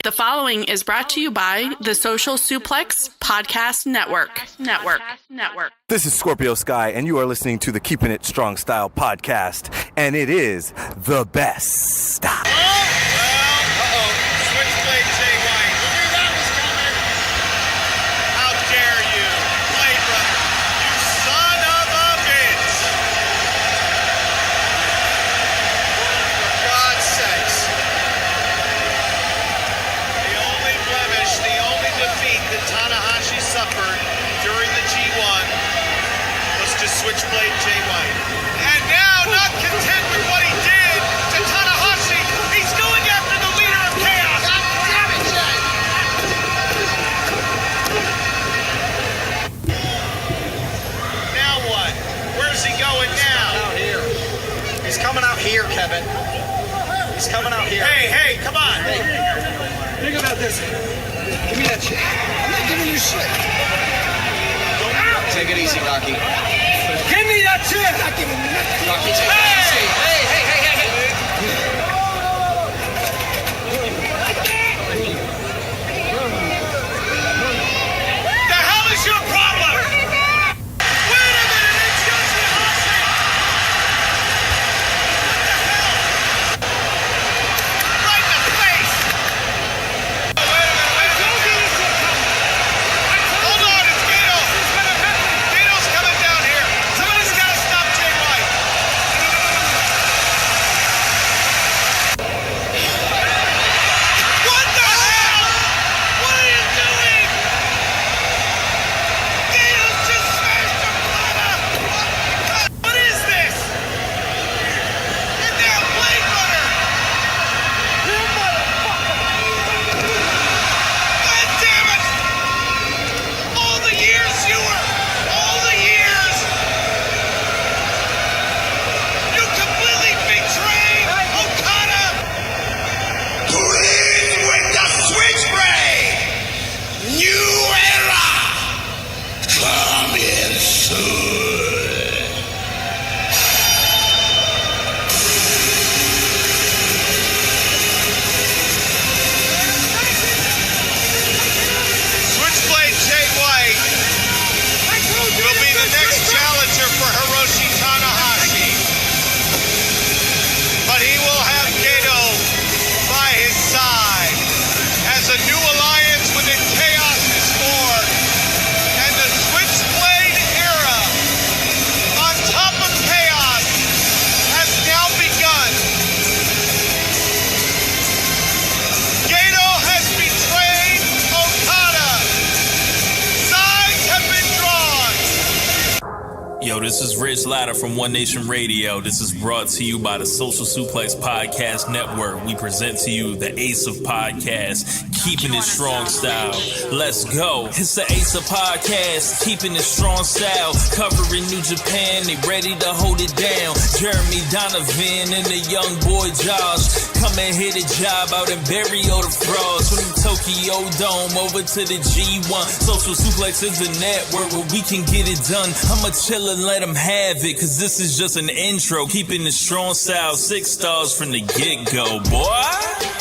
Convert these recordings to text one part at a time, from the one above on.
The following is brought to you by the Social Suplex Podcast Network. This is Scorpio Sky, and you are listening to the Keepin It Strong Style podcast, and it is the best. Stop. Switchblade Jay White. You knew that was coming. How dare you? Labor. You son of a bitch. For God's sakes. The only blemish, the only defeat that Tanahashi suffered during the G1 was to Switchblade Jay White. And now, not content with what he did to Tanahashi, he's going after the leader of Chaos. God damn it, Jay! Now what? Where's he going now? Out here. He's coming out here, Kevin. He's coming out here. Hey, come on. Hey, think about this. Give me that shit. I'm not giving you shit. Take it easy, Rocky. Give me that shit. I'm not giving you nothing. Rocky, take it easy. Hey. The hell is your problem? Wait a minute, it's Yoshihashi! What the hell? Right in the face! Wait a minute. Hold on, it's Gato! Gato's coming down here. Somebody's got to stop Jay White. What the hell? What are you doing? Gato's just smashed a Plata! What is this? And now Blade Runner! You motherfucker! God damn it! All the years you completely betrayed Okada! Please with the Switchblade! New era! Coming soon! Switchblade Jay White will be the next challenger for Hiroshi Tanahashi. But he will have Gato by his side as a new alliance within Chaos is formed. And the Switchblade era on top of Chaos has now begun. Gato has betrayed Okada. Sides have been drawn. Yo, this is Rich Latta from One Nation Radio. This is brought to you by the Social Suplex Podcast Network. We present to you the Ace of Podcasts, Keepin It Strong Style. Let's go. It's the Ace of Podcasts, Keepin It Strong Style. Covering New Japan, they ready to hold it down. Jeremy Donovan and the young boy Josh. Come and hit a job out in Barrio the Frogs. From the Tokyo Dome over to the G1. Social Suplex is the network where we can get it done. I'ma chill and let them have it, cause this is just an intro. Keeping the strong style, 6 stars from the get-go, boy.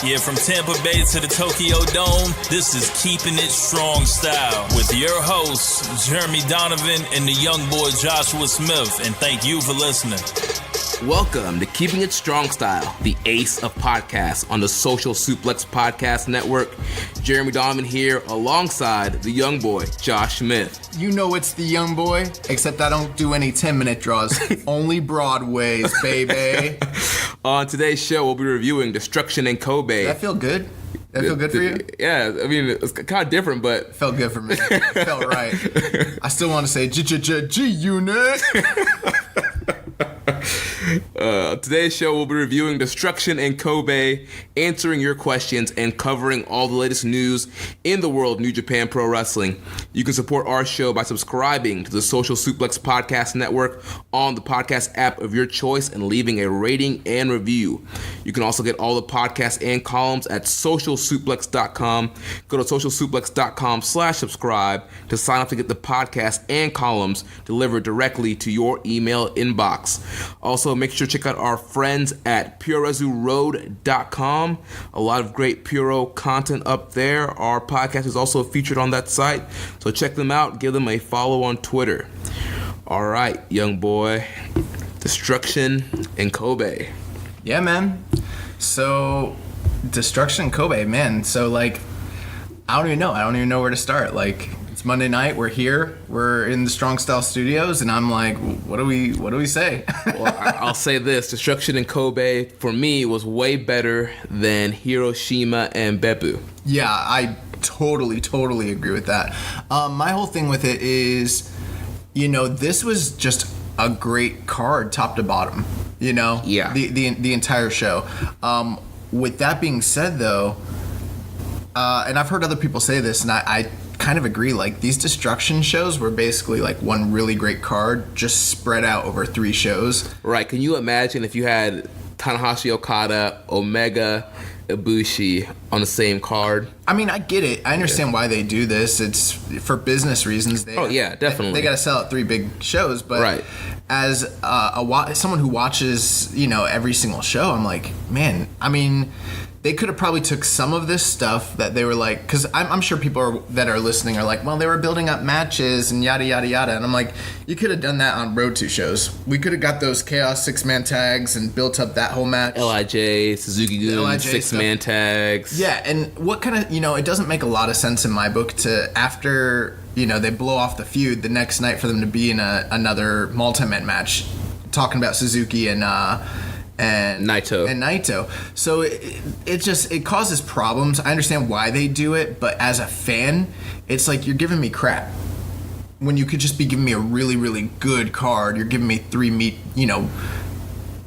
Yeah, from Tampa Bay to the Tokyo Dome, this is Keeping It Strong Style with your hosts, Jeremy Donovan and the young boy Joshua Smith. And thank you for listening. Welcome to Keeping It Strong Style, the ace of podcasts on the Social Suplex Podcast Network. Jeremy Donovan here alongside the young boy, Josh Smith. You know it's the young boy, except I don't do any 10-minute draws. Only Broadways, baby. On today's show, we'll be reviewing Destruction in Kobe. That feel good? That feel good for you? Yeah, I mean, it's kind of different, but... Felt good for me. Felt right. I still want to say G-Unit. Today's show will be reviewing Destruction in Kobe, answering your questions, and covering all the latest news in the world of New Japan Pro Wrestling. You can support our show by subscribing to the Social Suplex Podcast Network on the podcast app of your choice and leaving a rating and review. You can also get all the podcasts and columns at socialsuplex.com. Go to socialsuplex.com/subscribe to sign up to get the podcast and columns delivered directly to your email inbox. Also, make make sure to check out our friends at purerezuroad.com. A lot of great Puro content up there. Our podcast is also featured on that site, so check them out. Give them a follow on Twitter. All right, young boy. Destruction in Kobe. Yeah, man. So, Destruction in Kobe, man. So, like, I don't even know. I don't even know where to start. Like, it's Monday night. We're here. We're in the Strong Style Studios, and I'm like, what do we say? Well, I'll say this: Destruction in Kobe for me was way better than Hiroshima and Beppu. Yeah, I totally agree with that. My whole thing with it is, this was just a great card, top to bottom. Yeah. The entire show. With that being said, though, and I've heard other people say this, and I kind of agree. Like, these Destruction shows were basically like one really great card, just spread out over 3 shows. Right. Can you imagine if you had Tanahashi Okada, Omega, Ibushi on the same card? I mean, I get it. I understand why they do this. It's for business reasons. Definitely. They got to sell out 3 big shows, but right. As someone who watches, every single show, I'm like, man, I mean, they could have probably took some of this stuff that they were like, because I'm sure people that are listening are like, well, they were building up matches and yada, yada, yada. And I'm like, you could have done that on Road 2 shows. We could have got those Chaos 6-man tags and built up that whole match. LIJ, Suzuki-gun, 6-man tags. Yeah, and what kind of, it doesn't make a lot of sense in my book to, after, they blow off the feud the next night for them to be in another multi-man match, talking about Suzuki and Naito. So it causes problems. I understand why they do it, but as a fan, it's like you're giving me crap. When you could just be giving me a really, really good card, you're giving me 3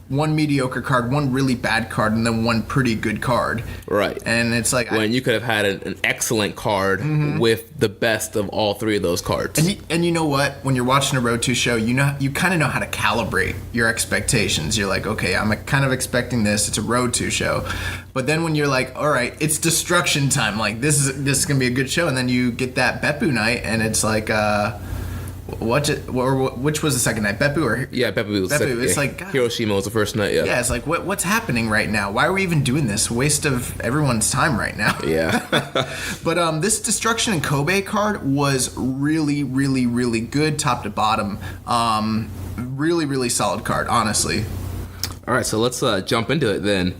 one mediocre card, 1 really bad card, and then 1 pretty good card. Right. And it's like... when you could have had an excellent card with the best of all 3 of those cards. And you know what? When you're watching a Road 2 show, you kind of know how to calibrate your expectations. You're like, okay, I'm kind of expecting this. It's a Road 2 show. But then when you're like, all right, it's Destruction time. Like, this is going to be a good show. And then you get that Beppu night, and it's like... which was the second night? Beppu or... Yeah, Beppu was the second. It's like... God. Hiroshima was the first night, yeah. Yeah, it's like, what's happening right now? Why are we even doing this? Waste of everyone's time right now. Yeah. But this Destruction in Kobe card was really, really, really good, top to bottom. Really, really solid card, honestly. All right, so let's jump into it then.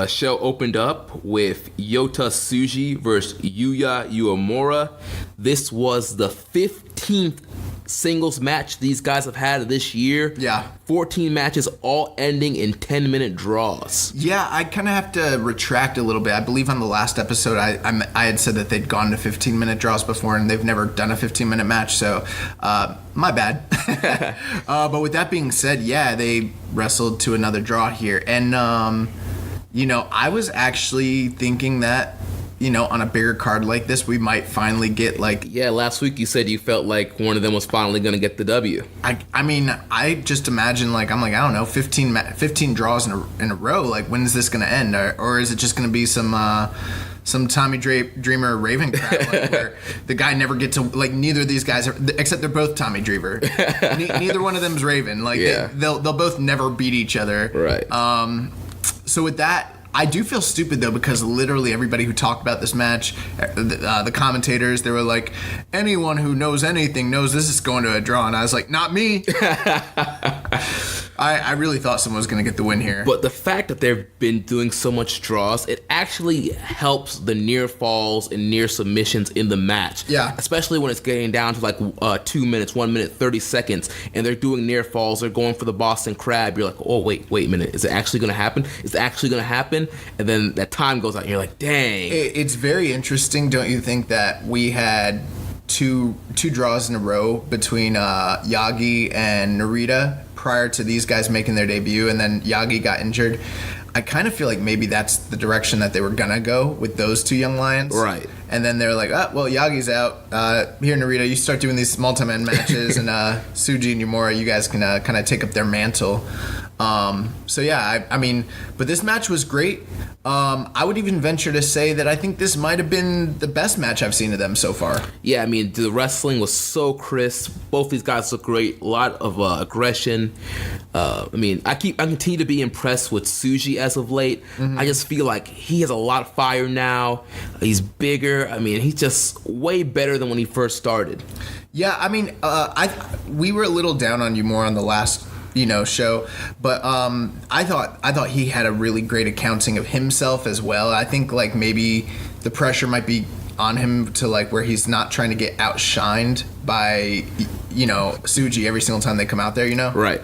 Show opened up with Yota Tsuji versus Yuya Uemura. This was the 15th singles match these guys have had this year. Yeah. 14 matches, all ending in 10-minute draws. Yeah, I kind of have to retract a little bit. I believe on the last episode, I had said that they'd gone to 15-minute draws before, and they've never done a 15-minute match, so my bad. But with that being said, yeah, they wrestled to another draw here. And, I was actually thinking that, on a bigger card like this, we might finally get, like... Yeah, last week you said you felt like one of them was finally going to get the W. I mean, I just imagine, like, I'm like, I don't know, 15 draws in a row. Like, when is this going to end? Or is it just going to be some Tommy Dreamer Raven crap, like, where the guy never gets to... Like, neither of these guys are... Except they're both Tommy Dreamer. Neither one of them's Raven. Like, yeah. They'll both never beat each other. Right. So with that... I do feel stupid, though, because literally everybody who talked about this match, the commentators, they were like, anyone who knows anything knows this is going to a draw. And I was like, not me. I really thought someone was going to get the win here. But the fact that they've been doing so much draws, it actually helps the near falls and near submissions in the match. Yeah. Especially when it's getting down to like 2 minutes, 1 minute, 30 seconds, and they're doing near falls, they're going for the Boston Crab. You're like, oh, wait a minute. Is it actually going to happen? Is it actually going to happen? And then that time goes out, and you're like, dang. It's very interesting, don't you think, that we had two draws in a row between Yagi and Narita prior to these guys making their debut, and then Yagi got injured. I kind of feel like maybe that's the direction that they were gonna go with those 2 young lions. Right. And then they're like, well, Yagi's out. Here, Narita, you start doing these multi-man matches, and Tsuji and Uemura, you guys can kind of take up their mantle. So yeah, I mean, but this match was great. I would even venture to say that I think this might have been the best match I've seen of them so far. Yeah, I mean, the wrestling was so crisp. Both these guys look great. A lot of aggression. I mean, I continue to be impressed with Tsuji as of late. I just feel like he has a lot of fire now. He's bigger. I mean, he's just way better than when he first started. Yeah, I mean, we were a little down on you more on the last show, but I thought he had a really great accounting of himself as well. I think like maybe the pressure might be on him to like where he's not trying to get outshined by Tsuji every single time they come out there, Right.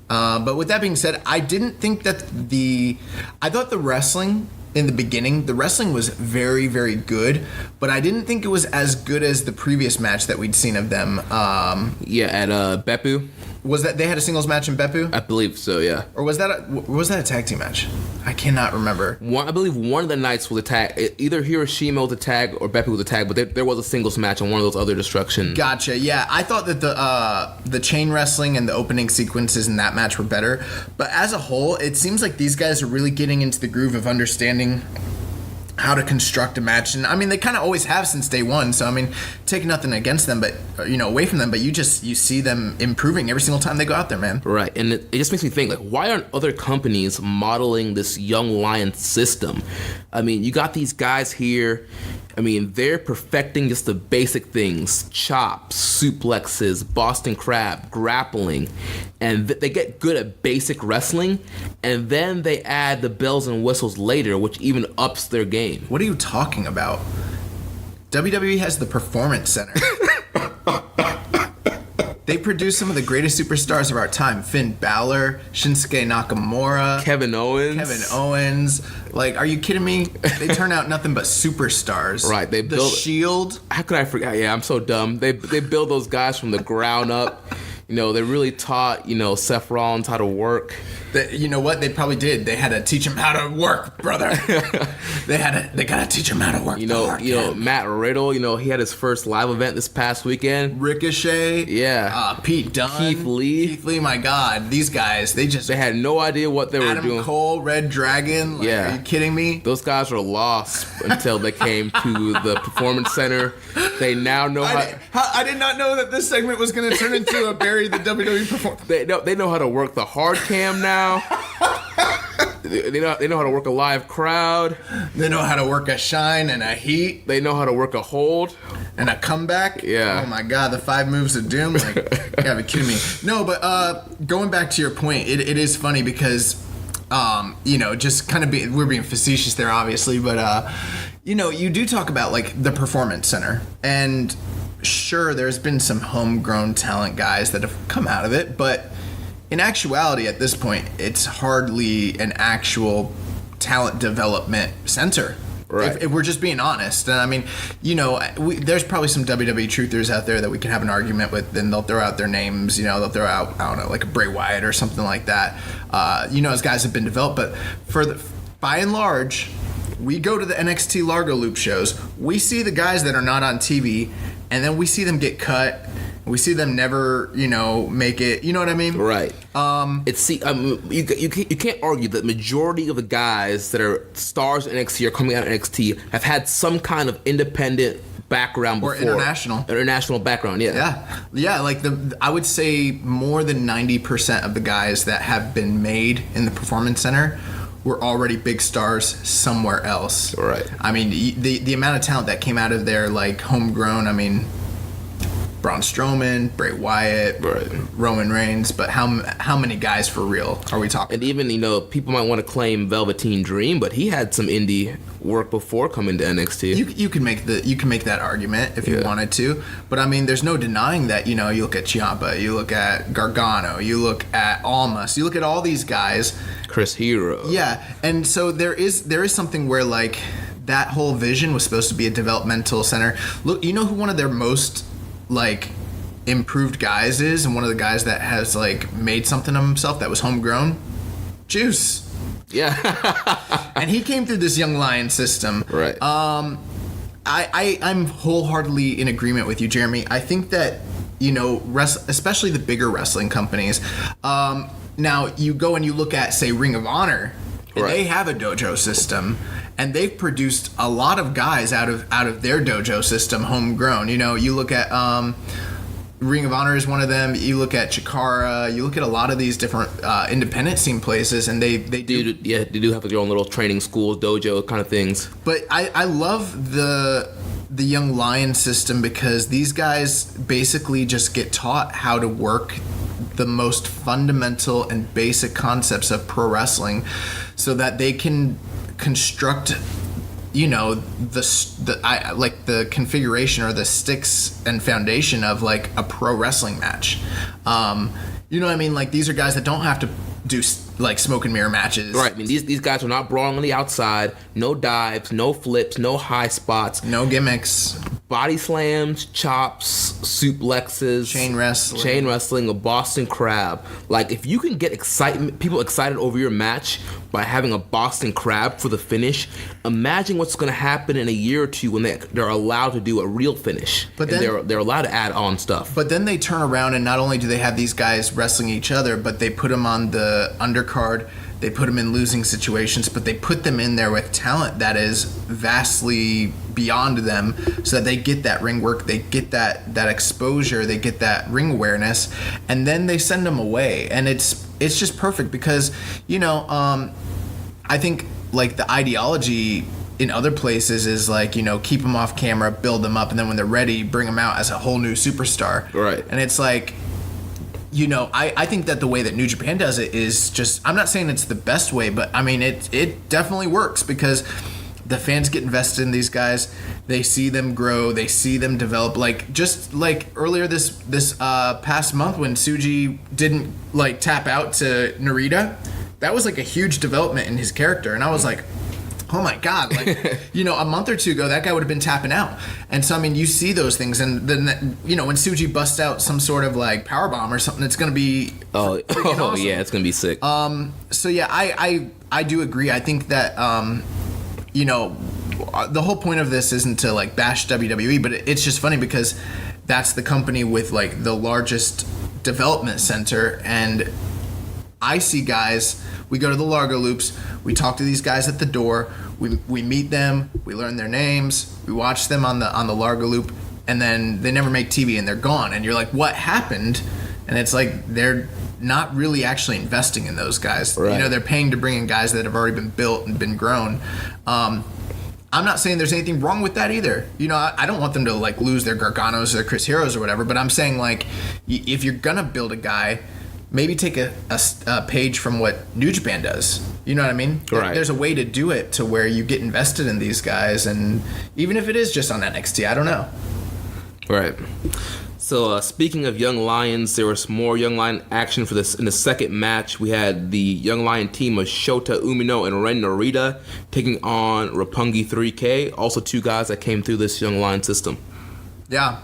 But with that being said, I didn't think that I thought the wrestling in the beginning, the wrestling was very, very good, but I didn't think it was as good as the previous match that we'd seen of them. At Beppu. Was that they had a singles match in Beppu? I believe so, yeah. Or was that a tag team match? I cannot remember. I believe one of the nights was a tag. Either Hiroshima was a tag or Beppu was a tag, but there was a singles match on one of those other Destruction. Gotcha. Yeah, I thought that the chain wrestling and the opening sequences in that match were better, but as a whole, it seems like these guys are really getting into the groove of understanding how to construct a match. And I mean, they kind of always have since day one, so I mean, take nothing against them, but away from them, but you see them improving every single time they go out there, man. Right. And it just makes me think, like, why aren't other companies modeling this young lion system? I mean, you got these guys here, I mean, they're perfecting just the basic things: chops, suplexes, Boston Crab, grappling, and they get good at basic wrestling, and then they add the bells and whistles later, which even ups their game. What are you talking about? WWE has the Performance Center. They produce some of the greatest superstars of our time: Finn Balor, Shinsuke Nakamura, Kevin Owens. Like, are you kidding me? They turn out nothing but superstars. Right. They the build Shield. How could I forget? Yeah, I'm so dumb. They build those guys from the ground up. They really taught Seth Rollins how to work. You know what? They probably did. They had to teach him how to work, brother. They gotta teach him how to work. Matt Riddle. He had his first live event this past weekend. Ricochet. Yeah. Pete Dunne. Keith Lee. My God, these guys. They had no idea what they were doing. Adam Cole, Red Dragon. Like, yeah. Are you kidding me? Those guys were lost until they came to the Performance Center. They now know I did not know that this segment was going to turn into a Barry the WWE Performance. They know how to work the hard cam now. They know how to work a live crowd. They know how to work a shine and a heat. They know how to work a hold and a comeback. Yeah. Oh my God, the 5 moves of doom. Like, you gotta be kidding me. No, but going back to your point, it is funny because just kind of we're being facetious there, obviously, but you do talk about like the Performance Center, and sure, there's been some homegrown talent guys that have come out of it, but in actuality, at this point, it's hardly an actual talent development center. Right. If we're just being honest. And I mean, there's probably some WWE truthers out there that we can have an argument with, and they'll throw out their names, they'll throw out, I don't know, like a Bray Wyatt or something like that. As guys have been developed, but by and large, we go to the NXT Largo Loop shows, we see the guys that are not on TV, and then we see them get cut. We see them never, make it. You know what I mean? Right. You can't argue that majority of the guys that are stars in NXT or coming out of NXT have had some kind of independent background before. Or international background. Yeah. Like I would say more than 90% of the guys that have been made in the Performance Center were already big stars somewhere else. Right. I mean, the amount of talent that came out of there, like homegrown. I mean, Braun Strowman, Bray Wyatt, right. Roman Reigns, but how many guys for real are we talking? And even, people might want to claim Velveteen Dream, but he had some indie work before coming to NXT. You can make that argument if you wanted to, but I mean, there's no denying that, you look at Ciampa, you look at Gargano, you look at Almas, you look at all these guys. Chris Hero. Yeah, and so there is something where like that whole vision was supposed to be a developmental center. Look, who one of their most like improved guys is, and one of the guys that has like made something of himself that was homegrown? Juice. Yeah. And he came through this Young Lion system. Right. I'm wholeheartedly in agreement with you, Jeremy. I think that especially the bigger wrestling companies. Now you go and you look at, say, Ring of Honor, and they have a dojo system, and they've produced a lot of guys out of their dojo system, homegrown. You look at Ring of Honor is one of them. You look at Chikara. You look at a lot of these different independent scene places, and they do have their own little training schools, dojo kind of things. But I love the Young Lion system because these guys basically just get taught how to work the most fundamental and basic concepts of pro wrestling, so that they can construct the configuration or the sticks and foundation of like a pro wrestling match. You know what I mean? Like, these are guys that don't have to do like smoke and mirror matches. Right. I mean, these guys are not brawling on the outside. No dives, no flips, no high spots, no gimmicks. Body slams, chops, suplexes, chain wrestling, a Boston Crab. Like, if you can get people excited over your match by having a Boston Crab for the finish, imagine what's going to happen in a year or two when they're allowed to do a real finish. But then they're allowed to add on stuff. But then they turn around, and not only do they have these guys wrestling each other, but they put them on the undercard. They put them in losing situations, but they put them in there with talent that is vastly beyond them, so that they get that ring work, they get that exposure, they get that ring awareness, and then they send them away. And it's just perfect because, I think like the ideology in other places is like, keep them off camera, build them up, and then when they're ready, bring them out as a whole new superstar. Right. And it's like, I think that the way that New Japan does it is just, I'm not saying it's the best way, but I mean, it definitely works because the fans get invested in these guys. They see them grow. They see them develop. Like, just like earlier this past month when Tsuji didn't like tap out to Narita, that was like a huge development in his character. And I was like, oh my God, like, a month or two ago, that guy would have been tapping out. And so, I mean, you see those things, and then, when Tsuji busts out some sort of like powerbomb or something, it's going to be awesome. Yeah, it's going to be sick. So yeah, I do agree. I think that, the whole point of this isn't to like bash WWE, but it's just funny because that's the company with like the largest development center, and I see guys, we go to the Largo Loops, we talk to these guys at the door, we meet them, we learn their names, we watch them on the Largo Loop, and then they never make TV and they're gone, and you're like, what happened? And it's like they're not really actually investing in those guys. Right. They're paying to bring in guys that have already been built and been grown. I'm not saying there's anything wrong with that either. I don't want them to like lose their Garganos or their Chris Heroes or whatever, but I'm saying like if you're gonna build a guy, maybe take a page from what New Japan does. You know what I mean? Right. There's a way to do it to where you get invested in these guys, and even if it is just on NXT, I don't know. Right. So speaking of Young Lions, there was more Young Lion action for this in the second match. We had the Young Lion team of Shota Umino and Ren Narita taking on Roppongi 3K. Also two guys that came through this Young Lion system. Yeah,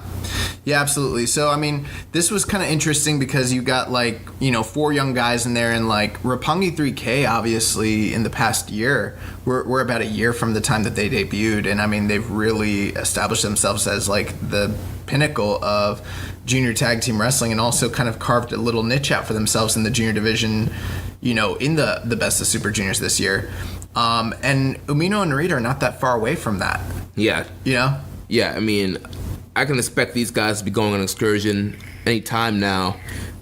absolutely. So, I mean, this was kind of interesting because you got, like, 4 young guys in there, and, like, Roppongi 3K, obviously, in the past year, we're about a year from the time that they debuted, and, I mean, they've really established themselves as, like, the pinnacle of junior tag team wrestling, and also kind of carved a little niche out for themselves in the junior division, in the Best of Super Juniors this year. And Umino and Narita are not that far away from that. Yeah. Yeah, I mean, I can expect these guys to be going on an excursion anytime now.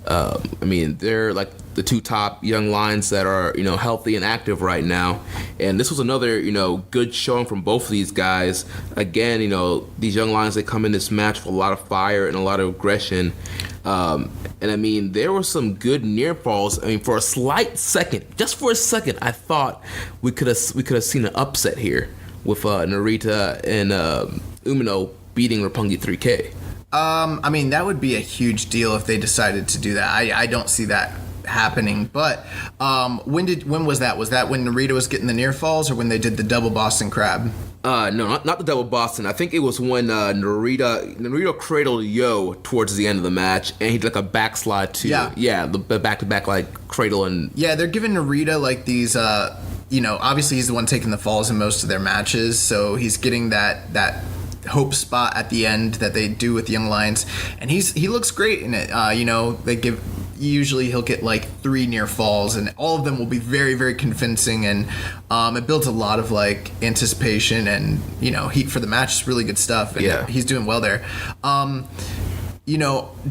I mean, they're like the 2 top young lions that are, healthy and active right now. And this was another, good showing from both of these guys. Again, these young lions, they come in this match with a lot of fire and a lot of aggression. And I mean, there were some good near falls. I mean, for a slight second, just for a second, I thought we could have seen an upset here with Narita and Umino beating Roppongi 3K. I mean, that would be a huge deal if they decided to do that. I don't see that happening. But when was that? Was that when Narita was getting the near falls, or when they did the double Boston Crab? No, not the double Boston. I think it was when Narita cradled Yo towards the end of the match, and he did like a backslide to the back-to-back like cradle and they're giving Narita like these. Obviously he's the one taking the falls in most of their matches, so he's getting that hope spot at the end that they do with Young Lions, and he looks great in it. Usually he'll get like 3 near falls, and all of them will be very, very convincing, and it builds a lot of like anticipation and heat for the match. It's really good stuff, and he's doing well there.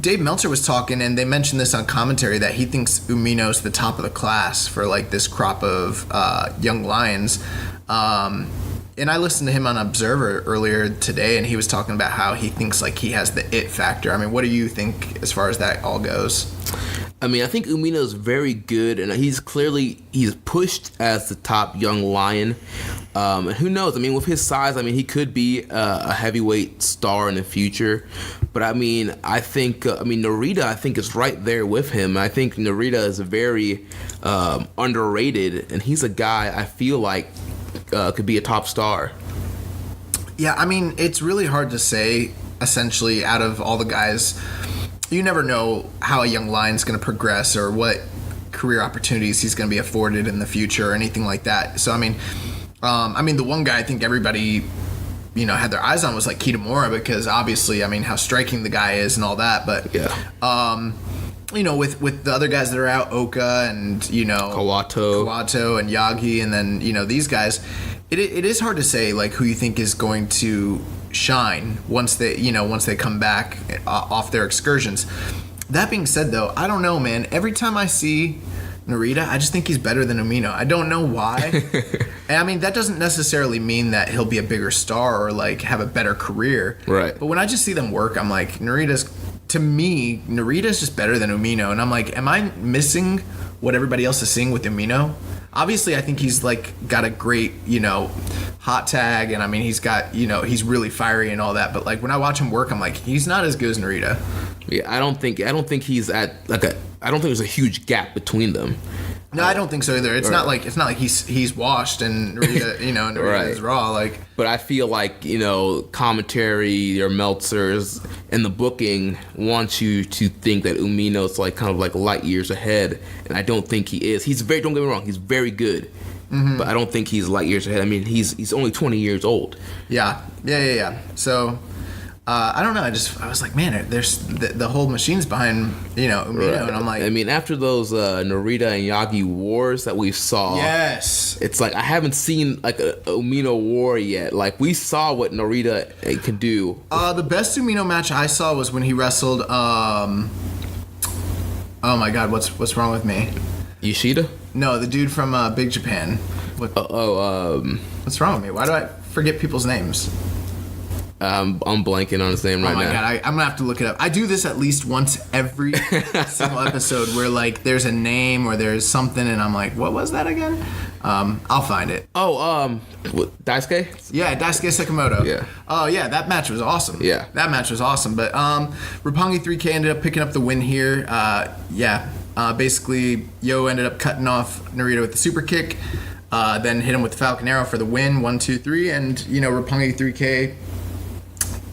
Dave Meltzer was talking, and they mentioned this on commentary, that he thinks Umino's the top of the class for like this crop of young lions. And I listened to him on Observer earlier today, and he was talking about how he thinks like he has the it factor. I mean, what do you think as far as that all goes? I mean, I think Umino's very good, and he's pushed as the top young lion. And who knows? I mean, with his size, I mean, he could be a heavyweight star in the future. But I mean, I think Narita, I think, is right there with him. I think Narita is very underrated, and he's a guy I feel like could be a top star. Yeah, I mean, it's really hard to say, essentially, out of all the guys. You never know how a young lion's going to progress or what career opportunities he's going to be afforded in the future or anything like that. So, I mean, the one guy I think everybody, had their eyes on was like Kitamura, because obviously, I mean, how striking the guy is and all that. But, with the other guys that are out, Oka and, Kawato and Yagi, and then, these guys, it is hard to say, like, who you think is going to shine once they come back off their excursions. That being said, though, I don't know, man. Every time I see Narita, I just think he's better than Umino. I don't know why. And I mean, that doesn't necessarily mean that he'll be a bigger star or like have a better career. Right. But when I just see them work, I'm like, Narita's just better than Umino. And I'm like, am I missing what everybody else is seeing with Umino? Obviously, I think he's like got a great, hot tag, and I mean he's got, he's really fiery and all that. But like when I watch him work, I'm like, he's not as good as Narita. Yeah, I don't think he's at I don't think there's a huge gap between them. No, I don't think so either. It's not like he's washed and Narita, Narita right. is raw. Like, but I feel like commentary or Meltzers and the booking wants you to think that Umino's like kind of like light years ahead, and I don't think he is. Don't get me wrong, he's very good, but I don't think he's light years ahead. I mean, he's only 20 years old. Yeah. So. I don't know. I was like, man, there's the whole machine's behind, Umino, right. And I'm like, I mean, after those Narita and Yagi wars that we saw, yes, it's like I haven't seen like a Umino war yet. Like we saw what Narita could do. The best Umino match I saw was when he wrestled. Oh my God, what's wrong with me? Yoshida? No, the dude from Big Japan. What's wrong with me? Why do I forget people's names? I'm blanking on his name right now. Oh my God, I'm gonna have to look it up. I do this at least once every single episode where like there's a name or there's something and I'm like, what was that again? I'll find it. Daisuke? Yeah, Daisuke Sekimoto. Yeah. Oh yeah, that match was awesome. Yeah. That match was awesome. But Roppongi 3K ended up picking up the win here. Basically Yo ended up cutting off Narita with the super kick, then hit him with the Falcon Arrow for the win, 1-2-3, and Roppongi 3K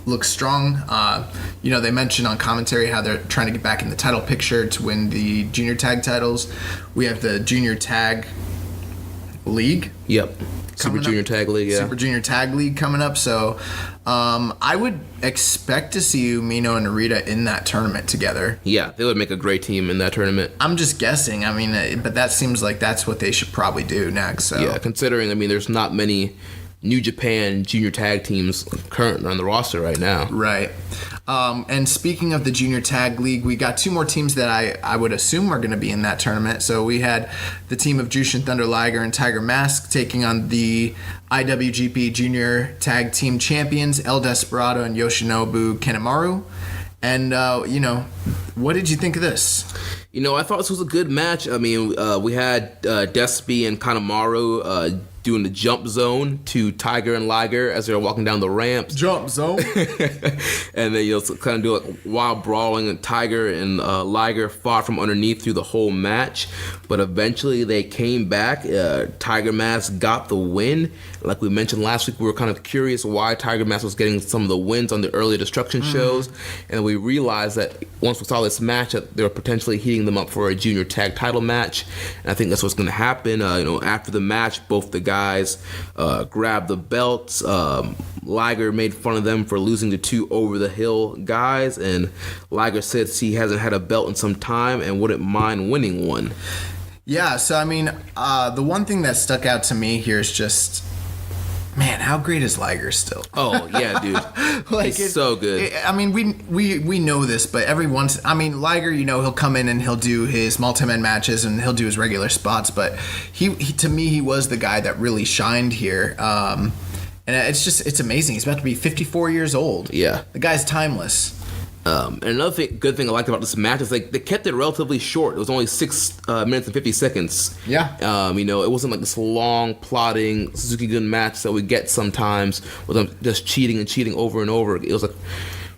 looks strong. They mentioned on commentary how they're trying to get back in the title picture to win the junior tag titles. We have the junior tag league. Yep. Super Junior Tag League, yeah. Super Junior Tag League coming up. So I would expect to see Umino and Narita in that tournament together. Yeah, they would make a great team in that tournament. I'm just guessing. I mean, but that seems like that's what they should probably do next. So. Yeah, considering, I mean, there's not many New Japan junior tag teams current on the roster right now. Right. And speaking of the Junior Tag League, we got 2 more teams that I would assume are going to be in that tournament. So we had the team of Jushin Thunder Liger and Tiger Mask taking on the IWGP Junior Tag Team Champions El Desperado and Yoshinobu Kanemaru. And, what did you think of this? I thought this was a good match. I mean, we had Despy and Kanemaru doing the jump zone to Tiger and Liger as they were walking down the ramps. Jump zone. And then kind of do like wild brawling, and Tiger and Liger fought from underneath through the whole match. But eventually they came back. Tiger Mask got the win. Like we mentioned last week, we were kind of curious why Tiger Mask was getting some of the wins on the early Destruction shows. And we realized that once we saw this match, that they were potentially heating them up for a junior tag title match. And I think that's what's going to happen. After the match, both the guys guys grab the belts. Liger made fun of them for losing to 2 over-the-hill guys, and Liger says he hasn't had a belt in some time and wouldn't mind winning one. Yeah, so I mean, the one thing that stuck out to me here is just, man, how great is Liger still? Oh yeah, dude, like he's so good. I mean, we know this, but every once, I mean, Liger, he'll come in and he'll do his multi-man matches and he'll do his regular spots, but he to me, he was the guy that really shined here. And it's amazing. He's about to be 54 years old. Yeah, the guy's timeless. And another good thing I liked about this match is like they kept it relatively short. It was only 6 minutes and 50 seconds. Yeah. It wasn't like this long, plodding Suzuki-Gun match that we get sometimes with them just cheating and cheating over and over. It was like,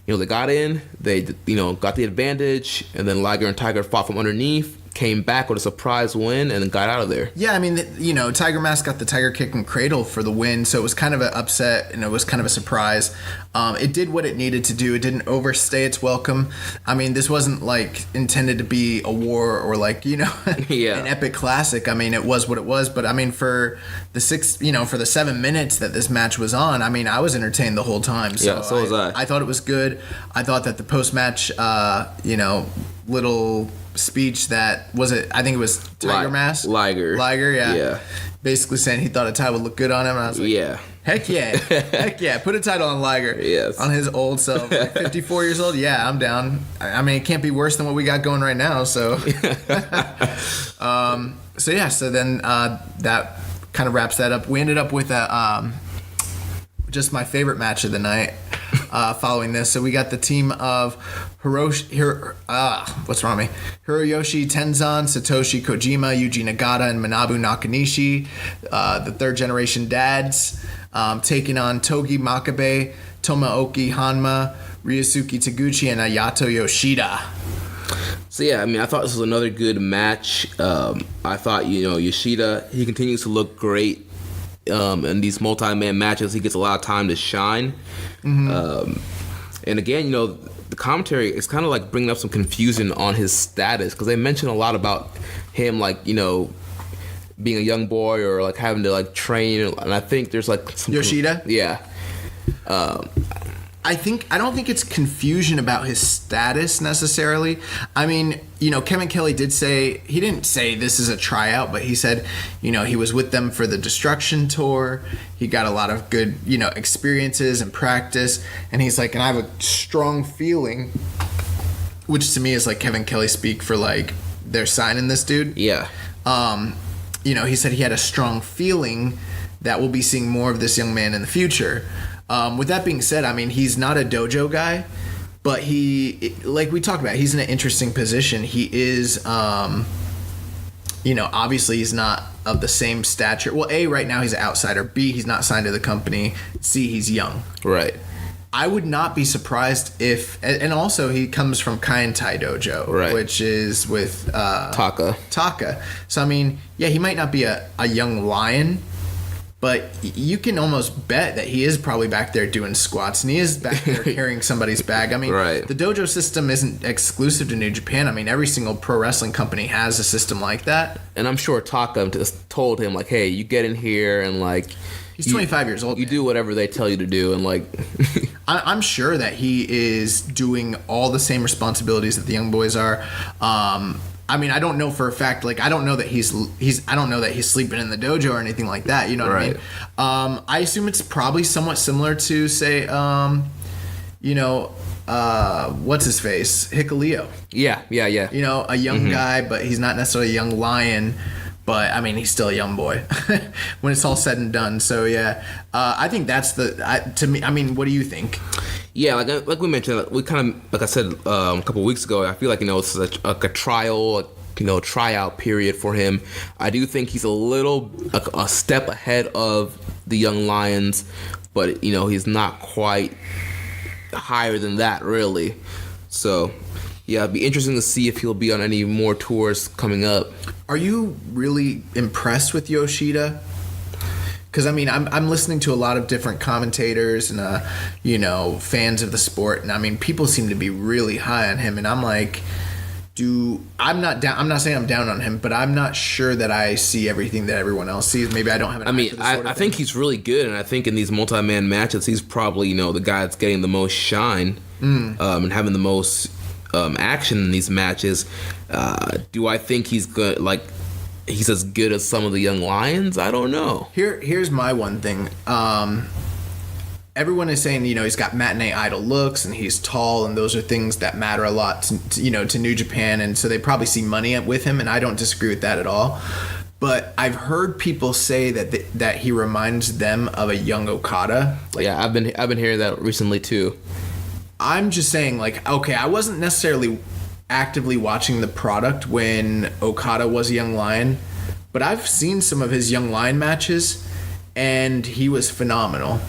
they got in, they got the advantage, and then Liger and Tiger fought from underneath, came back with a surprise win, and then got out of there. Yeah, I mean, Tiger Mask got the Tiger Kick and Cradle for the win, so it was kind of an upset, and it was kind of a surprise. It did what it needed to do. It didn't overstay its welcome. I mean, this wasn't, like, intended to be a war or, like, an epic classic. I mean, it was what it was, but, I mean, for the 7 minutes that this match was on, I mean, I was entertained the whole time. So yeah, so was I. I thought it was good. I thought that the post-match, little speech that I think it was Tiger Mask? Liger, yeah. Basically saying he thought a tie would look good on him, and I was like, yeah. Heck yeah, put a title on Liger. Yes. On his old self, like 54 years old. Yeah, I'm down. I mean, it can't be worse than what we got going right now. So, so then that kind of wraps that up. We ended up with just my favorite match of the night. Following this, so we got the team of Hiroyoshi Tenzan, Satoshi Kojima, Yuji Nagata, and Manabu Nakanishi, the third generation dads, taking on Togi Makabe, Tomoaki Hanma, Ryusuke Taguchi, and Ayato Yoshida. So yeah, I mean, I thought this was another good match. I thought, Yoshida, he continues to look great. In these multi-man matches, he gets a lot of time to shine. Mm-hmm. And again, the commentary is kind of like bringing up some confusion on his status, because they mention a lot about him, like, being a young boy or like having to like train. And I think there's like some Yoshida? Yeah. I don't think it's confusion about his status necessarily. I mean, Kevin Kelly did say, he didn't say this is a tryout, but he said, he was with them for the Destruction Tour. He got a lot of good, experiences and practice. And he's like, and I have a strong feeling, which to me is like Kevin Kelly speak for like, they're signing this dude. Yeah. He said he had a strong feeling that we'll be seeing more of this young man in the future. With that being said, I mean, he's not a dojo guy, but like we talked about, he's in an interesting position. He is, obviously he's not of the same stature. Well, A, right now he's an outsider. B, he's not signed to the company. C, he's young. Right. I would not be surprised if, and also he comes from Kaientai Dojo, right, which is with Taka. So, I mean, yeah, he might not be a young lion, but you can almost bet that he is probably back there doing squats, and he is back there carrying somebody's bag. I mean, right, the dojo system isn't exclusive to New Japan. I mean, every single pro wrestling company has a system like that. And I'm sure Taka just told him, like, hey, you get in here and, like... He's 25 years old. You do whatever they tell you to do, and, like... I'm sure that he is doing all the same responsibilities that the young boys are. I mean, I don't know for a fact. Like, I don't know that he's sleeping in the dojo or anything like that. You know what I mean? I assume it's probably somewhat similar to, say, what's his face, Hikuleo. Yeah. A young guy, but he's not necessarily a young lion. But I mean, he's still a young boy when it's all said and done. So yeah, I think that's to me. I mean, what do you think? Yeah, like we mentioned, we kind of, like I said a couple of weeks ago, I feel like, it's like a trial, tryout period for him. I do think he's a step ahead of the young lions, but he's not quite higher than that, really. So yeah, it'd be interesting to see if he'll be on any more tours coming up. Are you really impressed with Yoshida? Because, I mean, I'm listening to a lot of different commentators and, fans of the sport. And, I mean, people seem to be really high on him. And I'm like, I'm not saying I'm down on him, but I'm not sure that I see everything that everyone else sees. Maybe I don't have an eye for this sort of I think he's really good, and I think in these multi-man matches, he's probably, the guy that's getting the most shine and having the most action in these matches. Do I think he's good? Like, he's as good as some of the young lions? I don't know. Here's my one thing. Everyone is saying, he's got matinee idol looks and he's tall, and those are things that matter a lot to New Japan, and so they probably see money with him, and I don't disagree with that at all. But I've heard people say that he reminds them of a young Okada. Yeah, I've been hearing that recently too. I'm just saying, okay, I wasn't necessarily actively watching the product when Okada was a young lion, but I've seen some of his young lion matches, and he was phenomenal.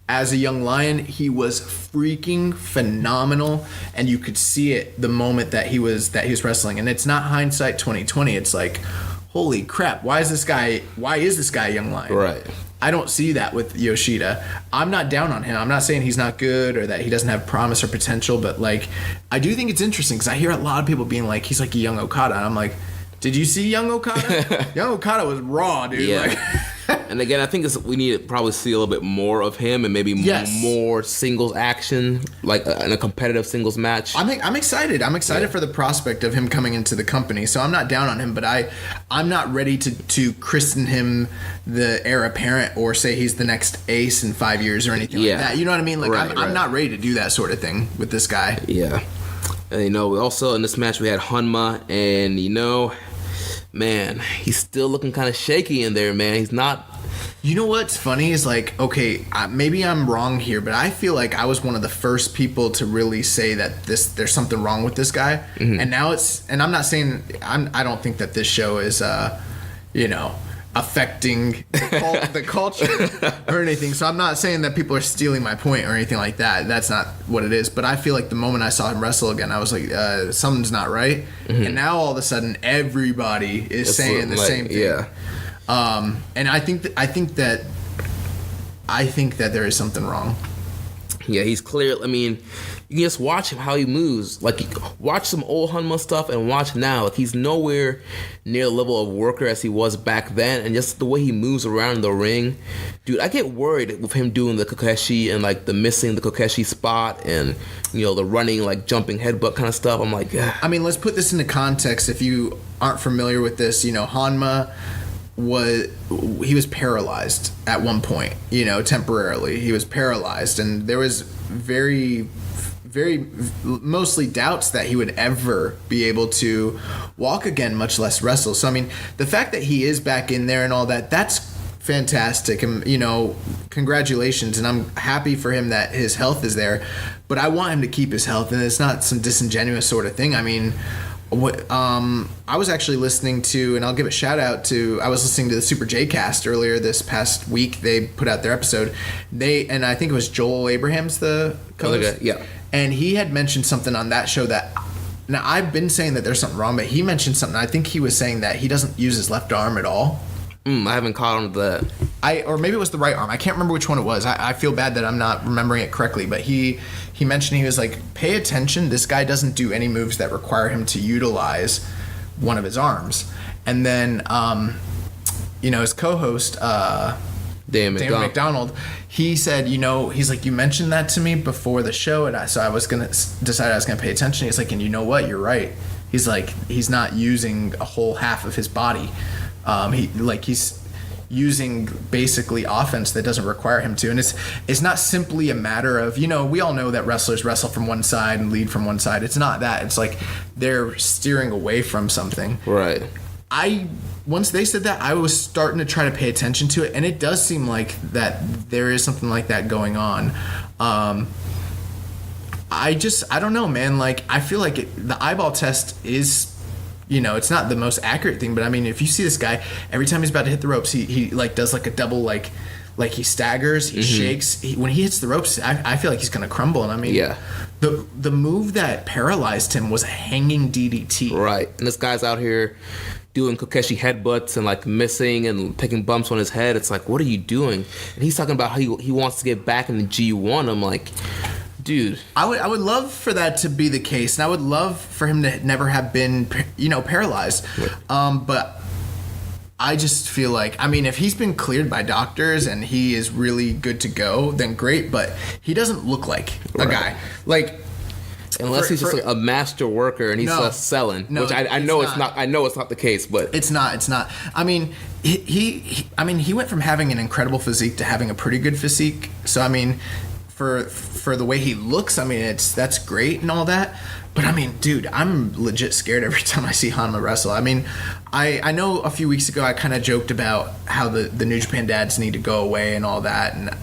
As a young lion, he was freaking phenomenal, and you could see it the moment that he was wrestling. And it's not hindsight 2020. It's like, holy crap! Why is this guy a young lion? Right. I don't see that with Yoshida. I'm not down on him. I'm not saying he's not good or that he doesn't have promise or potential, but I do think it's interesting because I hear a lot of people being like, he's like a young Okada, and I'm like, did you see young Okada? Young Okada was raw, dude. Yeah. And again, I think we need to probably see a little bit more of him and maybe more singles action, like in a competitive singles match. I'm excited. I'm excited for the prospect of him coming into the company. So I'm not down on him, but I'm not ready to christen him the heir apparent or say he's the next ace in 5 years or anything like that. You know what I mean? I'm not ready to do that sort of thing with this guy. Yeah. And, we also, in this match, we had Hanma, and, man, he's still looking kind of shaky in there, man. He's not... You know what's funny is okay, maybe I'm wrong here, but I feel like I was one of the first people to really say that there's something wrong with this guy, and now and I'm not saying I don't think that this show is affecting the culture or anything. So I'm not saying that people are stealing my point or anything like that. That's not what it is. But I feel like the moment I saw him wrestle again, I was like, something's not right. And now all of a sudden, everybody is saying the same thing. Yeah. And I think that there is something wrong. Yeah, he's clear. I mean, you can just watch him how he moves. Watch some old Hanma stuff and watch now. He's nowhere near the level of worker as he was back then, and just the way he moves around the ring, dude. I get worried with him doing the Kokeshi and the missing the Kokeshi spot and the running jumping headbutt kind of stuff. I'm like, ugh. I mean, let's put this into context. If you aren't familiar with this, Hanma he was paralyzed at one point, temporarily. He was paralyzed, and there was very, very mostly doubts that he would ever be able to walk again, much less wrestle. So, I mean, the fact that he is back in there and all that, that's fantastic. And, congratulations. And I'm happy for him that his health is there. But I want him to keep his health, and it's not some disingenuous sort of thing. I mean... I was actually listening to, and I'll give a shout out to, I was listening to the Super J Cast earlier this past week. They put out their episode. And I think it was Joel Abrahams, the co-host. Yeah. And he had mentioned something on that show that, now I've been saying that there's something wrong, but he mentioned something. I think he was saying that he doesn't use his left arm at all. I haven't caught on to that. Or maybe it was the right arm. I can't remember which one it was. I feel bad that I'm not remembering it correctly, but he mentioned, he was like, pay attention. This guy doesn't do any moves that require him to utilize one of his arms. And then, his co-host, Dan McDonald, he said, he's like, you mentioned that to me before the show, and so I was going to decide I was going to pay attention. He's like, and you know what? You're right. He's like, he's not using a whole half of his body. He's using basically offense that doesn't require him to, and it's not simply a matter of, we all know that wrestlers wrestle from one side and lead from one side. It's not that. It's like they're steering away from something. Right. Once they said that, I was starting to try to pay attention to it, and it does seem like that there is something like that going on. I don't know, man. I feel like the eyeball test is, it's not the most accurate thing, but I mean, if you see this guy, every time he's about to hit the ropes, he does a double, he staggers, he shakes. When he hits the ropes, I feel like he's going to crumble. And I mean, yeah. The move that paralyzed him was a hanging DDT. Right. And this guy's out here doing Kokeshi headbutts and missing and taking bumps on his head. It's like, what are you doing? And he's talking about how he wants to get back in the G1. I'm like, Dude. I would love for that to be the case, and I would love for him to never have been, paralyzed. But I just feel like, I mean, if he's been cleared by doctors and he is really good to go, then great. But he doesn't look like a guy. Like, unless he's just like a master worker and he's just selling, which I know it's not. I know it's not the case, but it's not. I mean, he went from having an incredible physique to having a pretty good physique. So I mean, for the way he looks, I mean, that's great and all that. But I mean, dude, I'm legit scared every time I see Hanma wrestle. I mean, I know a few weeks ago I kind of joked about how the New Japan dads need to go away and all that, and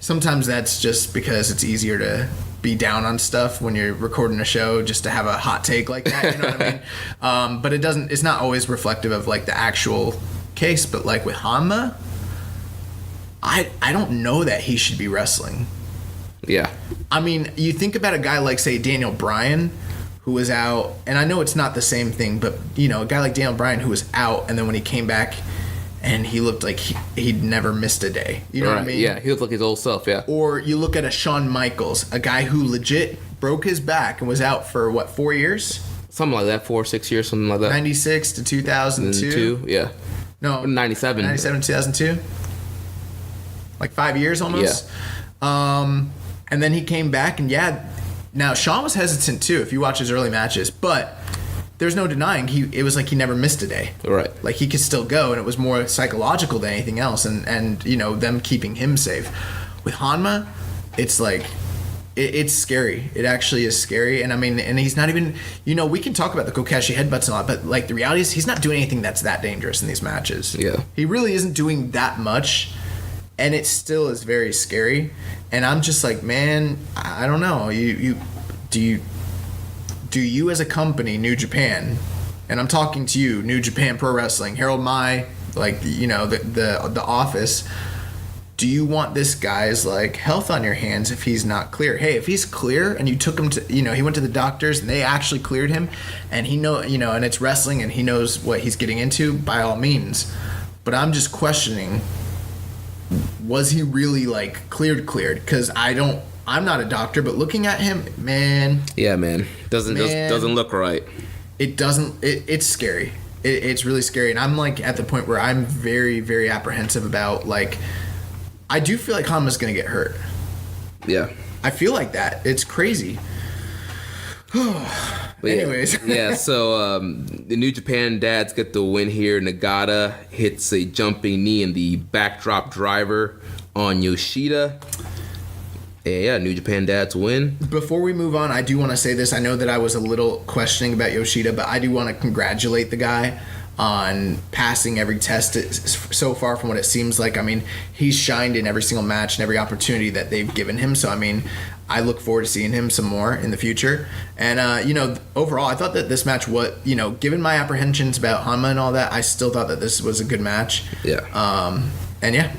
sometimes that's just because it's easier to be down on stuff when you're recording a show, just to have a hot take like that, you know what I mean? But it's not always reflective of like the actual case. But like with Hanma, I don't know that he should be wrestling. Yeah. I mean, you think about a guy like, say, Daniel Bryan, who was out, and I know it's not the same thing, but, a guy like Daniel Bryan who was out, and then when he came back, and he looked like he'd never missed a day. You know what I mean? Yeah, he looked like his old self, yeah. Or you look at a Shawn Michaels, a guy who legit broke his back and was out for, 4 years? Something like that, 4 or 6 years, something like that. 96 to 2002? Yeah. No. 97. 97 to 2002? Like 5 years almost? Yeah. And then he came back, and now Shawn was hesitant too if you watch his early matches, but there's no denying it was like he never missed a day. Right. Like he could still go, and it was more psychological than anything else, and them keeping him safe. With Hanma, it's like it's scary. It actually is scary, and I mean, and he's not even, we can talk about the Kokashi headbutts and all that, but like the reality is he's not doing anything that's that dangerous in these matches. Yeah. He really isn't doing that much. And it still is very scary, and I'm just like, man, I don't know. Do you as a company, New Japan, and I'm talking to you, New Japan Pro Wrestling, Harold Mai, like the office. Do you want this guy's like health on your hands if he's not clear? Hey, if he's clear and you took him to, he went to the doctors and they actually cleared him, and he and it's wrestling and he knows what he's getting into, by all means. But I'm just questioning. Was he really like cleared? Because I'm not a doctor, but looking at him, man. Yeah, man. Doesn't look right. It doesn't. It's scary. It's really scary, and I'm like at the point where I'm very, very apprehensive about like. I do feel like Hanma's gonna get hurt. Yeah. I feel like that. It's crazy. Anyways. Yeah, so the New Japan dads get the win here. Nagata hits a jumping knee in the backdrop driver on Yoshida. Yeah, New Japan dads win. Before we move on, I do want to say this. I know that I was a little questioning about Yoshida, but I do want to congratulate the guy on passing every test so far from what it seems like. I mean, he's shined in every single match and every opportunity that they've given him. So, I mean, I look forward to seeing him some more in the future. And, overall, I thought that this match, given my apprehensions about Hanma and all that, I still thought that this was a good match. Yeah. And, yeah.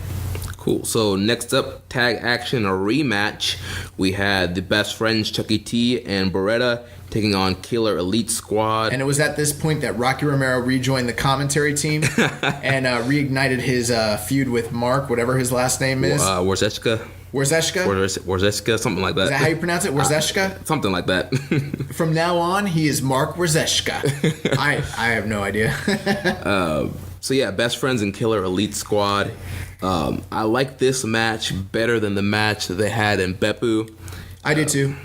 Cool. So next up, tag action, a rematch. We had the Best Friends, Chucky T and Beretta, taking on Killer Elite Squad. And it was at this point that Rocky Romero rejoined the commentary team and reignited his feud with Mark, whatever his last name is. Warzechka, something like that. Is that how you pronounce it? Warzechka? Something like that. From now on, he is Mark Warzechka. I have no idea. So yeah, Best Friends and Killer Elite Squad. I like this match better than the match that they had in Beppu. I did too.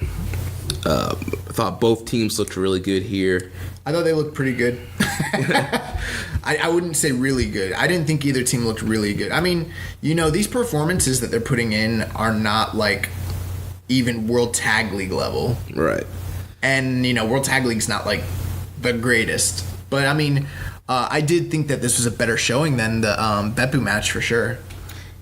I thought both teams looked really good here. I thought they looked pretty good. I wouldn't say really good. I didn't think either team looked really good. I mean, these performances that they're putting in are not like even World Tag League level. Right. And, World Tag League's not like the greatest. But I mean, I did think that this was a better showing than the Beppu match for sure.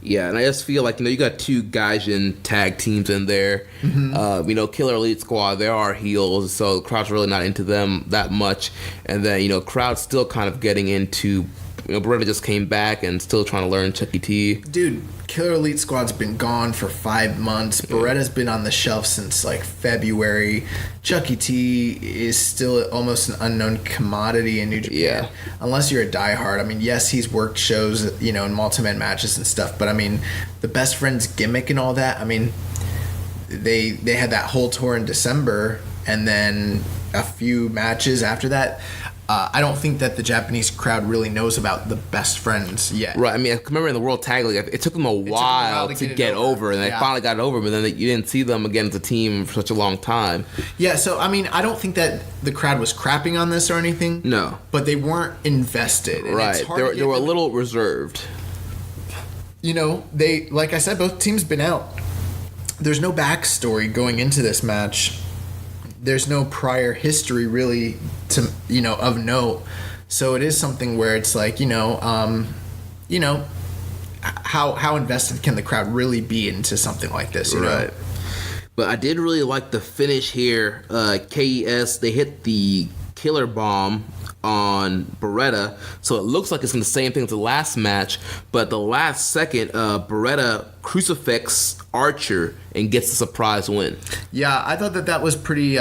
Yeah, and I just feel like, you got two Gaijin tag teams in there. Mm-hmm. Killer Elite Squad, they are heels, so the crowd's really not into them that much. And then, crowd's still kind of getting into, Beretta just came back and still trying to learn Chucky T. Dude, Killer Elite Squad's been gone for 5 months. Yeah. Beretta's been on the shelf since like February. Chucky T is still almost an unknown commodity in New Japan. Yeah. Unless you're a diehard. I mean, yes, he's worked shows, in multi-man matches and stuff, but I mean, the Best Friends gimmick and all that, I mean, they had that whole tour in December, and then a few matches after that. I don't think that the Japanese crowd really knows about the best friends yet. Right. I mean, I remember in the World Tag League, it took them a while to get over, and they finally got it over, but then you didn't see them again as a team for such a long time. Yeah, so, I mean, I don't think that the crowd was crapping on this or anything. No. But they weren't invested. And right. They were a little reserved. You know, like I said, both teams been out. There's no backstory going into this match. There's no prior history really of note. So it is something where it's like, how invested can the crowd really be into something like this, you know? But I did really like the finish here. KES, they hit the killer bomb on Beretta, so it looks like it's in the same thing as the last match, but the last second, Beretta crucifix Archer and gets the surprise win. Yeah, I thought that was pretty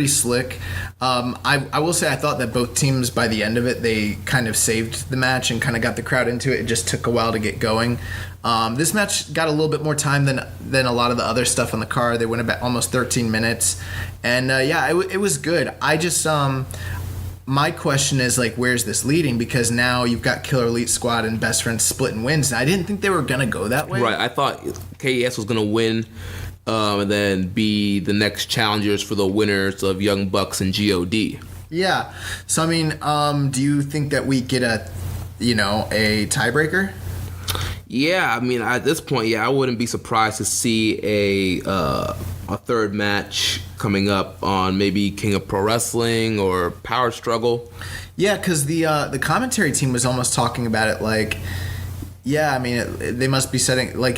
slick. I will say I thought that both teams, by the end of it, they kind of saved the match and kind of got the crowd into it. It just took a while to get going. This match got a little bit more time than a lot of the other stuff on the card. They went about almost 13 minutes, and it was good. I just my question is, like, where's this leading? Because now you've got Killer Elite Squad and Best Friends splitting wins. And I didn't think they were going to go that way. Right. I thought KES was going to win and then be the next challengers for the winners of Young Bucks and GOD. Yeah. So, I mean, do you think that we get a tiebreaker? Yeah. I mean, at this point, I wouldn't be surprised to see a third match coming up on maybe King of Pro Wrestling or Power Struggle. Yeah, because the commentary team was almost talking about it like, yeah, I mean, they must be setting, like,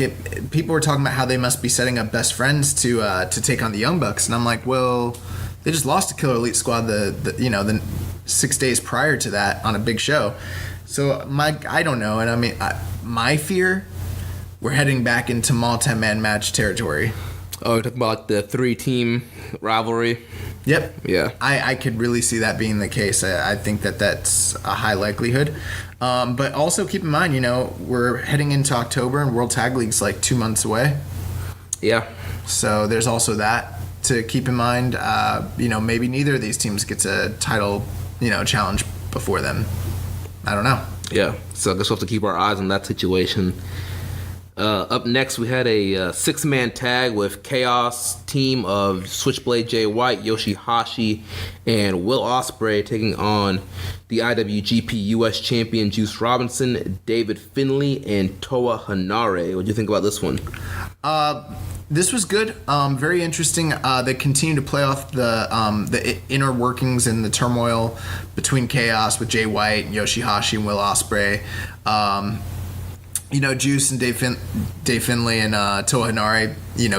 people were talking about how they must be setting up Best Friends to take on the Young Bucks, and I'm like, well, they just lost to Killer Elite Squad the 6 days prior to that on a big show. So I don't know, and I mean, my fear, we're heading back into multi-man match territory. Oh, you're talking about like the 3-team rivalry? Yep. Yeah. I could really see that being the case. I think that's a high likelihood. But also keep in mind, we're heading into October and World Tag League's like 2 months away. Yeah. So there's also that to keep in mind. Maybe neither of these teams gets a title, challenge before then. I don't know. Yeah. So I guess we'll have to keep our eyes on that situation. Up next, we had a 6-man tag with Chaos team of Switchblade Jay White, Yoshihashi, and Will Ospreay taking on the IWGP US champion Juice Robinson, David Finlay, and Toa Hanare. What do you think about this one? This was good. Very interesting. They continue to play off the inner workings and the turmoil between Chaos with Jay White, Yoshihashi, and Will Ospreay. Juice and Dave Finlay and Toa Hanare,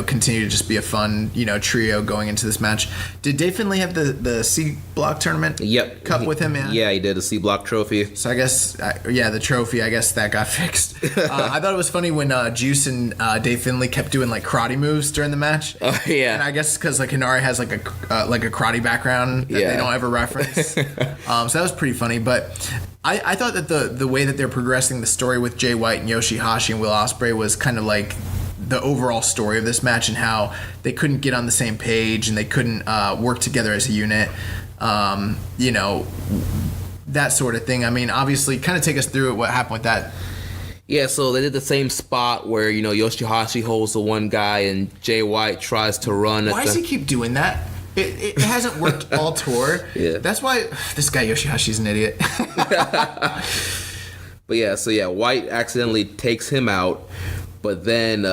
continue to just be a fun, trio going into this match. Did Dave Finlay have the C Block tournament cup with him? Yeah, he did, the C Block trophy. So I guess, the trophy, I guess that got fixed. I thought it was funny when Juice and Dave Finlay kept doing like karate moves during the match. Oh, yeah. And I guess because like Hanare has like a karate background that they don't ever reference. So that was pretty funny, but I thought that the way that they're progressing the story with Jay White and Yoshihashi and Will Ospreay was kind of like the overall story of this match and how they couldn't get on the same page and they couldn't work together as a unit. That sort of thing. I mean, obviously, kind of take us through what happened with that. Yeah, so they did the same spot where, Yoshihashi holds the one guy and Jay White tries to run. Why does he keep doing that? It hasn't worked all tour. Yeah. That's why this guy Yoshihashi's an idiot. But White accidentally takes him out, but then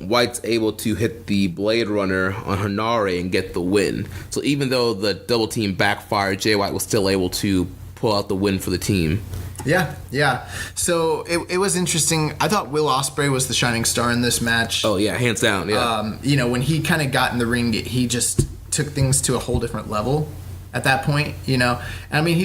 White's able to hit the Blade Runner on Hanare and get the win. So even though the double team backfired, Jay White was still able to pull out the win for the team. Yeah. So it was interesting. I thought Will Ospreay was the shining star in this match. Oh, yeah, hands down, yeah. When he kind of got in the ring, he just took things to a whole different level at that point, And I mean,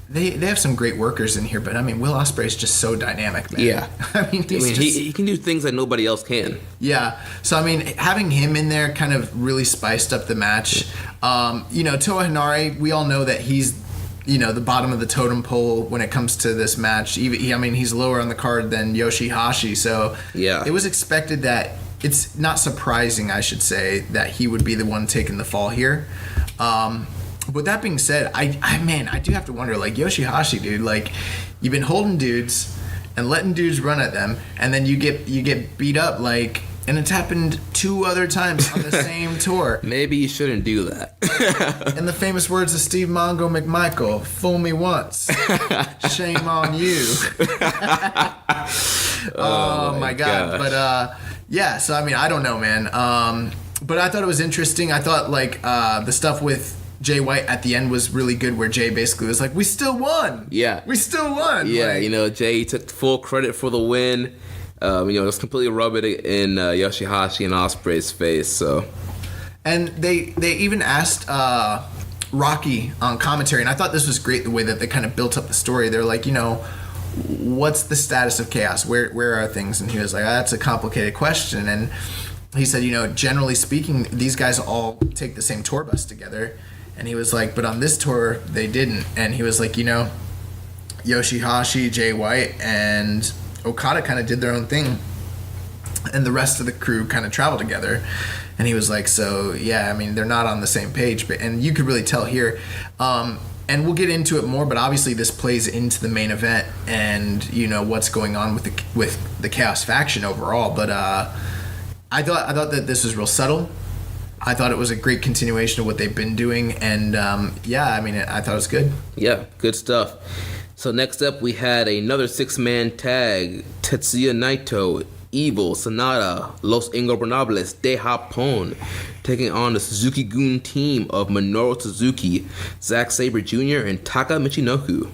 they have some great workers in here, but I mean, Will Ospreay is just so dynamic, man. Yeah. He can do things that nobody else can. Yeah. So, I mean, having him in there kind of really spiced up the match. Toa Hanare, we all know that he's, the bottom of the totem pole when it comes to this match. He's lower on the card than Yoshihashi, so yeah, it was expected that it's not surprising, I should say, that he would be the one taking the fall here. With that being said, I do have to wonder, like, Yoshihashi, dude, like, you've been holding dudes and letting dudes run at them, and then you get beat up, like, and it's happened 2 other times on the same tour. Maybe you shouldn't do that. In the famous words of Steve Mongo McMichael, fool me once, shame on you. Oh my God. But yeah, so I mean, I don't know, man. But I thought it was interesting. I thought, like, the stuff with Jay White at the end was really good, where Jay basically was like, we still won. Yeah. We still won. Yeah, like, Jay took full credit for the win. Just completely rub it in Yoshihashi and Ospreay's face. So, and they even asked Rocky on commentary, and I thought this was great the way that they kind of built up the story. They're like, what's the status of Chaos? Where are things? And he was like, that's a complicated question. And he said, generally speaking, these guys all take the same tour bus together. And he was like, but on this tour, they didn't. And he was like, Yoshihashi, Jay White, and Okada kind of did their own thing. And the rest of the crew kind of traveled together. And he was like, so, yeah, I mean, they're not on the same page. And you could really tell here. And we'll get into it more, but obviously this plays into the main event and, what's going on with the Chaos faction overall. But I thought that this was real subtle. I thought it was a great continuation of what they've been doing, and I thought it was good. Yeah, good stuff. So next up, we had another 6-man tag: Tetsuya Naito, Evil, Sanada, Los Ingobernables de Japón, taking on the Suzuki-gun team of Minoru Suzuki, Zack Sabre Jr., and Taka Michinoku.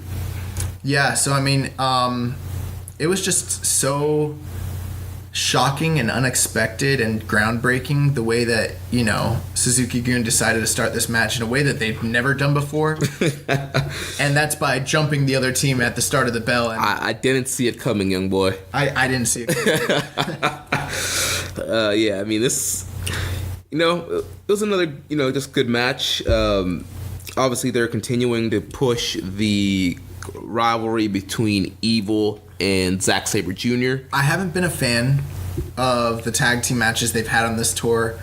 Yeah, so I mean, it was just so shocking and unexpected and groundbreaking the way that Suzuki-gun decided to start this match in a way that they've never done before. And that's by jumping the other team at the start of the bell. And I didn't see it coming, young boy. I didn't see it coming. Yeah, I mean, this, it was another, just good match. Obviously, they're continuing to push the rivalry between Evil and Zack Sabre Jr. I haven't been a fan of the tag team matches they've had on this tour.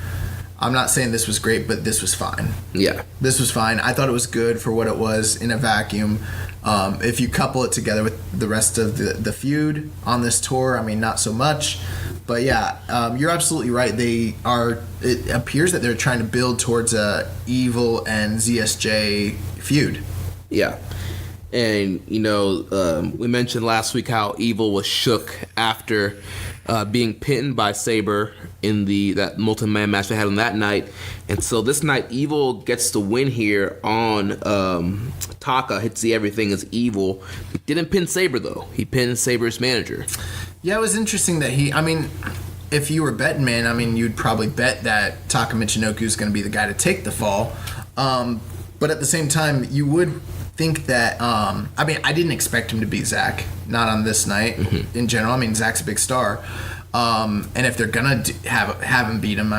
I'm not saying this was great, but this was fine. Yeah. This was fine. I thought it was good for what it was in a vacuum. If you couple it together with the rest of the feud on this tour, I mean, not so much. But yeah, you're absolutely right. It appears that they're trying to build towards a Evil and ZSJ feud. Yeah. And, we mentioned last week how Evil was shook after being pinned by Sabre in that multi-man match they had on that night. And so this night, Evil gets the win here on Taka. Hits the everything as Evil. He didn't pin Sabre, though. He pinned Sabre's manager. Yeah, it was interesting that if you were betting, man, you'd probably bet that Taka Michinoku is going to be the guy to take the fall. But at the same time, you would think that I didn't expect him to beat Zach, not on this night. In general, Zach's a big star, and if they're gonna have him beat him,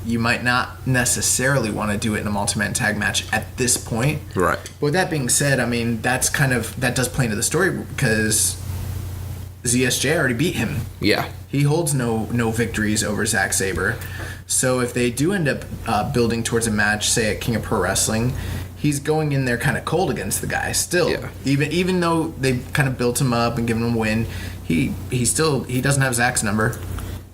you might not necessarily want to do it in a multi-man tag match at this point. Right. But with that being said, that does play into the story because ZSJ already beat him. Yeah. He holds no victories over Zack Sabre. So if they do end up building towards a match, say at King of Pro Wrestling, he's going in there kind of cold against the guy still. Yeah. Even though they've kind of built him up and given him a win, he doesn't have Zach's number.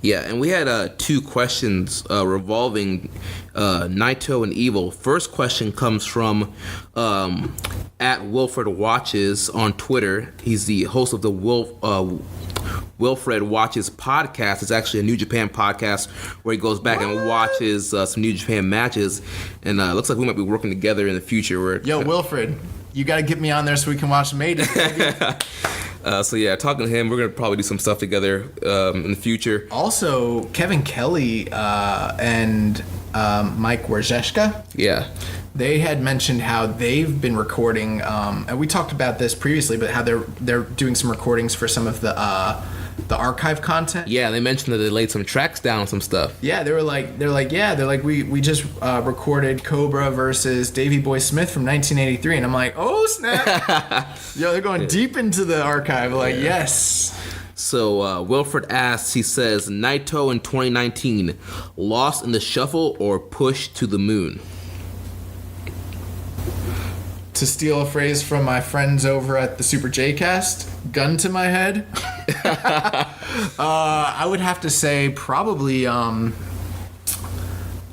Yeah, and we had 2 questions revolving Naito and Evil. First question comes from at Wilfred Watches on Twitter. He's the host of the Wilfred Watches podcast. It's actually a New Japan podcast where he goes back and watches some New Japan matches. And it looks like we might be working together in the future. Wilfred, you got to get me on there so we can watch some 80s. So yeah, talking to him, we're gonna probably do some stuff together in the future. Also, Kevin Kelly and Mike Wierzeszka. Yeah. They had mentioned how they've been recording, and we talked about this previously, but how they're doing some recordings for some of the archive content. Yeah, they mentioned that they laid some tracks down on some stuff. Yeah, they're like we just recorded Cobra versus Davey Boy Smith from 1983, and I'm like, oh snap! Yo, they're going deep into the archive. Like, yes. So Wilfred asks, he says, Naito in 2019, lost in the shuffle or pushed to the moon? To steal a phrase from my friends over at the Super J-Cast, gun to my head. I would have to say probably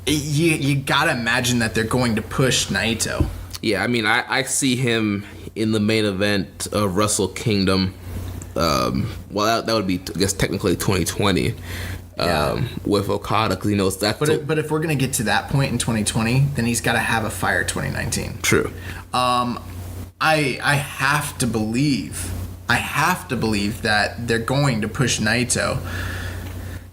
you gotta imagine that they're going to push Naito. Yeah, I mean, I see him in the main event of Wrestle Kingdom. Well, that would be, I guess, technically 2020 with Okada, because he knows that. But if we're gonna get to that point in 2020, then he's got to have a fire 2019. True. I have to believe that they're going to push Naito,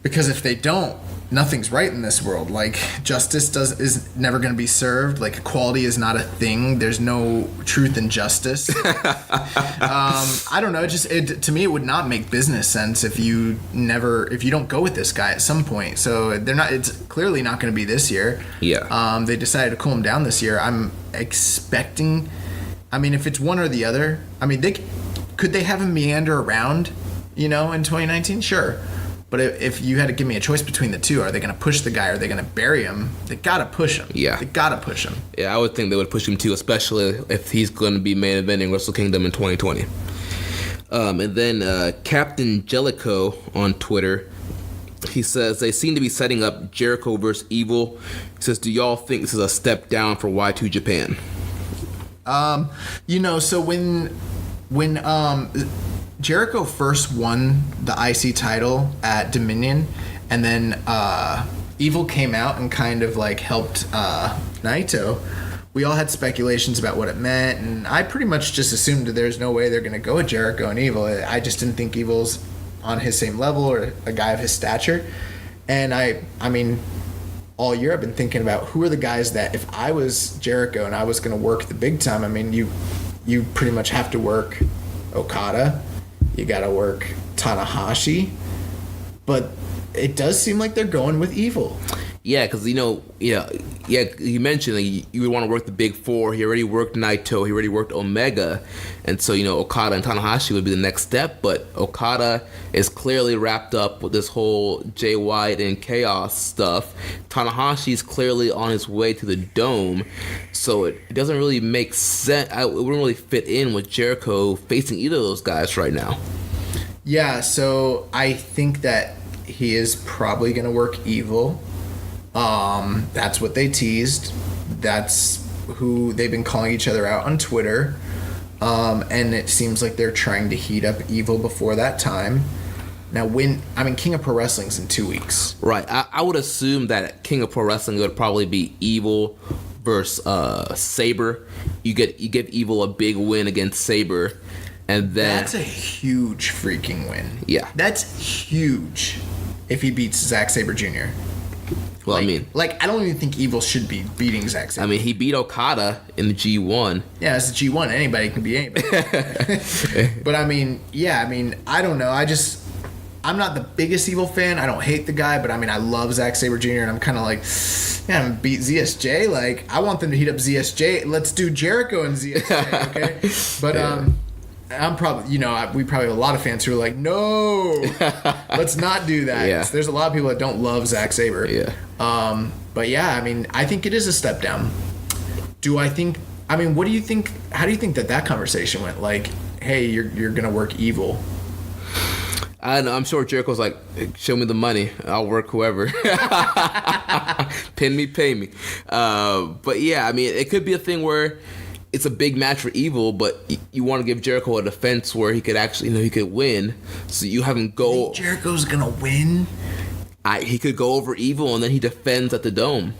because if they don't, nothing's right in this world. Like, justice is never going to be served. Like, equality is not a thing. There's no truth and justice. I don't know. To me, it would not make business sense if you don't go with this guy at some point. So it's clearly not going to be this year. Yeah. They decided to cool him down this year. I'm expecting. I mean, if it's one or the other, I mean, could they have him meander around, in 2019? Sure. But if you had to give me a choice between the two, are they going to push the guy or are they going to bury him? They got to push him. Yeah. They got to push him. Yeah, I would think they would push him too, especially if he's going to be main eventing Wrestle Kingdom in 2020. And then Captain Jellico on Twitter, he says, they seem to be setting up Jericho versus Evil. He says, do y'all think this is a step down for Y2 Japan? So when Jericho first won the IC title at Dominion, and then Evil came out and kind of like helped Naito, we all had speculations about what it meant, and I pretty much just assumed that there's no way they're going to go with Jericho and Evil. I just didn't think Evil's on his same level or a guy of his stature. And I mean, all year I've been thinking about who are the guys that if I was Jericho and I was going to work the big time, I mean, you pretty much have to work Okada. You got to work Tanahashi. But it does seem like they're going with Evil. Yeah, because, you mentioned you would want to work the big four. He already worked Naito. He already worked Omega. And so, Okada and Tanahashi would be the next step. But Okada is clearly wrapped up with this whole Jay White and Chaos stuff. Tanahashi's clearly on his way to the Dome. So it doesn't really make sense. It wouldn't really fit in with Jericho facing either of those guys right now. Yeah, so I think that he is probably going to work Evil. That's what they teased. That's who they've been calling each other out on Twitter. And it seems like they're trying to heat up Evil before that time. Now, King of Pro Wrestling's in 2 weeks. Right. I would assume that King of Pro Wrestling would probably be Evil versus Sabre. You give Evil a big win against Sabre. And then that's a huge freaking win. Yeah. That's huge if he beats Zack Sabre Jr. Well, I don't even think Evil should be beating Zack Sabre. I mean, he beat Okada in the G1. Yeah, it's the G1. Anybody can beat anybody. But I don't know. I'm not the biggest Evil fan. I don't hate the guy, but I love Zack Sabre Jr. and I'm kind of like, yeah, beat ZSJ. Like, I want them to heat up ZSJ. Let's do Jericho and ZSJ, okay? But I'm probably, we probably have a lot of fans who are like, no, let's not do that. Yeah. There's a lot of people that don't love Zack Sabre. Yeah. But yeah, I think it is a step down. What do you think? How do you think that conversation went? Like, hey, you're going to work Evil. I don't know. I'm sure Jericho's like, show me the money. I'll work whoever. Pin me, pay me. But yeah, it could be a thing where it's a big match for Evil, but you want to give Jericho a defense where he could actually, he could win. So you have him go. You think Jericho's gonna win? He could go over Evil and then he defends at the Dome.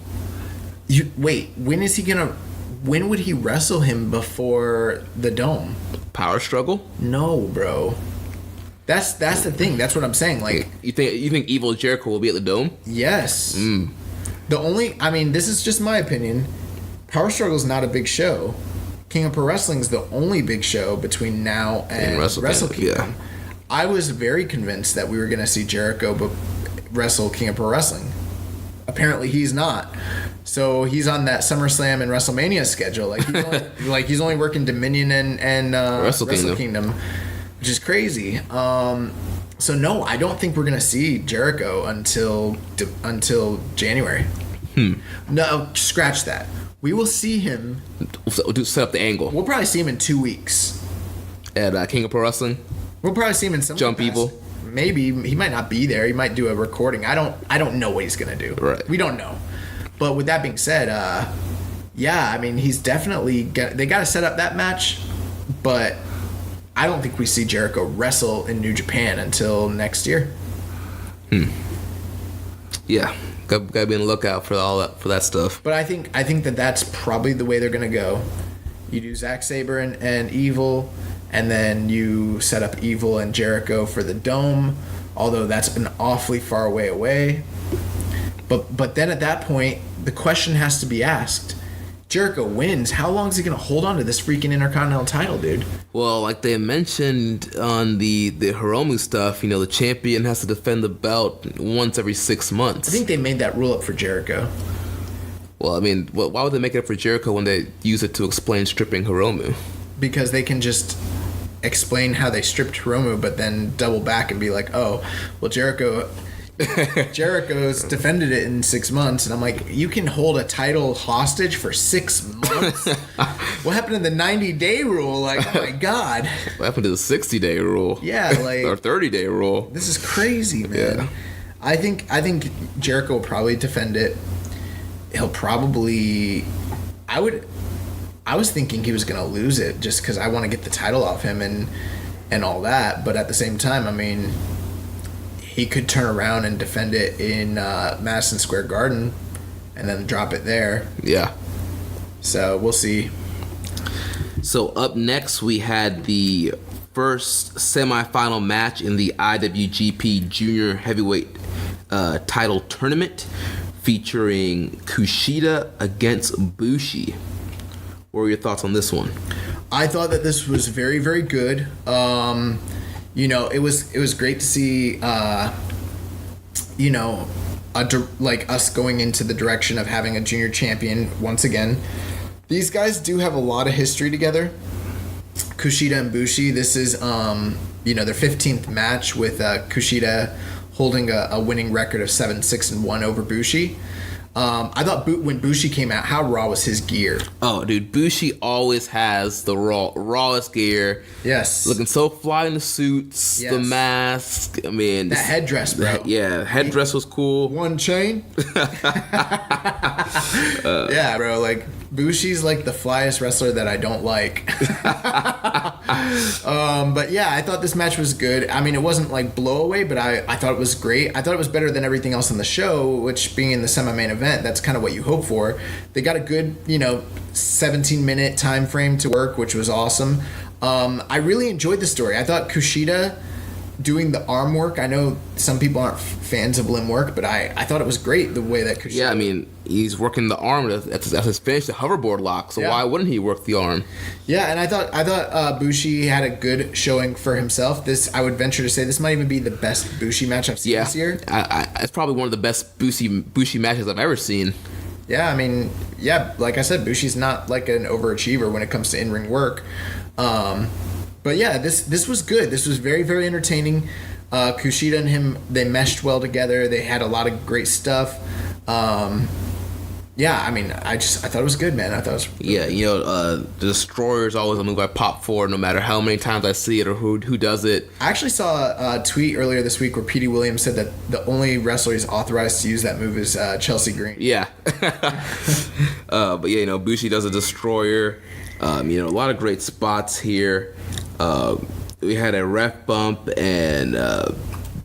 When would he wrestle him before the Dome? Power struggle? No, bro. That's the thing. That's what I'm saying. Like, you think Evil Jericho will be at the Dome? Yes. The only, this is just my opinion. Power Struggle's not a big show. King of Pro Wrestling's the only big show between now and Wrestle Kingdom. Yeah. I was very convinced that we were going to see Jericho wrestle King of Pro Wrestling. Apparently, he's not. So he's on that SummerSlam and WrestleMania schedule. He's only working Dominion and Wrestle Kingdom, which is crazy. So no, I don't think we're gonna see Jericho until January. No, scratch that. We will see him. Set up the angle. We'll probably see him in 2 weeks At King of Pro Wrestling. We'll probably see him in some Jump Evil. Maybe he might not be there. He might do a recording. I don't know what he's gonna do. Right. We don't know. But with that being said, yeah, I mean, he's definitely they got to set up that match, but I don't think we see Jericho wrestle in New Japan until next year. Yeah, got to be on the lookout for that stuff. But I think that that's probably the way they're gonna go. You do Zack Sabre and Evil, and then you set up Evil and Jericho for the Dome. Although that's an awfully far away. But then at that point, the question has to be asked. Jericho wins. How long is he going to hold on to this freaking Intercontinental title, dude? Well, like they mentioned on the Hiromu stuff, the champion has to defend the belt once every 6 months. I think they made that rule up for Jericho. Well, I mean, why would they make it up for Jericho when they use it to explain stripping Hiromu? Because they can just explain how they stripped Hiromu, but then double back and be like, oh, well, Jericho's defended it in 6 months, and I'm like, you can hold a title hostage for 6 months? What happened to the 90-day rule? Like, oh my god. What happened to the 60-day rule? Yeah, like or 30-day rule? This is crazy, man. Yeah. I think Jericho will probably defend it. He'll probably. I was thinking he was gonna lose it just because I want to get the title off him and all that, but at the same time, I mean, he could turn around and defend it in Madison Square Garden and then drop it there. Yeah. So we'll see. So up next, we had the first semifinal match in the IWGP Junior Heavyweight title tournament, featuring Kushida against Bushi. What were your thoughts on this one? I thought that this was very, very good. It was great to see, like us going into the direction of having a junior champion once again. These guys do have a lot of history together. Kushida and Bushi. This is, their 15th match with Kushida holding a winning record of 7-6-1 over Bushi. I thought when Bushi came out, how raw was his gear? Oh, dude, Bushi always has the rawest gear. Yes. Looking so fly in the suits, the mask. I mean... That headdress, bro. Headdress was cool. One chain. Yeah, bro, like, Bushi's like the flyest wrestler that I don't like. But yeah, I thought this match was good. I mean, it wasn't like blow away, but I thought it was great. I thought it was better than everything else on the show, which being in the semi-main event, that's kind of what you hope for. They got a good, 17-minute time frame to work, which was awesome. I really enjoyed the story. I thought Kushida doing the arm work, I know some people aren't fans of limb work, but I thought it was great the way that Kushida... Yeah, I mean, he's working the arm at his finish, the hoverboard lock, so why wouldn't he work the arm? Yeah, and I thought Bushi had a good showing for himself. This, I would venture to say, this might even be the best Bushi match I've seen this year. It's probably one of the best Bushi matches I've ever seen. Yeah, I mean, like I said, Bushi's not like an overachiever when it comes to in-ring work. But yeah, this was good. This was very, very entertaining. Kushida and him, they meshed well together. They had a lot of great stuff. Yeah, I mean, I thought it was good, man. I thought it was really good. The Destroyer is always a move I pop for, no matter how many times I see it or who does it. I actually saw a tweet earlier this week where Petey Williams said that the only wrestler he's authorized to use that move is Chelsea Green. Yeah. But yeah, Bushi does a Destroyer. A lot of great spots here. We had a ref bump, and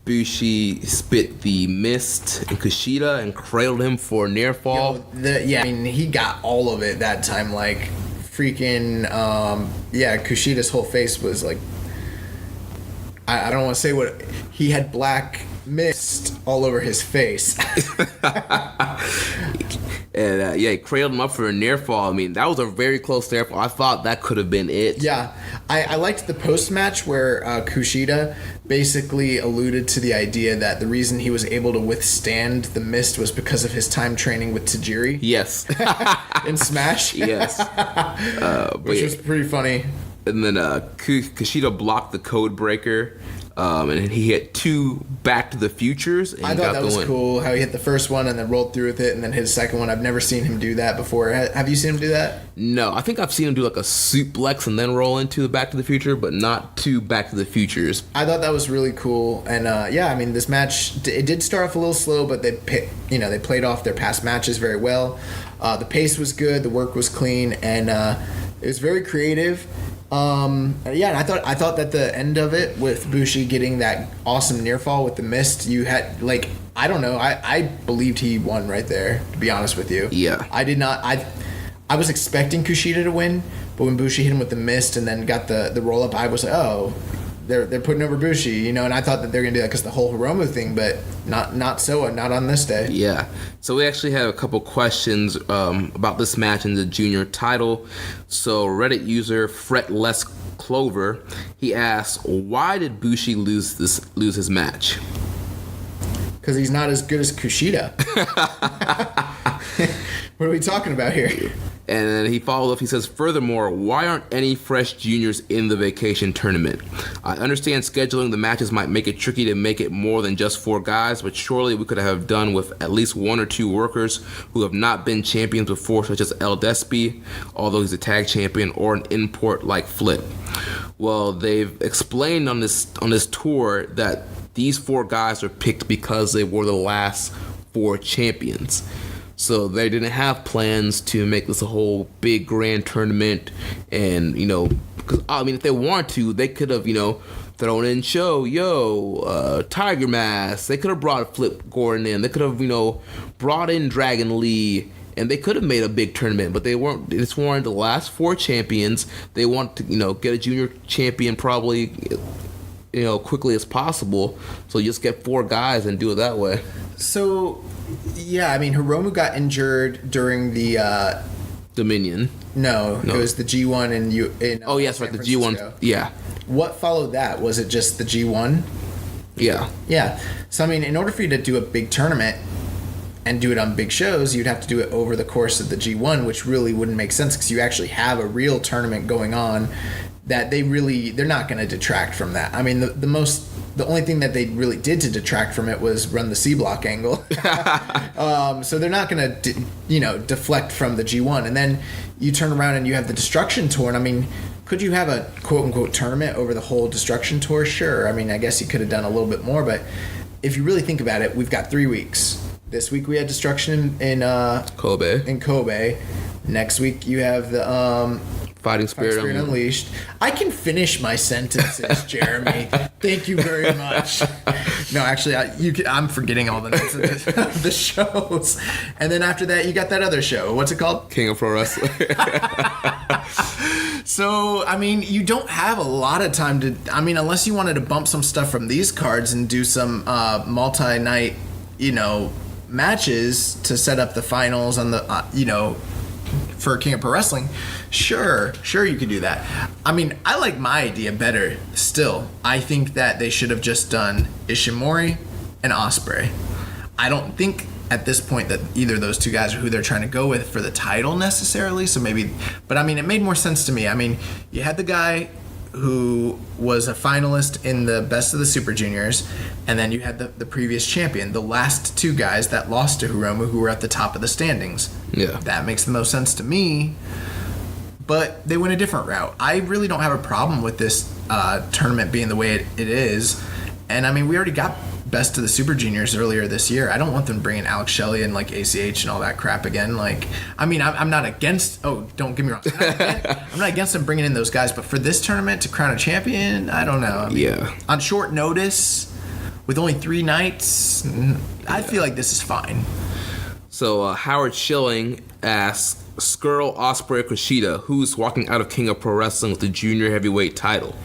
Bushi spit the mist in Kushida and cradled him for a near fall. I mean, he got all of it that time. Like, freaking, Kushida's whole face was like, I don't want to say what, he had black mist all over his face. And he cradled him up for a near fall. I mean, that was a very close near fall. I thought that could have been it. Yeah, I liked the post match where Kushida basically alluded to the idea that the reason he was able to withstand the mist was because of his time training with Tajiri. Yes. In Smash. Yes. Which was pretty funny. And then Kushida blocked the code breaker, and he hit 2 Back to the Futures. And I thought that was cool, how he hit the first one and then rolled through with it, and then hit his second one. I've never seen him do that before. Have you seen him do that? No, I think I've seen him do like a suplex and then roll into the Back to the Future, but not 2 Back to the Futures. I thought that was really cool, and this match, it did start off a little slow, but they played off their past matches very well. The pace was good, the work was clean, and it was very creative. And I thought that the end of it with Bushi getting that awesome near fall with the mist, you had I believed he won right there, to be honest with you. Yeah. I was expecting Kushida to win, but when Bushi hit him with the mist and then got the roll up, I was like, oh, they're putting over Bushi, and I thought that they're gonna do that because the whole Hiromu thing, but not on this day. Yeah. So we actually have a couple questions about this match in the junior title. So Reddit user Fretless Clover, he asks, why did Bushi lose his match? Because he's not as good as Kushida. What are we talking about here? And then he followed up, he says, furthermore, why aren't any fresh juniors in the vacation tournament? I understand scheduling the matches might make it tricky to make it more than just 4 guys, but surely we could have done with at least 1 or 2 workers who have not been champions before, such as El Despy, although he's a tag champion, or an import like Flip. Well, they've explained on this tour that these 4 guys are picked because they were the last 4 champions. So they didn't have plans to make this a whole big grand tournament, and because if they wanted to, they could have thrown in Tiger Mask. They could have brought Flip Gordon in. They could have brought in Dragon Lee, and they could have made a big tournament. But they weren't. They just wanted the last 4 champions. They want to get a junior champion probably quickly as possible. So you just get 4 guys and do it that way. So. Yeah, Hiromu got injured during the Dominion. No, it was the G1 in oh, yes, right, the G1. Yeah. What followed that? Was it just the G1? Yeah. Yeah. So, in order for you to do a big tournament and do it on big shows, you'd have to do it over the course of the G1, which really wouldn't make sense because you actually have a real tournament going on that they're not going to detract from that. The only thing that they really did to detract from it was run the C block angle. So they're not going to, deflect from the G1. And then you turn around and you have the Destruction Tour. And could you have a quote-unquote tournament over the whole Destruction Tour? Sure. I guess you could have done a little bit more. But if you really think about it, we've got 3 weeks. This week we had Destruction in Kobe. Next week you have the... Fighting Spirit Unleashed. I can finish my sentences, Jeremy. Thank you very much. No, actually, I'm forgetting all the names of the shows. And then after that, you got that other show. What's it called? King of Pro Wrestling. So, you don't have a lot of time to... unless you wanted to bump some stuff from these cards and do some multi-night, matches to set up the finals on the, for King of Pro Wrestling, sure you could do that. I like my idea better still. I think that they should have just done Ishimori and Ospreay. I don't think at this point that either of those 2 guys are who they're trying to go with for the title necessarily, so maybe, but it made more sense to me. You had the guy who was a finalist in the Best of the Super Juniors, and then you had the previous champion, the last 2 guys that lost to Hiromu, who were at the top of the standings. Yeah. That makes the most sense to me, but they went a different route. I really don't have a problem with this tournament being the way it is, and we already got Best of the Super Juniors earlier this year. I don't want them bringing Alex Shelley and ACH and all that crap again. I'm not against. Oh, don't get me wrong. I'm not against them bringing in those guys, but for this tournament to crown a champion, I don't know. On short notice, with only 3 nights, I feel like this is fine. So Howard Schilling asks, Skrull, Ospreay, Kushida, who's walking out of King of Pro Wrestling with the junior heavyweight title?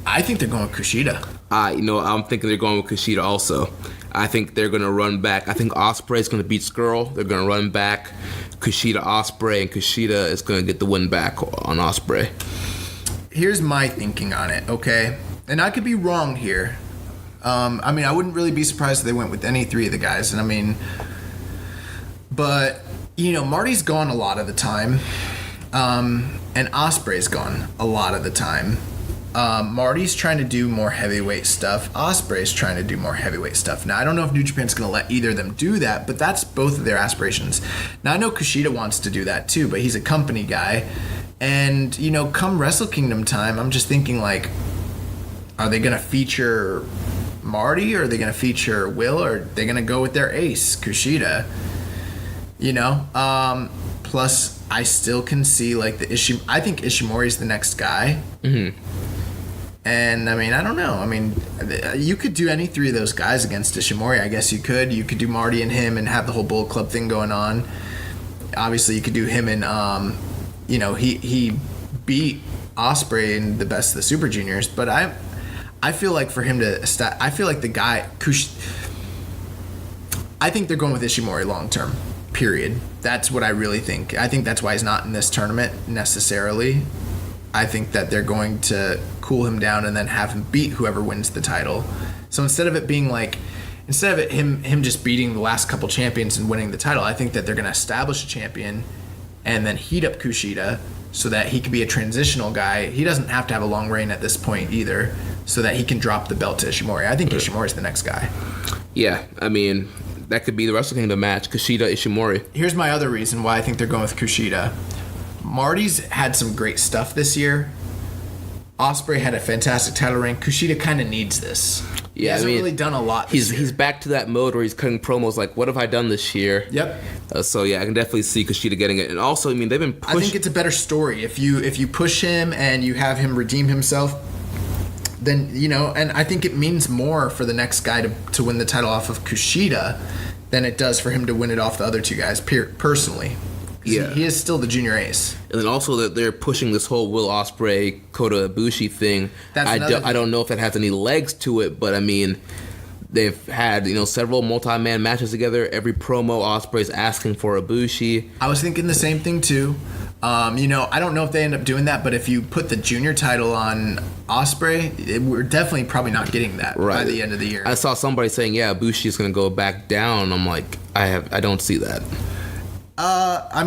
I think they're going with Kushida. I'm thinking they're going with Kushida also. I think they're going to run back. I think Ospreay's going to beat Skrull. They're going to run back Kushida, Ospreay, and Kushida is going to get the win back on Ospreay. Here's my thinking on it, okay? And I could be wrong here. I wouldn't really be surprised if they went with any 3 of the guys. But, Marty's gone a lot of the time. And Ospreay's gone a lot of the time. Marty's trying to do more heavyweight stuff. Ospreay's trying to do more heavyweight stuff. Now, I don't know if New Japan's going to let either of them do that, but that's both of their aspirations. Now, I know Kushida wants to do that too, but he's a company guy. And, come Wrestle Kingdom time, I'm just thinking, like, are they going to feature Marty, or are they going to feature Will, or are they going to go with their ace, Kushida? Plus, I still can see, like, I think Ishimori's the next guy. Mm-hmm. And, I don't know. You could do any three of those guys against Ishimori. I guess you could. You could do Marty and him and have the whole Bullet Club thing going on. Obviously, you could do him and, he beat Ospreay in the best of the Super Juniors. But I feel like for him to I feel like the guy, I think they're going with Ishimori long term. Period. That's what I really think. I think that's why he's not in this tournament necessarily. I think that they're going to cool him down and then have him beat whoever wins the title. So instead of him just beating the last couple champions and winning the title, I think that they're going to establish a champion and then heat up Kushida so that he can be a transitional guy. He doesn't have to have a long reign at this point either, so that he can drop the belt to Ishimori. I think Ishimori's the next guy. Yeah, that could be the Wrestle Kingdom match, Kushida Ishimori. Here's my other reason why I think they're going with Kushida. Marty's had some great stuff this year. Ospreay had a fantastic title reign. Kushida kind of needs this. Yeah, he hasn't really done a lot this year. He's back to that mode where he's cutting promos like, what have I done this year? Yep. So, yeah, I can definitely see Kushida getting it. And also, they've been pushing... I think it's a better story. If you push him and you have him redeem himself, then, and I think it means more for the next guy to win the title off of Kushida than it does for him to win it off the other two guys, personally. Yeah. He is still the junior ace. And then also that they're pushing this whole Will Ospreay, Kota Ibushi thing. I don't know if that has any legs to it, but they've had, several multi-man matches together. Every promo, Ospreay's asking for Ibushi. I was thinking the same thing too. I don't know if they end up doing that, but if you put the junior title on Ospreay, we're definitely probably not getting that by the end of the year. I saw somebody saying, yeah, Ibushi is going to go back down. I'm like, I don't see that.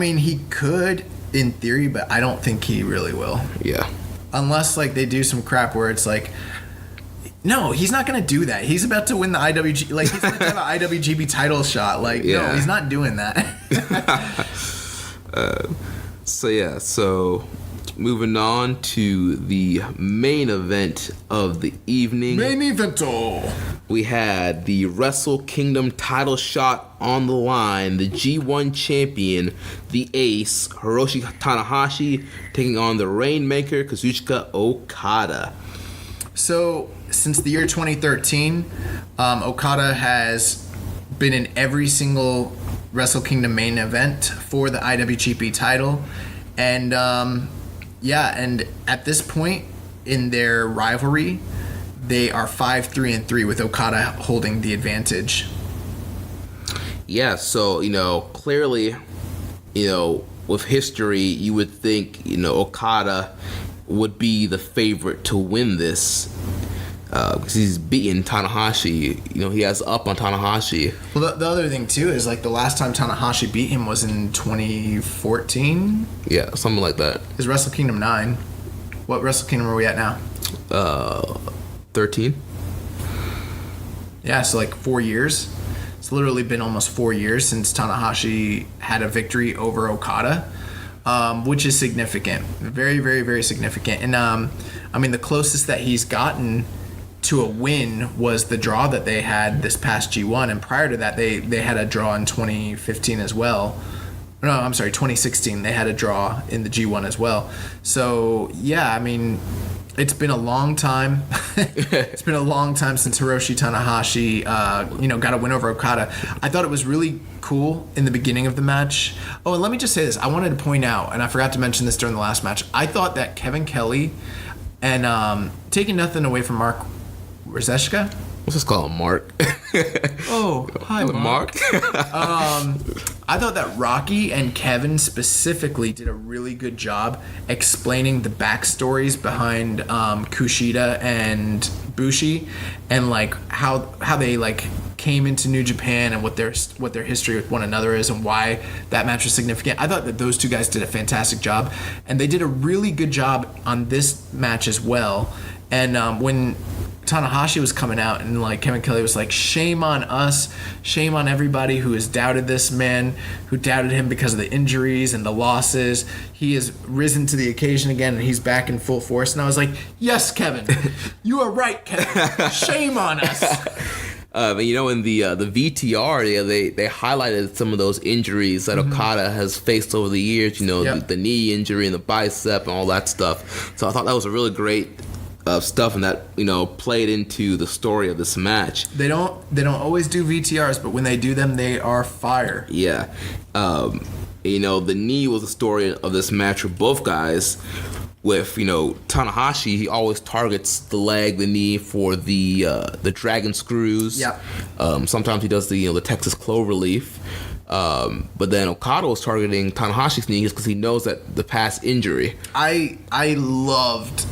He could in theory, but I don't think he really will. Yeah. Unless they do some crap where it's like, no, he's not going to do that. He's about to win the IWG. He's going to have an IWGP title shot. No, he's not doing that. So moving on to the main event of the evening. Main evento. We had the Wrestle Kingdom title shot on the line. The G1 champion, the ace, Hiroshi Tanahashi, taking on the Rainmaker, Kazuchika Okada. So, since the year 2013, Okada has been in every single Wrestle Kingdom main event for the IWGP title. And, and at this point in their rivalry, they are 5-3-3 with Okada holding the advantage. Yeah, so, clearly, with history, you would think, Okada would be the favorite to win this. Because he's beaten Tanahashi. He has up on Tanahashi. Well, the other thing, too, is the last time Tanahashi beat him was in 2014? Yeah, something like that. It's Wrestle Kingdom 9. What Wrestle Kingdom are we at now? 13. Yeah, so 4 years. It's literally been almost 4 years since Tanahashi had a victory over Okada, which is significant. Very, very, very significant. And, the closest that he's gotten to a win was the draw that they had this past G1, and prior to that they had a draw in 2015 as well. No, I'm sorry, 2016 they had a draw in the G1 as well. So yeah, it's been a long time. It's been a long time since Hiroshi Tanahashi got a win over Okada. I thought it was really cool in the beginning of the match. Oh, and let me just say this. I wanted to point out, and I forgot to mention this during the last match, I thought that Kevin Kelly and taking nothing away from Mark Roseshka. Let's just call him Mark. Oh, hi, Mark. I thought that Rocky and Kevin specifically did a really good job explaining the backstories behind Kushida and Bushi, and how they came into New Japan and what their history with one another is and why that match was significant. I thought that those two guys did a fantastic job, and they did a really good job on this match as well. And when Tanahashi was coming out and like Kevin Kelly was like, shame on us, shame on everybody who has doubted this man, who doubted him because of the injuries and the losses. He has risen to the occasion again and he's back in full force. And I was like, yes, Kevin, you are right, Kevin. Shame on us. In the VTR, they highlighted some of those injuries that Okada has faced over the years. The knee injury and the bicep and all that stuff. So I thought that was a really great stuff, and that played into the story of this match. They don't always do VTRs, but when they do them, they are fire. Yeah, the knee was the story of this match for both guys. With Tanahashi, he always targets the leg, the knee for the dragon screws. Yeah. Sometimes he does the Texas cloverleaf. But then Okada was targeting Tanahashi's knee because he knows that the past injury. I loved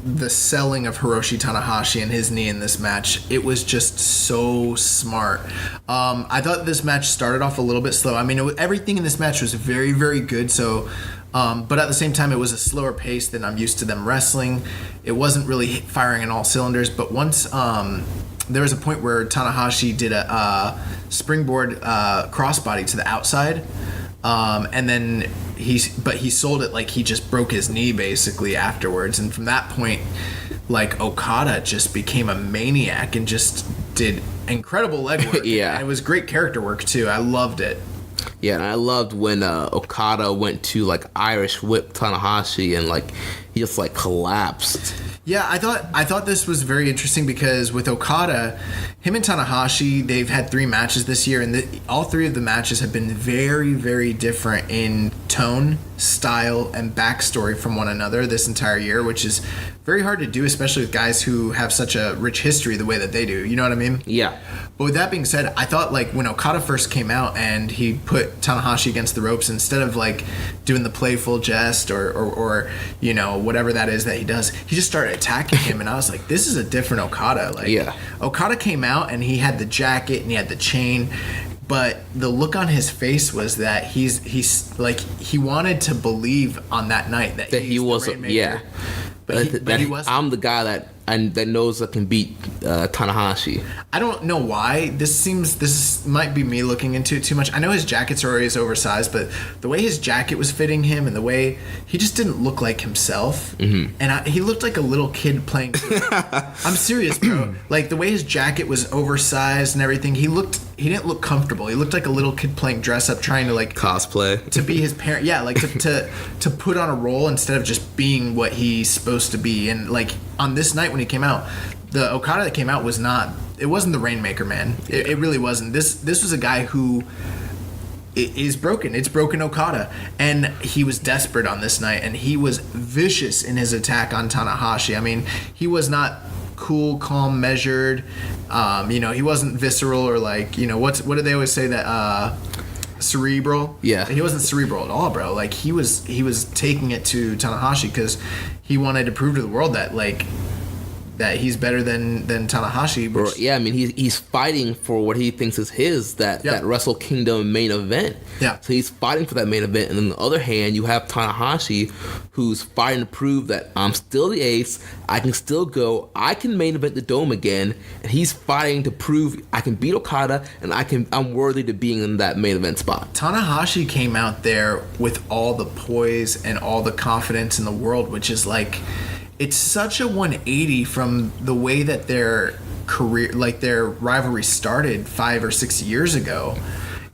the selling of Hiroshi Tanahashi and his knee in this match. It was just so smart. I thought this match started off a little bit slow. I mean, everything in this match was very, very good. So, but at the same time, it was a slower pace than I'm used to them wrestling. It wasn't really firing on all cylinders. But once there was a point where Tanahashi did a springboard crossbody to the outside. And then he sold it like he just broke his knee basically afterwards. And from that point, like, Okada just became a maniac and just did incredible leg work. Yeah. And it was great character work too. I loved it. Yeah, and I loved when Okada went to like Irish whip Tanahashi and like he just like collapsed. Yeah, I thought this was very interesting because with Okada, him and Tanahashi, they've had 3 matches this year, and all 3 of the matches have been very, very different in tone, style, and backstory from one another this entire year, which is very hard to do, especially with guys who have such a rich history the way that they do. You know what I mean? Yeah. But with that being said, I thought like when Okada first came out and he put Tanahashi against the ropes, instead of like doing the playful jest or whatever that is that he does, he just started attacking him, and I was like, this is a different Okada. Like, yeah. Okada came out and he had the jacket and he had the chain, but the look on his face was that he's like, he wanted to believe on that night that he was but he wasn't. I'm the guy that knows that can beat Tanahashi. I don't know why. This might be me looking into it too much. I know his jackets are always oversized, but the way his jacket was fitting him and the way he just didn't look like himself. Mm-hmm. And he looked like a little kid playing. I'm serious, bro. Like the way his jacket was oversized and everything, he didn't look comfortable. He looked like a little kid playing dress up, trying to like cosplay to be his parent. Yeah, like to put on a role instead of just being what he's supposed to be. And like on this night when he came out, the Okada that came out wasn't the Rainmaker, man. It really wasn't. This was a guy who is broken. It's broken Okada, and he was desperate on this night, and he was vicious in his attack on Tanahashi. I mean, he was not cool, calm, measured. He wasn't visceral or like, what do they always say that cerebral? Yeah, he wasn't cerebral at all, bro. Like he was taking it to Tanahashi because he wanted to prove to the world that like that he's better than Tanahashi. He's fighting for what he thinks is his that Wrestle Kingdom main event. Yeah. So he's fighting for that main event, and on the other hand, you have Tanahashi, who's fighting to prove that I'm still the ace. I can still go. I can main event the Dome again, and he's fighting to prove I can beat Okada, and I'm worthy to being in that main event spot. Tanahashi came out there with all the poise and all the confidence in the world, which is like, it's such a 180 from the way that their career, like their rivalry started 5 or 6 years ago.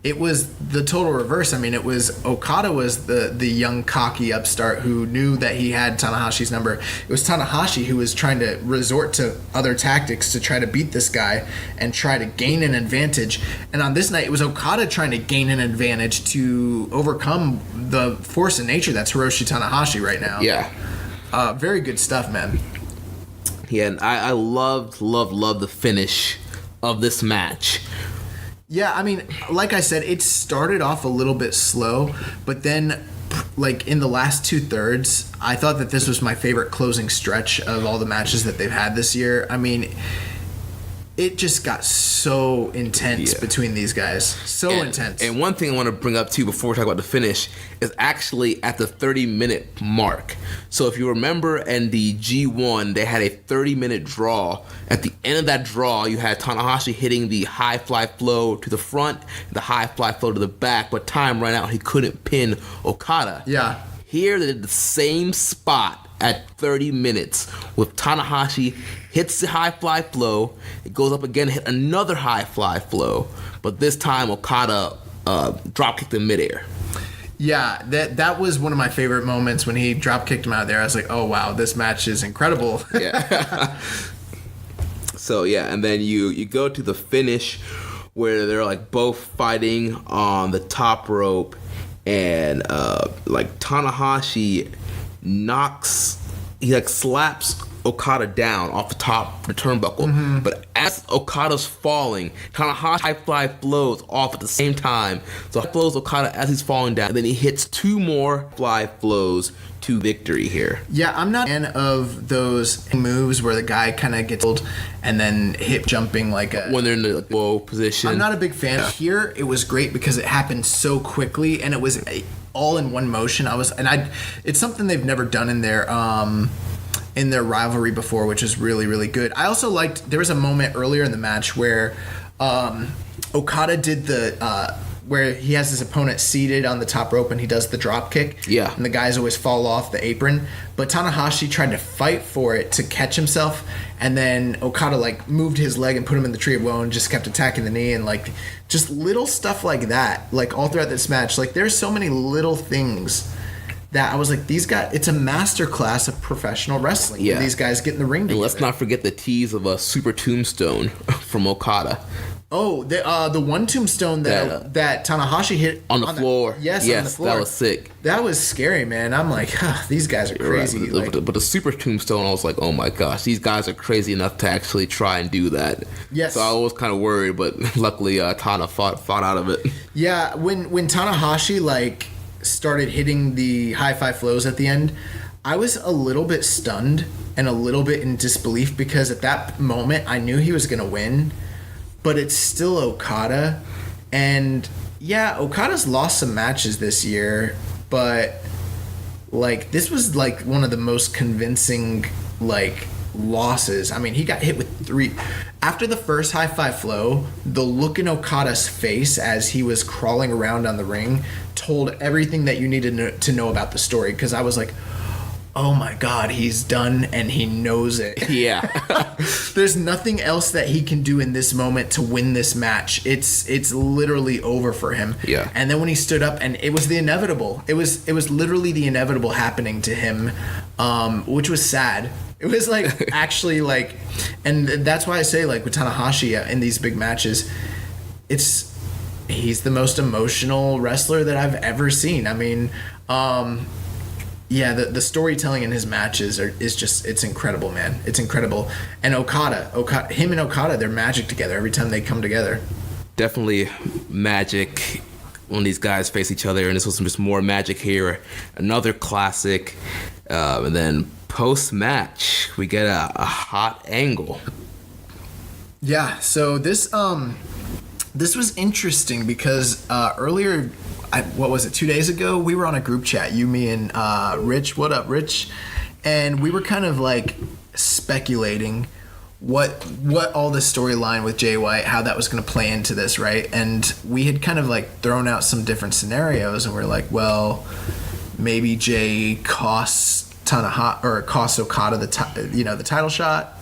It was the total reverse. I mean, Okada was the young cocky upstart who knew that he had Tanahashi's number. It was Tanahashi who was trying to resort to other tactics to try to beat this guy and try to gain an advantage. And on this night, it was Okada trying to gain an advantage to overcome the force of nature that's Hiroshi Tanahashi right now. Yeah. Very good stuff, man. Yeah, and I loved the finish of this match. Yeah, I mean, like I said, it started off a little bit slow, but then, like, in the last 2/3, I thought that this was my favorite closing stretch of all the matches that they've had this year. I mean, it just got so intense between these guys. So intense. And one thing I want to bring up too before we talk about the finish is actually at the 30-minute mark. So if you remember in the G1, they had a 30-minute draw. At the end of that draw, you had Tanahashi hitting the high fly flow to the front, the high fly flow to the back, but time ran out. He couldn't pin Okada. Yeah. Here they did the same spot at 30 minutes with Tanahashi hits the high fly flow, it goes up again, hit another high fly flow, but this time Okada drop kicked in midair. Yeah, that was one of my favorite moments when he drop kicked him out there. I was like, oh wow, this match is incredible. Yeah. So yeah, and then you go to the finish where they're like both fighting on the top rope, and like Tanahashi he slaps Okada down off the top of the turnbuckle. But as Okada's falling, Tanahashi high fly flows off at the same time. So he flows Okada as he's falling down, and then he hits 2 more fly flows to victory here. Yeah, I'm not a fan of those moves where the guy kind of gets old and then hip jumping when they're in the low position. I'm not a big fan. Here, it was great because it happened so quickly and it was all in one motion. It's something they've never done in their rivalry before, which is really, really good. I also liked, there was a moment earlier in the match where Okada did where he has his opponent seated on the top rope and he does the drop kick. Yeah. And the guys always fall off the apron. But Tanahashi tried to fight for it to catch himself, and then Okada moved his leg and put him in the tree of woe and just kept attacking the knee, and just little stuff like that, all throughout this match. There's so many little things that I was like, these guys, it's a masterclass of professional wrestling. Yeah. These guys get in the ring together. And let's not forget the tease of a super tombstone from Okada. Oh, the one tombstone that Tanahashi hit on the floor. Yes, on the floor. That was sick. That was scary, man. I'm like, these guys are crazy. Right. But the super tombstone, I was like, oh my gosh, these guys are crazy enough to actually try and do that. Yes. So I was kind of worried, but luckily Tana fought out of it. Yeah, when Tanahashi started hitting the high five flows at the end, I was a little bit stunned and a little bit in disbelief because at that moment I knew he was going to win. But it's still Okada. And yeah, Okada's lost some matches this year, but this was one of the most convincing losses. I mean, he got hit with 3 after the first high five flow. The look in Okada's face as he was crawling around on the ring told everything that you needed to know about the story, because I was like, oh my God, he's done and he knows it. Yeah. There's nothing else that he can do in this moment to win this match. It's literally over for him. Yeah. And then when he stood up, and it was the inevitable. It was literally the inevitable happening to him, which was sad. It was actually and that's why I say with Tanahashi in these big matches, he's the most emotional wrestler that I've ever seen. I mean, yeah, the storytelling in his matches it's incredible, man. It's incredible. And him and Okada, they're magic together every time they come together. Definitely magic when these guys face each other, and this was just more magic here. Another classic. And then post-match, we get a hot angle. Yeah, so this was interesting because earlier, what was it, 2 days ago, we were on a group chat, you, me, and Rich. What up, Rich? And we were kind of speculating what all this storyline with Jay White, how that was going to play into this, right? And we had kind of thrown out some different scenarios, and we're like, well, maybe Jay costs Okada the title shot.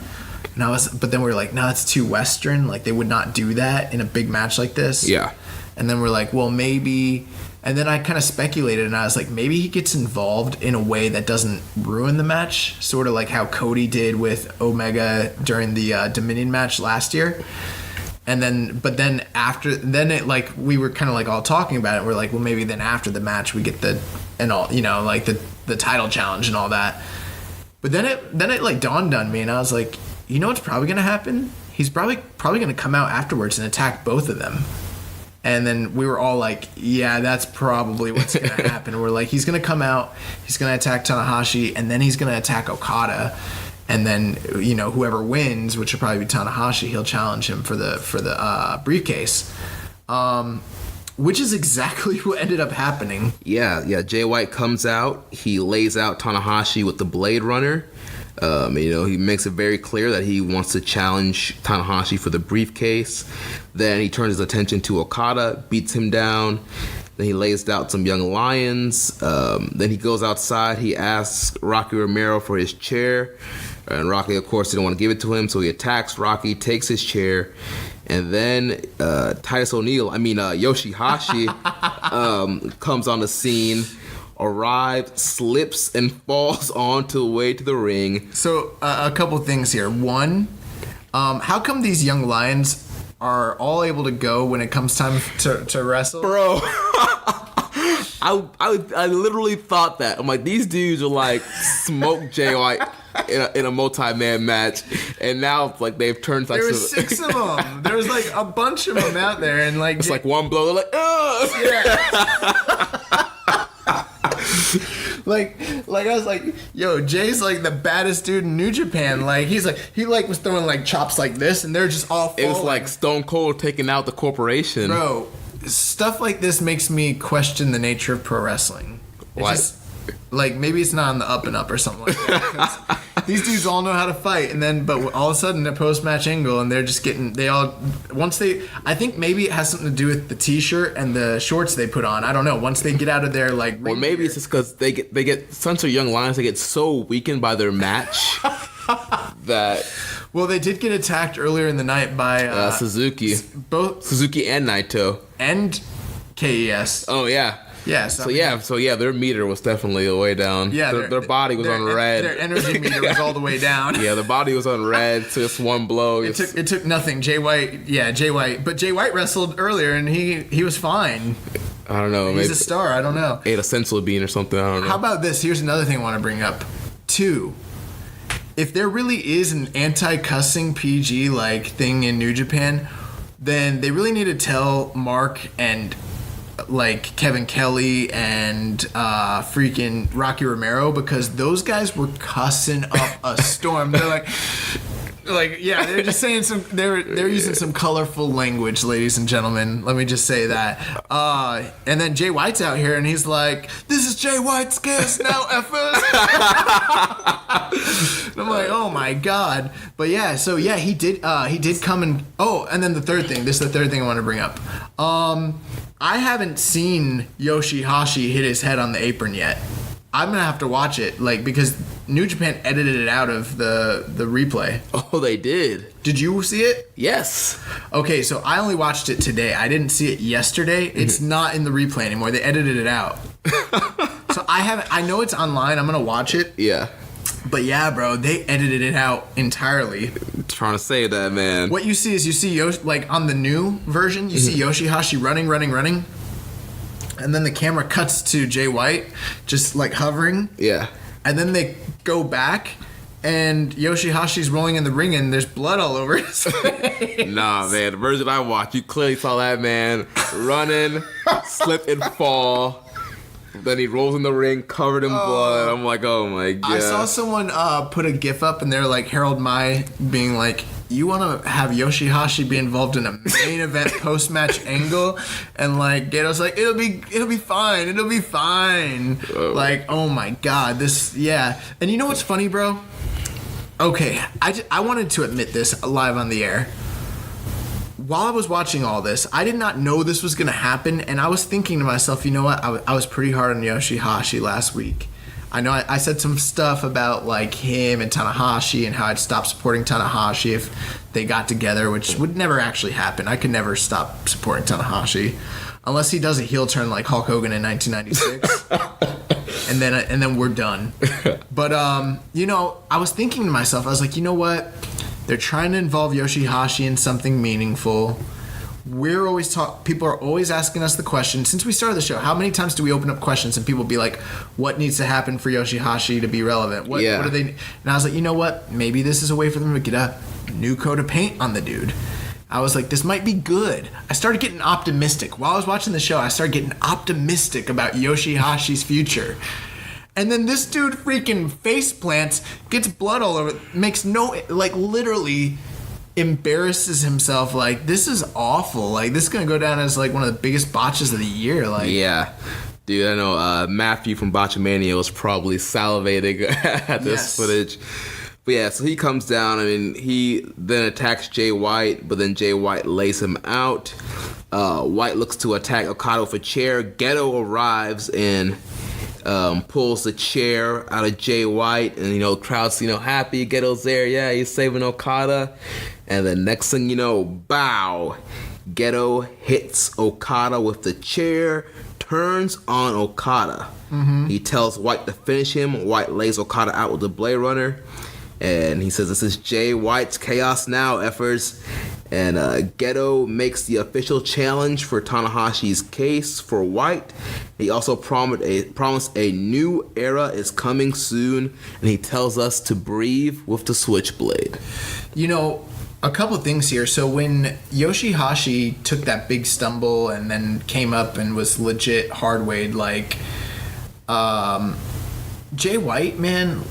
But then we were like, no, it's too Western. They would not do that in a big match like this. Yeah. And then we're like, well, maybe. And then I kind of speculated, and I was like, maybe he gets involved in a way that doesn't ruin the match, sort of like how Cody did with Omega during the Dominion match last year. And then, we were kind of all talking about it. We're like, well, maybe then after the match we get the title challenge and all that. But then it dawned on me, and I was like, you know what's probably gonna happen? He's probably gonna come out afterwards and attack both of them. And then we were all like, yeah, that's probably what's going to happen. We're like, he's going to come out, he's going to attack Tanahashi, and then he's going to attack Okada. and then whoever wins, which will probably be Tanahashi, he'll challenge him for the briefcase. Which is exactly what ended up happening. Yeah. Jay White comes out. He lays out Tanahashi with the Blade Runner. He makes it very clear that he wants to challenge Tanahashi for the briefcase. Then he turns his attention to Okada, beats him down. Then he lays out some young lions. Then he goes outside. He asks Rocky Romero for his chair. And Rocky, of course, didn't want to give it to him. So he attacks Rocky, takes his chair. And then Yoshihashi comes on the scene, arrives, slips, and falls onto the way to the ring. So a couple things here. One, how come these young lions are all able to go when it comes time to wrestle? Bro, I literally thought that. I'm like, these dudes are like smoke Jay White in a multi-man match, and now like they've turned like there was 6 of them. There was like a bunch of them out there, and like it's like one blow, they're like, ugh! Yeah. like I was like, yo, Jay's like the baddest dude in New Japan. Like he was throwing like chops like this, and they're just all falling. It was like Stone Cold taking out the corporation. Bro, stuff like this makes me question the nature of pro wrestling. Why? Like maybe it's not on the up and up or something like that. These dudes all know how to fight, but all of a sudden a post-match angle, and they're just getting I think maybe it has something to do with the t-shirt and the shorts they put on. I don't know. Once they get out of their like, or maybe it's just because they get since they're young lions, they get so weakened by their match that. Well, they did get attacked earlier in the night by Suzuki, both Suzuki and Naito and KES. Oh yeah. Yeah, so their meter was definitely way down. Yeah, their body was on red. Their energy meter was all the way down. Yeah, their body was on red. So just one blow. It took nothing. Jay White, but Jay White wrestled earlier and he was fine. I don't know. He's maybe a star. I don't know. Ate a sensu bean or something. I don't know. How about this? Here's another thing I want to bring up. 2. If there really is an anti-cussing PG like thing in New Japan, then they really need to tell Mark and like Kevin Kelly and freaking Rocky Romero, because those guys were cussing up a storm. They're they're just saying they're using some colorful language, ladies and gentlemen. Let me just say that. And then Jay White's out here and he's like, "This is Jay White's kiss now, effers." And I'm like, oh my god. But yeah, so yeah, he did come and and then the third thing. This is the third thing I want to bring up. I haven't seen Yoshihashi hit his head on the apron yet. I'm gonna have to watch it, because New Japan edited it out of the replay. Oh, they did. Did you see it? Yes. Okay, so I only watched it today. I didn't see it yesterday. It's not in the replay anymore. They edited it out. So I know it's online. I'm gonna watch it. Yeah. But yeah, bro, they edited it out entirely. Trying to say that, man. What you see is on the new version, you see Yoshihashi running. And then the camera cuts to Jay White, just hovering. Yeah. And then they go back, and Yoshihashi's rolling in the ring, and there's blood all over his face. Nah, man. The version I watched, you clearly saw that man running, slip and fall. Then he rolls in the ring, covered in blood. I'm like, oh my god. I saw someone put a GIF up, and they're like, Harold Mai being like, you want to have Yoshihashi be involved in a main event post-match angle? And Gato's like, it'll be fine. Oh my god, this, yeah. And you know what's funny, bro? Okay, I wanted to admit this live on the air. While I was watching all this, I did not know this was going to happen, and I was thinking to myself, you know what? I was pretty hard on Yoshihashi last week. I know I said some stuff about him and Tanahashi and how I'd stop supporting Tanahashi if they got together, which would never actually happen. I could never stop supporting Tanahashi unless he does a heel turn like Hulk Hogan in 1996, and then we're done. But I was thinking to myself, I was like, you know what? They're trying to involve Yoshihashi in something meaningful. People are always asking us the question, since we started the show, how many times do we open up questions and people be like, what needs to happen for Yoshihashi to be relevant? What are they? And I was like, you know what? Maybe this is a way for them to get a new coat of paint on the dude. I was like, this might be good. I started getting optimistic. While I was watching the show, I started getting optimistic about Yoshihashi's future. And then this dude freaking face plants, gets blood all over, makes no, like, literally embarrasses himself. Like, this is awful. Like, this is going to go down as, like, one of the biggest botches of the year. Like, yeah. Dude, I know Matthew from Botchamania was probably salivating at this footage. But yeah, so he comes down. I mean, he then attacks Jay White, but then Jay White lays him out. White looks to attack Okada with a chair. Geto arrives and pulls the chair out of Jay White, and the crowd's happy. Geto's there, yeah, he's saving Okada. And then next thing you know, bow, Geto hits Okada with the chair, turns on Okada. He tells White to finish him. White lays Okada out with the Blade Runner, and he says, "This is Jay White's Chaos Now efforts." And Geto makes the official challenge for Tanahashi's case for White. He also promised a new era is coming soon, and he tells us to breathe with the Switchblade. A couple things here. So when Yoshihashi took that big stumble and then came up and was legit hard-weighed, like, Jay White, man,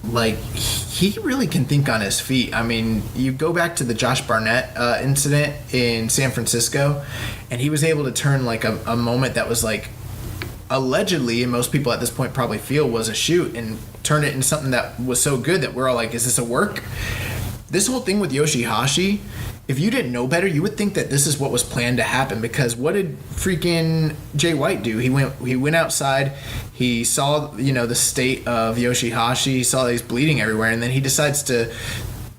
like, he really can think on his feet. I mean, you go back to the Josh Barnett incident in San Francisco, and he was able to turn, like, a moment that was, like, allegedly, and most people at this point probably feel was a shoot, and turn it into something that was so good that we're all like, is this a work? This whole thing with Yoshihashi, if you didn't know better, you would think that this is what was planned to happen, because what did freaking Jay White do? He went outside, he saw, the state of Yoshihashi, he saw that he's bleeding everywhere, and then he decides to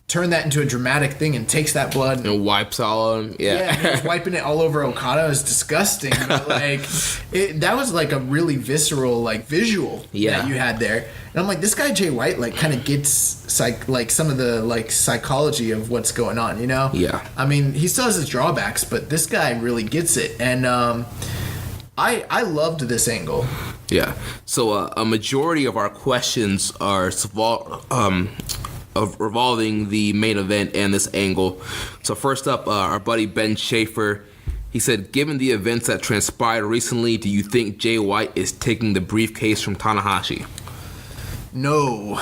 turn that into a dramatic thing and takes that blood and wipes all of him. Yeah, he was wiping it all over Okada. It was disgusting, but that was like a really visceral, like, visual that you had there. And I'm like, this guy Jay White, like, kind of gets some of the, like, psychology of what's going on, Yeah. I mean, he still has his drawbacks, but this guy really gets it, and I loved this angle. Yeah. So a majority of our questions are revolving the main event and this angle. So first up, our buddy Ben Schaefer, he said, given the events that transpired recently, do you think Jay White is taking the briefcase from Tanahashi? No.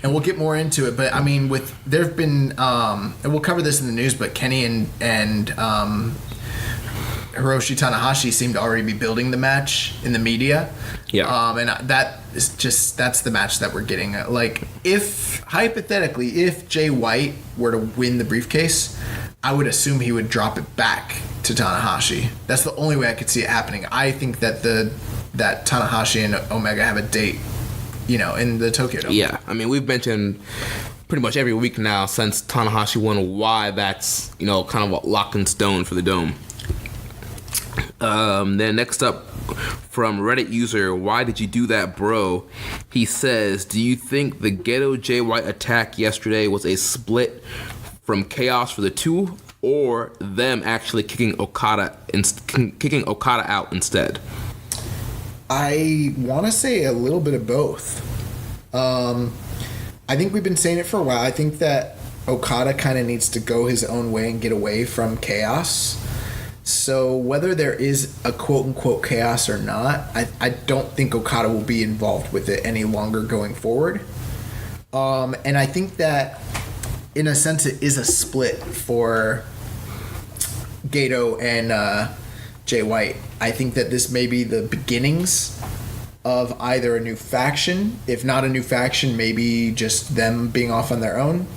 And we'll get more into it, but I mean, there have been, and we'll cover this in the news, but Kenny and Hiroshi Tanahashi seem to already be building the match in the media. Yeah. And that's the match that we're getting. Like, hypothetically, if Jay White were to win the briefcase, I would assume he would drop it back to Tanahashi. That's the only way I could see it happening. I think that that Tanahashi and Omega have a date, in the Tokyo Dome. Yeah. I mean, we've mentioned pretty much every week now since Tanahashi won why that's, kind of locked in stone for the Dome. Then next up, from Reddit user, why did you do that, bro? He says, do you think the Geto Jay White attack yesterday was a split from chaos for the two, or them actually kicking Okada out instead? I want to say a little bit of both. I think we've been saying it for a while. I think that Okada kind of needs to go his own way and get away from chaos. So whether there is a quote-unquote chaos or not, I don't think Okada will be involved with it any longer going forward. And I think that, in a sense, it is a split for Geto and Jay White. I think that this may be the beginnings of either a new faction. If not a new faction, maybe just them being off on their own.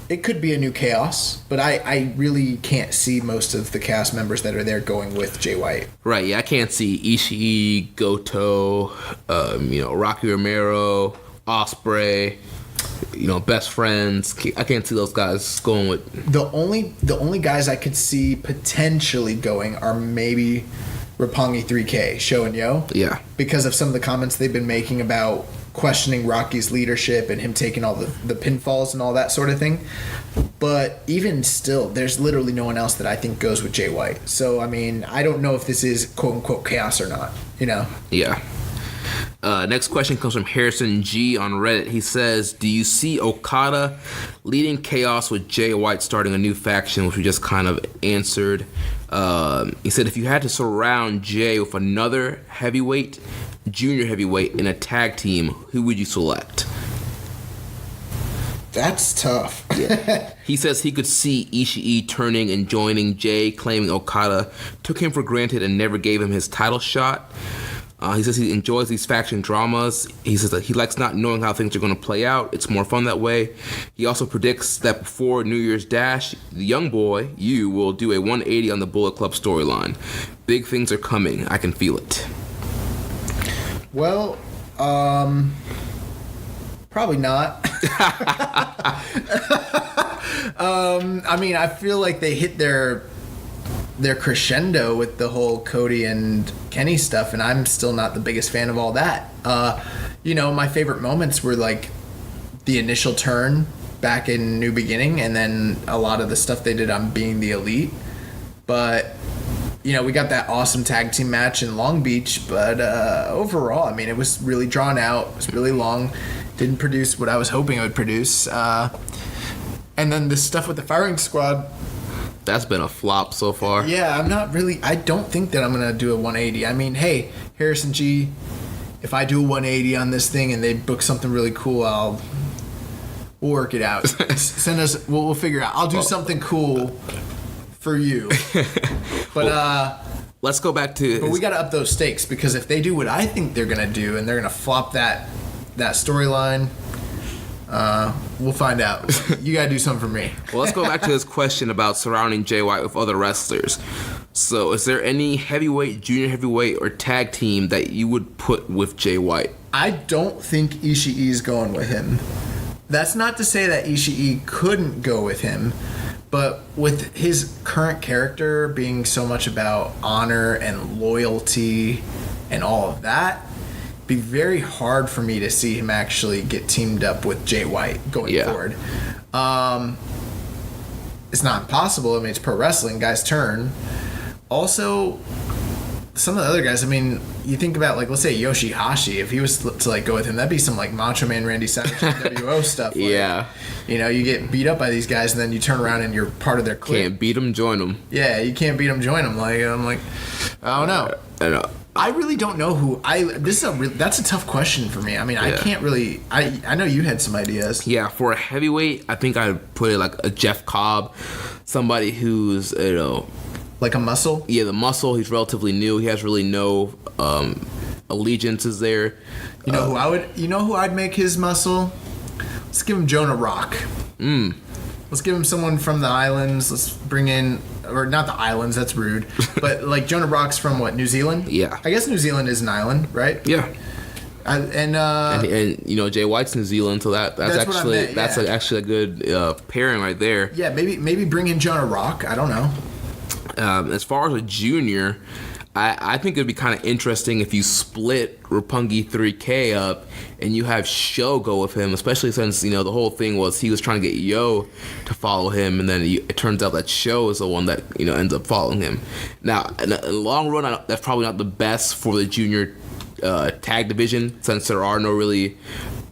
It could be a new chaos, but I really can't see most of the cast members that are there going with Jay White. Right, yeah, I can't see Ishii, Goto, Rocky Romero, Ospreay, best friends. I can't see those guys going with. The only guys I could see potentially going are maybe Roppongi 3K, Sho and Yo. Yeah. Because of some of the comments they've been making about questioning Rocky's leadership and him taking all the pinfalls and all that sort of thing. But even still, there's literally no one else that I think goes with Jay White. So, I mean, I don't know if this is quote-unquote chaos or not, Yeah. Next question comes from Harrison G on Reddit. He says, do you see Okada leading Chaos with Jay White starting a new faction, which we just kind of answered? He said, if you had to surround Jay with another heavyweight, junior heavyweight in a tag team, who would you select? That's tough. Yeah. He says he could see Ishii turning and joining Jay, claiming Okada took him for granted and never gave him his title shot. He says he enjoys these faction dramas. He says that he likes not knowing how things are going to play out. It's more fun that way. He also predicts that before New Year's Dash, the young boy, you, will do a 180 on the Bullet Club storyline. Big things are coming. I can feel it. Well, probably not. I mean, I feel like they hit their crescendo with the whole Cody and Kenny stuff, and I'm still not the biggest fan of all that. My favorite moments were like the initial turn back in New Beginning, and then a lot of the stuff they did on Being the Elite. But we got that awesome tag team match in Long Beach, but overall, I mean, it was really drawn out. It was really long. Didn't produce what I was hoping it would produce. And then the stuff with the Firing Squad, that's been a flop so far. Yeah, I don't think that I'm going to do a 180. I mean, hey, Harrison G, if I do a 180 on this thing and they book something really cool, we'll work it out. Send us, we'll figure it out. I'll do something cool for you. But let's go back to... But we got to up those stakes, because if they do what I think they're going to do and they're going to flop that storyline... we'll find out. You gotta do something for me. Well, let's go back to this question about surrounding Jay White with other wrestlers. So, is there any heavyweight, junior heavyweight, or tag team that you would put with Jay White? I don't think Ishii's going with him. That's not to say that Ishii couldn't go with him, but with his current character being so much about honor and loyalty and all of that, be very hard for me to see him actually get teamed up with Jay White going forward. It's not impossible. I mean, it's pro wrestling. Guys turn. Also, some of the other guys, I mean, you think about, like, let's say Yoshihashi. If he was to, like, go with him, that'd be some, like, Macho Man Randy Savage WO stuff. Like, yeah. You get beat up by these guys, and then you turn around and you're part of their clique. Can't beat them, join them. Yeah, you can't beat them, join them. Like, I'm like, I don't know. I know. I really don't know who that's a tough question for me. I mean, I can't really. I know you had some ideas. Yeah, for a heavyweight, I think I'd put it like a Jeff Cobb, somebody who's like a muscle. Yeah, the muscle. He's relatively new. He has really no allegiances there. You know who I would? You know who I'd make his muscle? Let's give him Jonah Rock. Let's give him someone from the islands. Let's bring in, or not the islands, that's rude, but like Jonah Rock's from what, New Zealand? Yeah. I guess New Zealand is an island, right? Yeah. And Jay White's New Zealand, so that's actually actually a good pairing right there. Yeah, maybe bring in Jonah Rock. I don't know. As far as a junior, I think it'd be kind of interesting if you split Roppongi 3K up and you have Sho go with him, especially since, the whole thing was he was trying to get Yo to follow him, and then it turns out that Sho is the one that, ends up following him. Now, in the long run, that's probably not the best for the junior tag division, since there are no really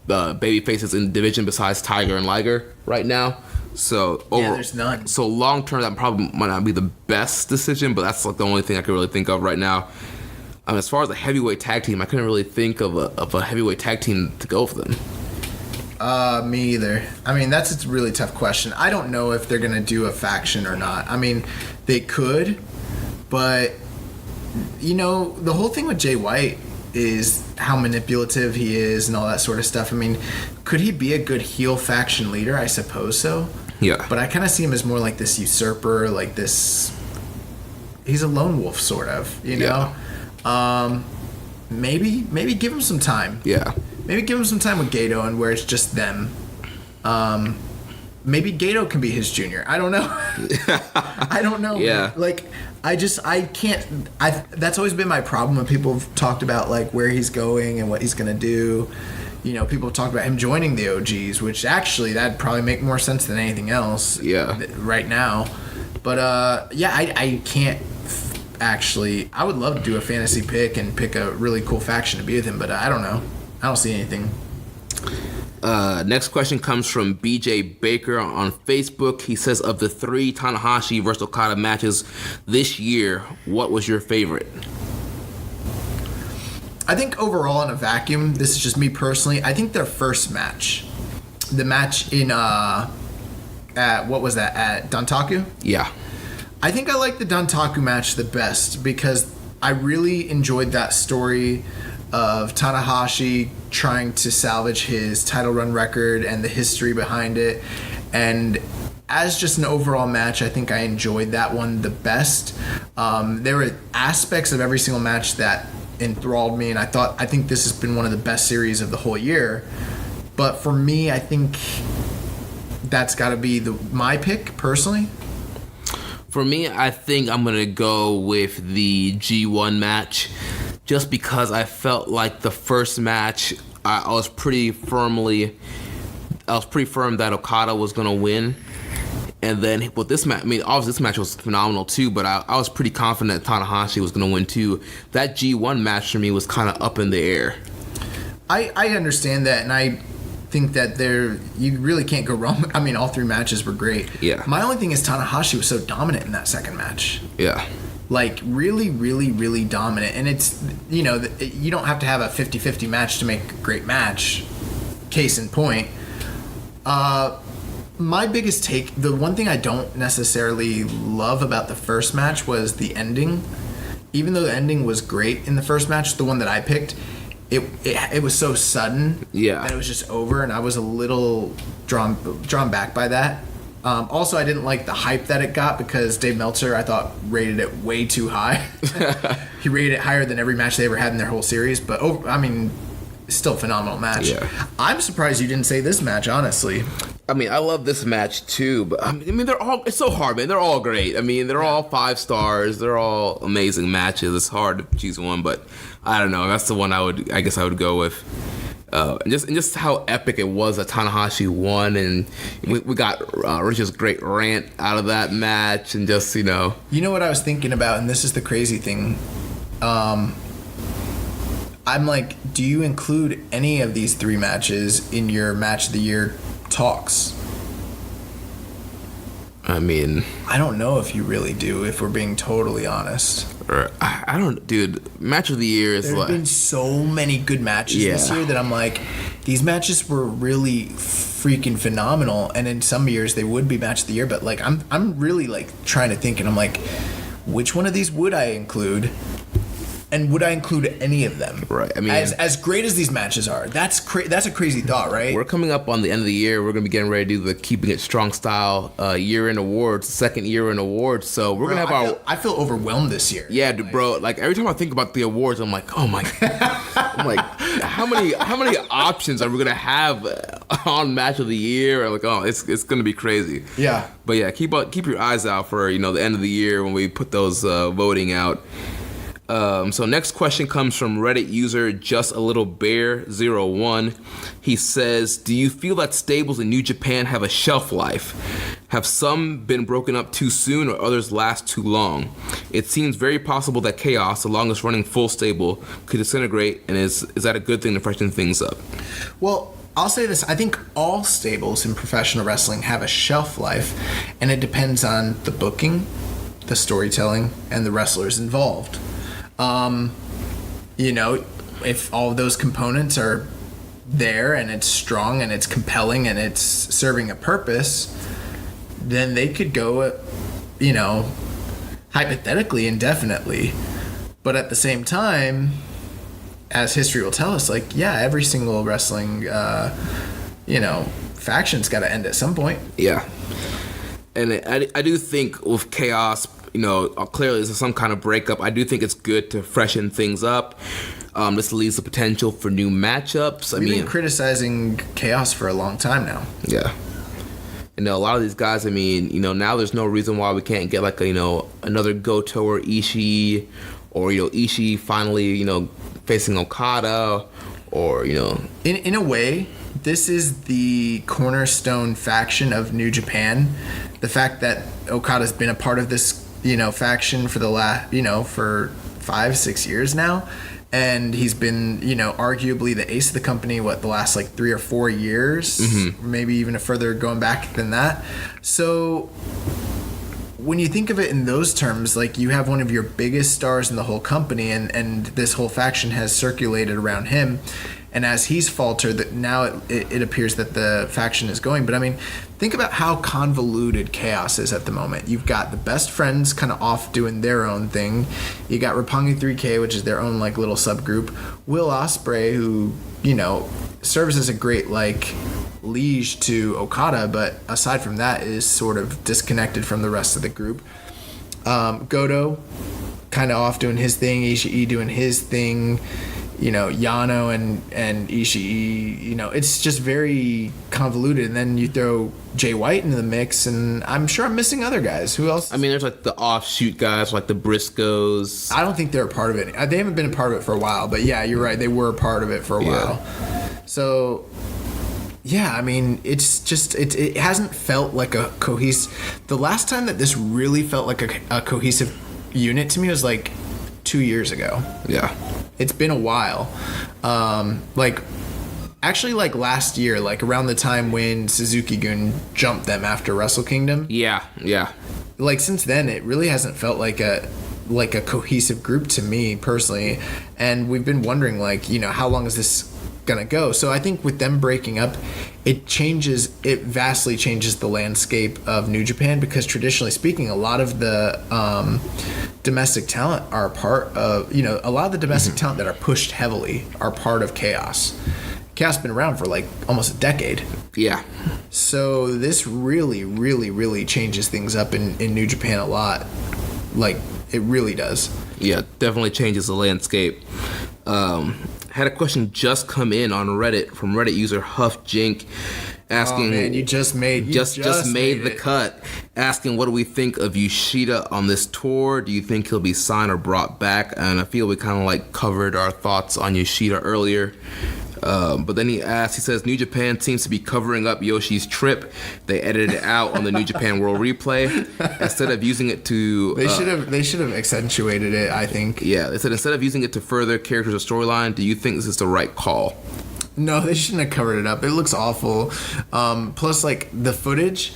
baby faces in the division besides Tiger and Liger right now. So there's none. So long term, that probably might not be the best decision, but that's like the only thing I can really think of right now. As far as a heavyweight tag team, I couldn't really think of a heavyweight tag team to go for them. Me either. I mean, that's a really tough question. I don't know if they're gonna do a faction or not. I mean, they could, but the whole thing with Jay White is how manipulative he is and all that sort of stuff. I mean, could he be a good heel faction leader? I suppose so. Yeah. But I kind of see him as more like this usurper, like this... He's a lone wolf, sort of, know? Maybe give him some time. Yeah. Maybe give him some time with Gato and where it's just them. Maybe Gato can be his junior. I don't know. I don't know. Yeah. Like, I can't. That's always been my problem when people have talked about, like, where he's going and what he's going to do. People have talked about him joining the OGs, which actually that'd probably make more sense than anything else. Yeah. Right now. But, I can't. actually. I would love to do a fantasy pick and pick a really cool faction to be with him, but I don't know. I don't see anything. Next question comes from BJ Baker on Facebook. He says, of the 3 Tanahashi versus Okada matches this year, what was your favorite? I think overall in a vacuum, this is just me personally, I think their first match, the match in, what was that, at Dantaku? Yeah. I think I like the Dantaku match the best because I really enjoyed that story of Tanahashi trying to salvage his title run record and the history behind it. And as just an overall match, I think I enjoyed that one the best. There were aspects of every single match that enthralled me, and I think this has been one of the best series of the whole year. But for me, I think that's got to be my pick personally. For me, I think I'm gonna go with the G1 match, just because I felt like the first match I was pretty firm that Okada was gonna win. And then with this match, I mean, obviously this match was phenomenal too, but I was pretty confident Tanahashi was going to win too. That G1 match for me was kind of up in the air. I understand that, and I think that you really can't go wrong. I mean, all 3 matches were great. Yeah. My only thing is Tanahashi was so dominant in that second match. Yeah. Like, really, really, really dominant. And it's, you don't have to have a 50-50 match to make a great match. Case in point. My biggest take, the one thing I don't necessarily love about the first match was the ending. Even though the ending was great in the first match, the one that I picked, it was so sudden that it was just over, and I was a little drawn back by that. Also, I didn't like the hype that it got because Dave Meltzer, I thought, rated it way too high. He rated it higher than every match they ever had in their whole series, but still a phenomenal match. Yeah. I'm surprised you didn't say this match, honestly. I mean, I love this match too, but I mean, it's so hard, man. They're all great. I mean, they're all 5 stars. They're all amazing matches. It's hard to choose one, but I don't know. That's the one I guess I would go with. And just how epic it was that Tanahashi won, and we got Rich's great rant out of that match, and just, You know what I was thinking about, and this is the crazy thing. I'm like, do you include any of these 3 matches in your match of the year talks? I mean, I don't know if you really do, if we're being totally honest. I don't, dude. Match of the year is There have been so many good matches this year that I'm like, these matches were really freaking phenomenal. And in some years they would be match of the year, but like I'm really like trying to think, and I'm like, which one of these would I include? And would I include any of them? Right. I mean, as great as these matches are, that's a crazy thought, right? We're coming up on the end of the year. We're going to be getting ready to do the Keeping It Strong Style year-end awards, second year-end awards. So we're going to have I feel overwhelmed this year. Yeah, bro. Like every time I think about the awards, I'm like, oh my God. I'm like, how many options are we going to have on match of the year? Or like, oh, it's going to be crazy. Yeah. But yeah, keep your eyes out for the end of the year when we put those voting out. So next question comes from Reddit user Just a Little Bear 01. He says, do you feel that stables in New Japan have a shelf life? Have some been broken up too soon or others last too long? It seems very possible that Chaos, the longest running full stable, could disintegrate, and is that a good thing to freshen things up? Well, I'll say this. I think all stables in professional wrestling have a shelf life, and it depends on the booking, the storytelling, and the wrestlers involved. If all of those components are there and it's strong and it's compelling and it's serving a purpose, then they could go, hypothetically indefinitely. But at the same time, as history will tell us, every single wrestling, faction's got to end at some point. Yeah. And I do think with Chaos, clearly there's some kind of breakup. I do think it's good to freshen things up. This leaves the potential for new matchups. We've been criticizing Chaos for a long time now. Yeah. A lot of these guys, now there's no reason why we can't get another Goto or Ishii, or Ishii finally facing Okada, or In a way, this is the cornerstone faction of New Japan. The fact that Okada's been a part of this faction for the last, for 5-6 years now. And he's been, arguably the ace of the company, the last 3 or 4 years, maybe even a further going back than that. So when you think of it in those terms, you have one of your biggest stars in the whole company, and this whole faction has circulated around him. And as he's faltered, that now it appears that the faction is going. But I mean, think about how convoluted Chaos is at the moment. You've got the best friends kind of off doing their own thing. You got Roppongi 3K, which is their own little subgroup. Will Ospreay, who serves as a great liege to Okada, but aside from that is sort of disconnected from the rest of the group. Goto, kind of off doing his thing. Ishii doing his thing. Yano and Ishii, it's just very convoluted. And then you throw Jay White into the mix, and I'm sure I'm missing other guys. Who else? I mean, there's the offshoot guys, the Briscoes. I don't think they're a part of it. They haven't been a part of it for a while, but yeah, you're right. They were a part of it for a while. So, yeah, I mean, it's just, it hasn't felt like a cohesive. The last time that this really felt like a cohesive unit to me was 2 years ago. Yeah. It's been a while. Actually, last year, around the time when Suzuki-gun jumped them after Wrestle Kingdom. Yeah. Since then, it really hasn't felt like a cohesive group to me personally. And we've been wondering, how long is this gonna go? So I think with them breaking up, it vastly changes the landscape of New Japan, because traditionally speaking, a lot of the domestic talent are part of, a lot of the domestic talent that are pushed heavily are part of Chaos. Chaos has been around for almost a decade. Yeah. So this really, really, really changes things up in New Japan a lot. It really does. Yeah, definitely changes the landscape. Had a question just come in on Reddit from Reddit user Huff Jink, asking, "Oh man, you just made the cut." Asking, what do we think of Yoshida on this tour? Do you think he'll be signed or brought back? And I feel we kind of covered our thoughts on Yoshida earlier. But then he says, New Japan seems to be covering up Yoshi's trip. They edited it out on the New Japan World Replay instead of using it to. They should have accentuated it, I think. Yeah, they said instead of using it to further characters or storyline, do you think this is the right call? No, they shouldn't have covered it up. It looks awful. Plus, the footage.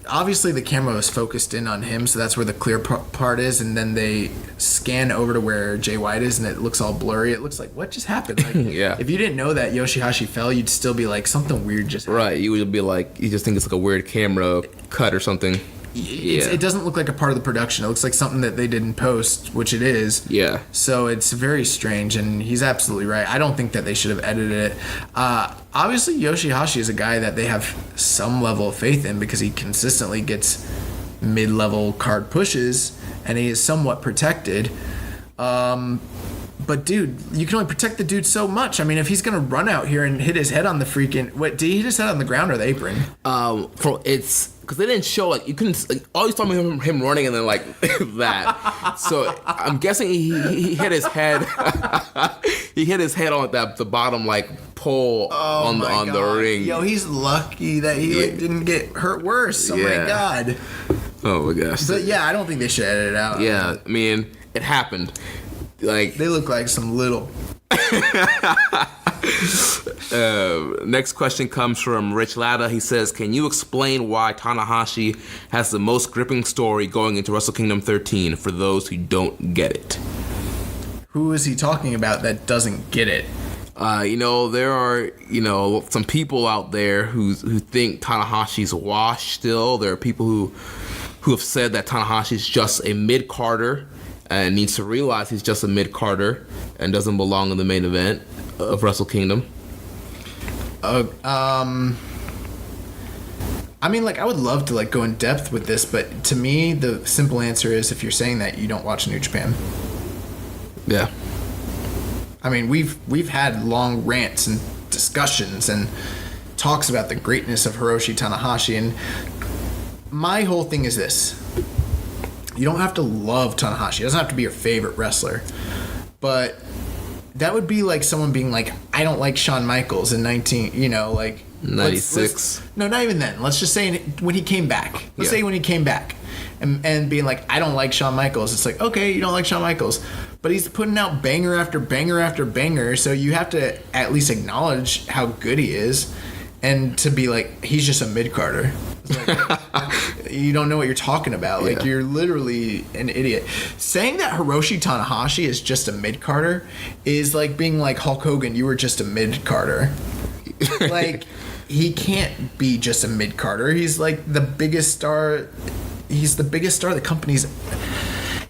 Obviously, the camera was focused in on him, so that's where the clear part is, and then they scan over to where Jay White is, and it looks all blurry. It looks like, what just happened? Yeah. If you didn't know that Yoshihashi fell, you'd still be something weird just happened. Right, you would be you just think it's a weird camera cut or something. It doesn't look like a part of the production. It looks like something that they did in post, which it is. Yeah. So it's very strange, and he's absolutely right. I don't think that they should have edited it. Obviously, Yoshihashi is a guy that they have some level of faith in, because he consistently gets mid-level card pushes, and he is somewhat protected. But dude, you can only protect the dude so much. I mean, if he's gonna run out here and hit his head on the freaking, did he hit his head on the ground or the apron? It's because they didn't show you couldn't all you saw him running and then that. So I'm guessing he hit his head. He hit his head on the bottom pole on the ring. Yo, he's lucky that he didn't get hurt worse. Oh my god. Oh my gosh. But yeah, I don't think they should edit it out. Yeah, I mean, it happened. They look like some little. Next question comes from Rich Latta. He says, can you explain why Tanahashi has the most gripping story going into Wrestle Kingdom 13 for those who don't get it? Who is he talking about that doesn't get it? There are, some people out there who think Tanahashi's washed still. There are people who have said that Tanahashi's just a mid-carder and needs to realize he's just a mid-carder and doesn't belong in the main event of Wrestle Kingdom. I would love to go in depth with this, but to me, the simple answer is, if you're saying that, you don't watch New Japan. Yeah. I mean, we've had long rants and discussions and talks about the greatness of Hiroshi Tanahashi, and my whole thing is this. You don't have to love Tanahashi. It doesn't have to be your favorite wrestler. But that would be like someone being like, I don't like Shawn Michaels in 96. No, not even then. Let's just say when he came back. Let's say when he came back. and being like, I don't like Shawn Michaels. It's like, okay, you don't like Shawn Michaels, but he's putting out banger after banger after banger, so you have to at least acknowledge how good he is, and to be like, he's just a mid-carder. Like, you don't know what you're talking about. Like, you're literally an idiot. Saying that Hiroshi Tanahashi is just a mid-carder is like being like Hulk Hogan, you were just a mid-carder. Like, he can't be just a mid-carder. He's like the biggest star. He's the biggest star the company's...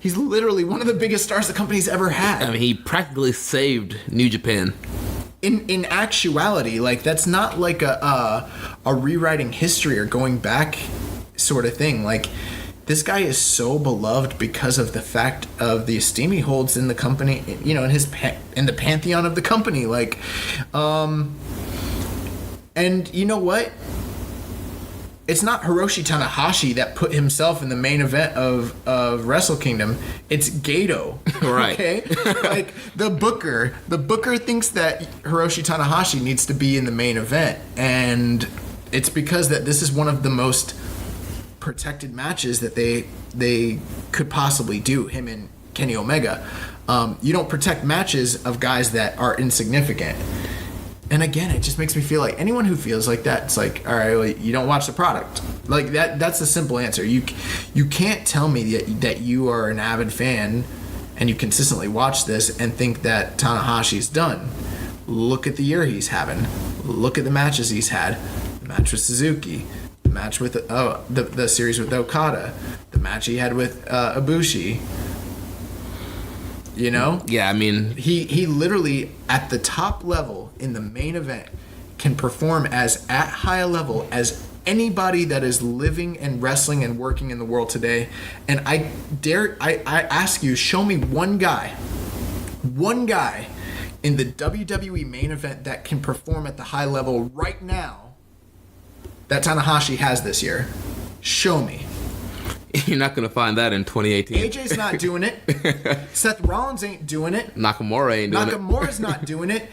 He's literally one of the biggest stars the company's ever had. I mean, he practically saved New Japan. In actuality, like, that's not like a rewriting history or going back sort of thing. Like, this guy is so beloved because of the fact of the esteem he holds in the company, you know, in the pantheon of the company. Like, and you know what? It's not Hiroshi Tanahashi that put himself in the main event of Wrestle Kingdom. It's Gato. Right. Okay? Like, the Booker thinks that Hiroshi Tanahashi needs to be in the main event. And it's because that this is one of the most protected matches that they could possibly do, him and Kenny Omega. You don't protect matches of guys that are insignificant. And again, it just makes me feel like anyone who feels like that, it's like, all right, well, you don't watch the product. Like, that's the simple answer. You can't tell me that you are an avid fan and you consistently watch this and think that Tanahashi's done. Look at the year he's having. Look at the matches he's had. The match with Suzuki. The match with the series with Okada. The match he had with Ibushi. You know? Yeah, I mean... He literally, at the top level in the main event, can perform as at high a level as anybody that is living and wrestling and working in the world today. And I ask you, show me one guy in the WWE main event that can perform at the high level right now that Tanahashi has this year. Show me. You're not going to find that in 2018. AJ's not doing it. Seth Rollins ain't doing it. Nakamura ain't doing it. Nakamura's not doing it.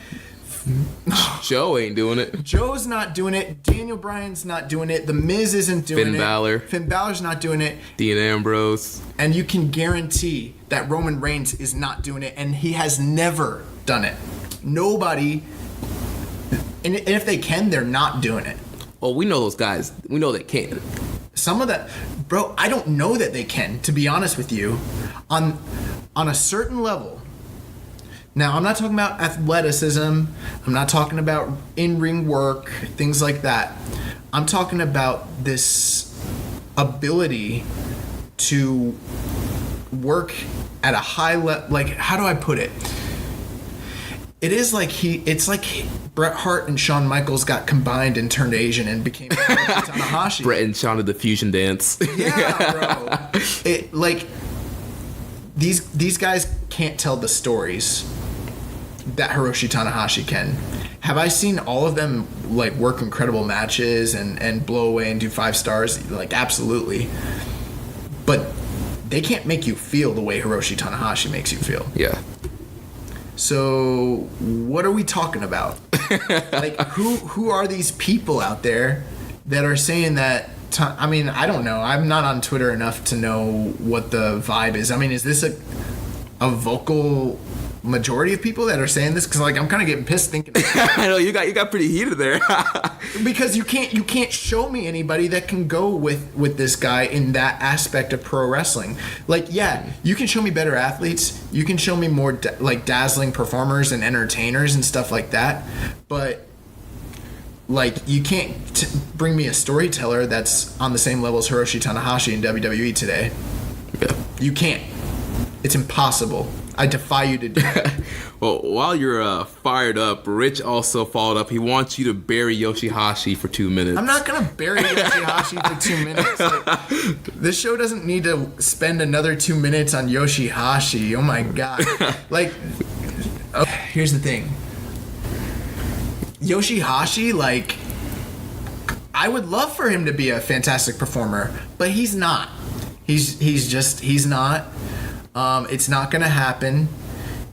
Joe ain't doing it. Joe's not doing it. Daniel Bryan's not doing it. The Miz isn't doing it. Finn Balor's not doing it. Dean Ambrose. And you can guarantee that Roman Reigns is not doing it, and he has never done it. Nobody. And if they can, they're not doing it. Well, we know those guys. We know they can. Some of that, bro, I don't know that they can, to be honest with you. On a certain level. Now, I'm not talking about athleticism. I'm not talking about in-ring work, things like that. I'm talking about this ability to work at a high level. Like, how do I put it? It's like Bret Hart and Shawn Michaels got combined and turned Asian and became Tanahashi. Bret and Shawn did the fusion dance. Yeah, bro. These guys can't tell the stories that Hiroshi Tanahashi can. Have I seen all of them like work incredible matches and blow away and do 5 stars? Like, absolutely. But they can't make you feel the way Hiroshi Tanahashi makes you feel. Yeah. So what are we talking about? Like, who are these people out there that are saying that? I mean, I don't know. I'm not on Twitter enough to know what the vibe is. I mean, is this a vocal majority of people that are saying this? Because, like, I'm kind of getting pissed thinking I know you got pretty heated there. Because you can't show me anybody that can go with this guy in that aspect of pro wrestling. Like, yeah, you can show me better athletes, you can show me more dazzling performers and entertainers and stuff like that, but like, you can't bring me a storyteller that's on the same level as Hiroshi Tanahashi in WWE today. Yeah. You can't. It's impossible. I defy you to do it. Well, while you're fired up, Rich also followed up. He wants you to bury Yoshihashi for 2 minutes. I'm not going to bury Yoshihashi for 2 minutes. Like, this show doesn't need to spend another 2 minutes on Yoshihashi. Oh, my God. Like, okay, here's the thing. Yoshihashi, like, I would love for him to be a fantastic performer, but he's not. He's not. It's not going to happen.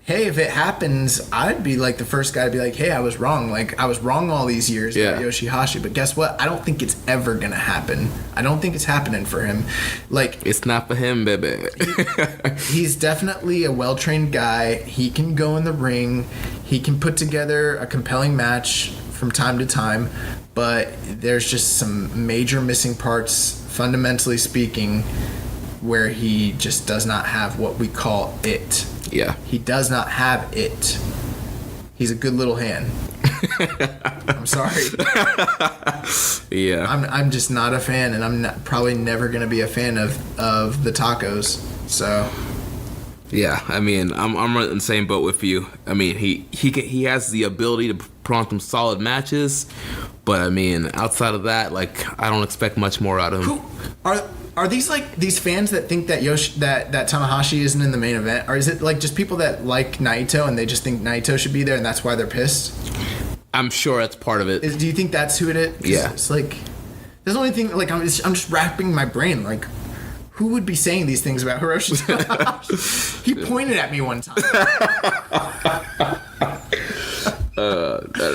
hey, if it happens, I'd be like the first guy to be like, hey, I was wrong. Like, I was wrong all these years about Yoshihashi. But guess what? I don't think it's ever going to happen. I don't think it's happening for him. Like, it's not for him, baby. He's definitely a well-trained guy. He can go in the ring. He can put together a compelling match from time to time. But there's just some major missing parts, fundamentally speaking, where he just does not have what we call it. Yeah. He does not have it. He's a good little hand. I'm sorry. Yeah. I'm just not a fan, and I'm probably never going to be a fan of the tacos. So. Yeah, I mean, I'm right in the same boat with you. I mean, he has the ability to put on some solid matches, but I mean, outside of that, like, I don't expect much more out of him. Are these like these fans that think that that Tanahashi isn't in the main event, or is it like just people that like Naito and they just think Naito should be there and that's why they're pissed? I'm sure that's part of it. Do you think that's who it is? Yeah. It's like there's the only thing like I'm just wrapping my brain like. Who would be saying these things about Hiroshi Tanahashi? He pointed at me one time.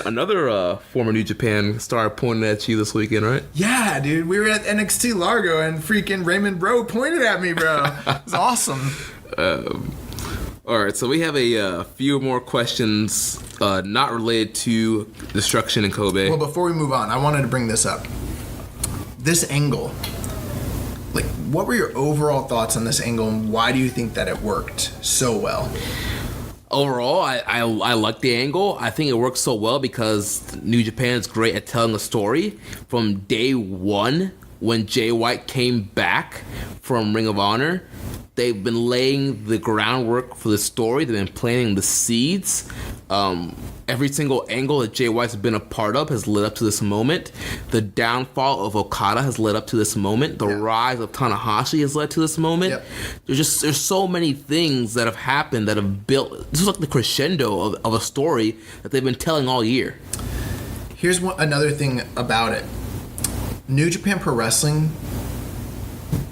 Another former New Japan star pointed at you this weekend, right? Yeah, dude. We were at NXT Largo and freaking Raymond Bro pointed at me, bro. It was awesome. All right, so we have a few more questions not related to destruction in Kobe. Well, before we move on, I wanted to bring this up. This angle... Like, what were your overall thoughts on this angle, and why do you think that it worked so well? Overall, I like the angle. I think it works so well because New Japan is great at telling a story. From day one, when Jay White came back from Ring of Honor, they've been laying the groundwork for the story. They've been planting the seeds. Every single angle that Jay White's been a part of has led up to this moment. The downfall of Okada has led up to this moment. The rise of Tanahashi has led to this moment. Yep. There's so many things that have happened that have built. This is like the crescendo of a story that they've been telling all year. Here's another thing about it. New Japan Pro Wrestling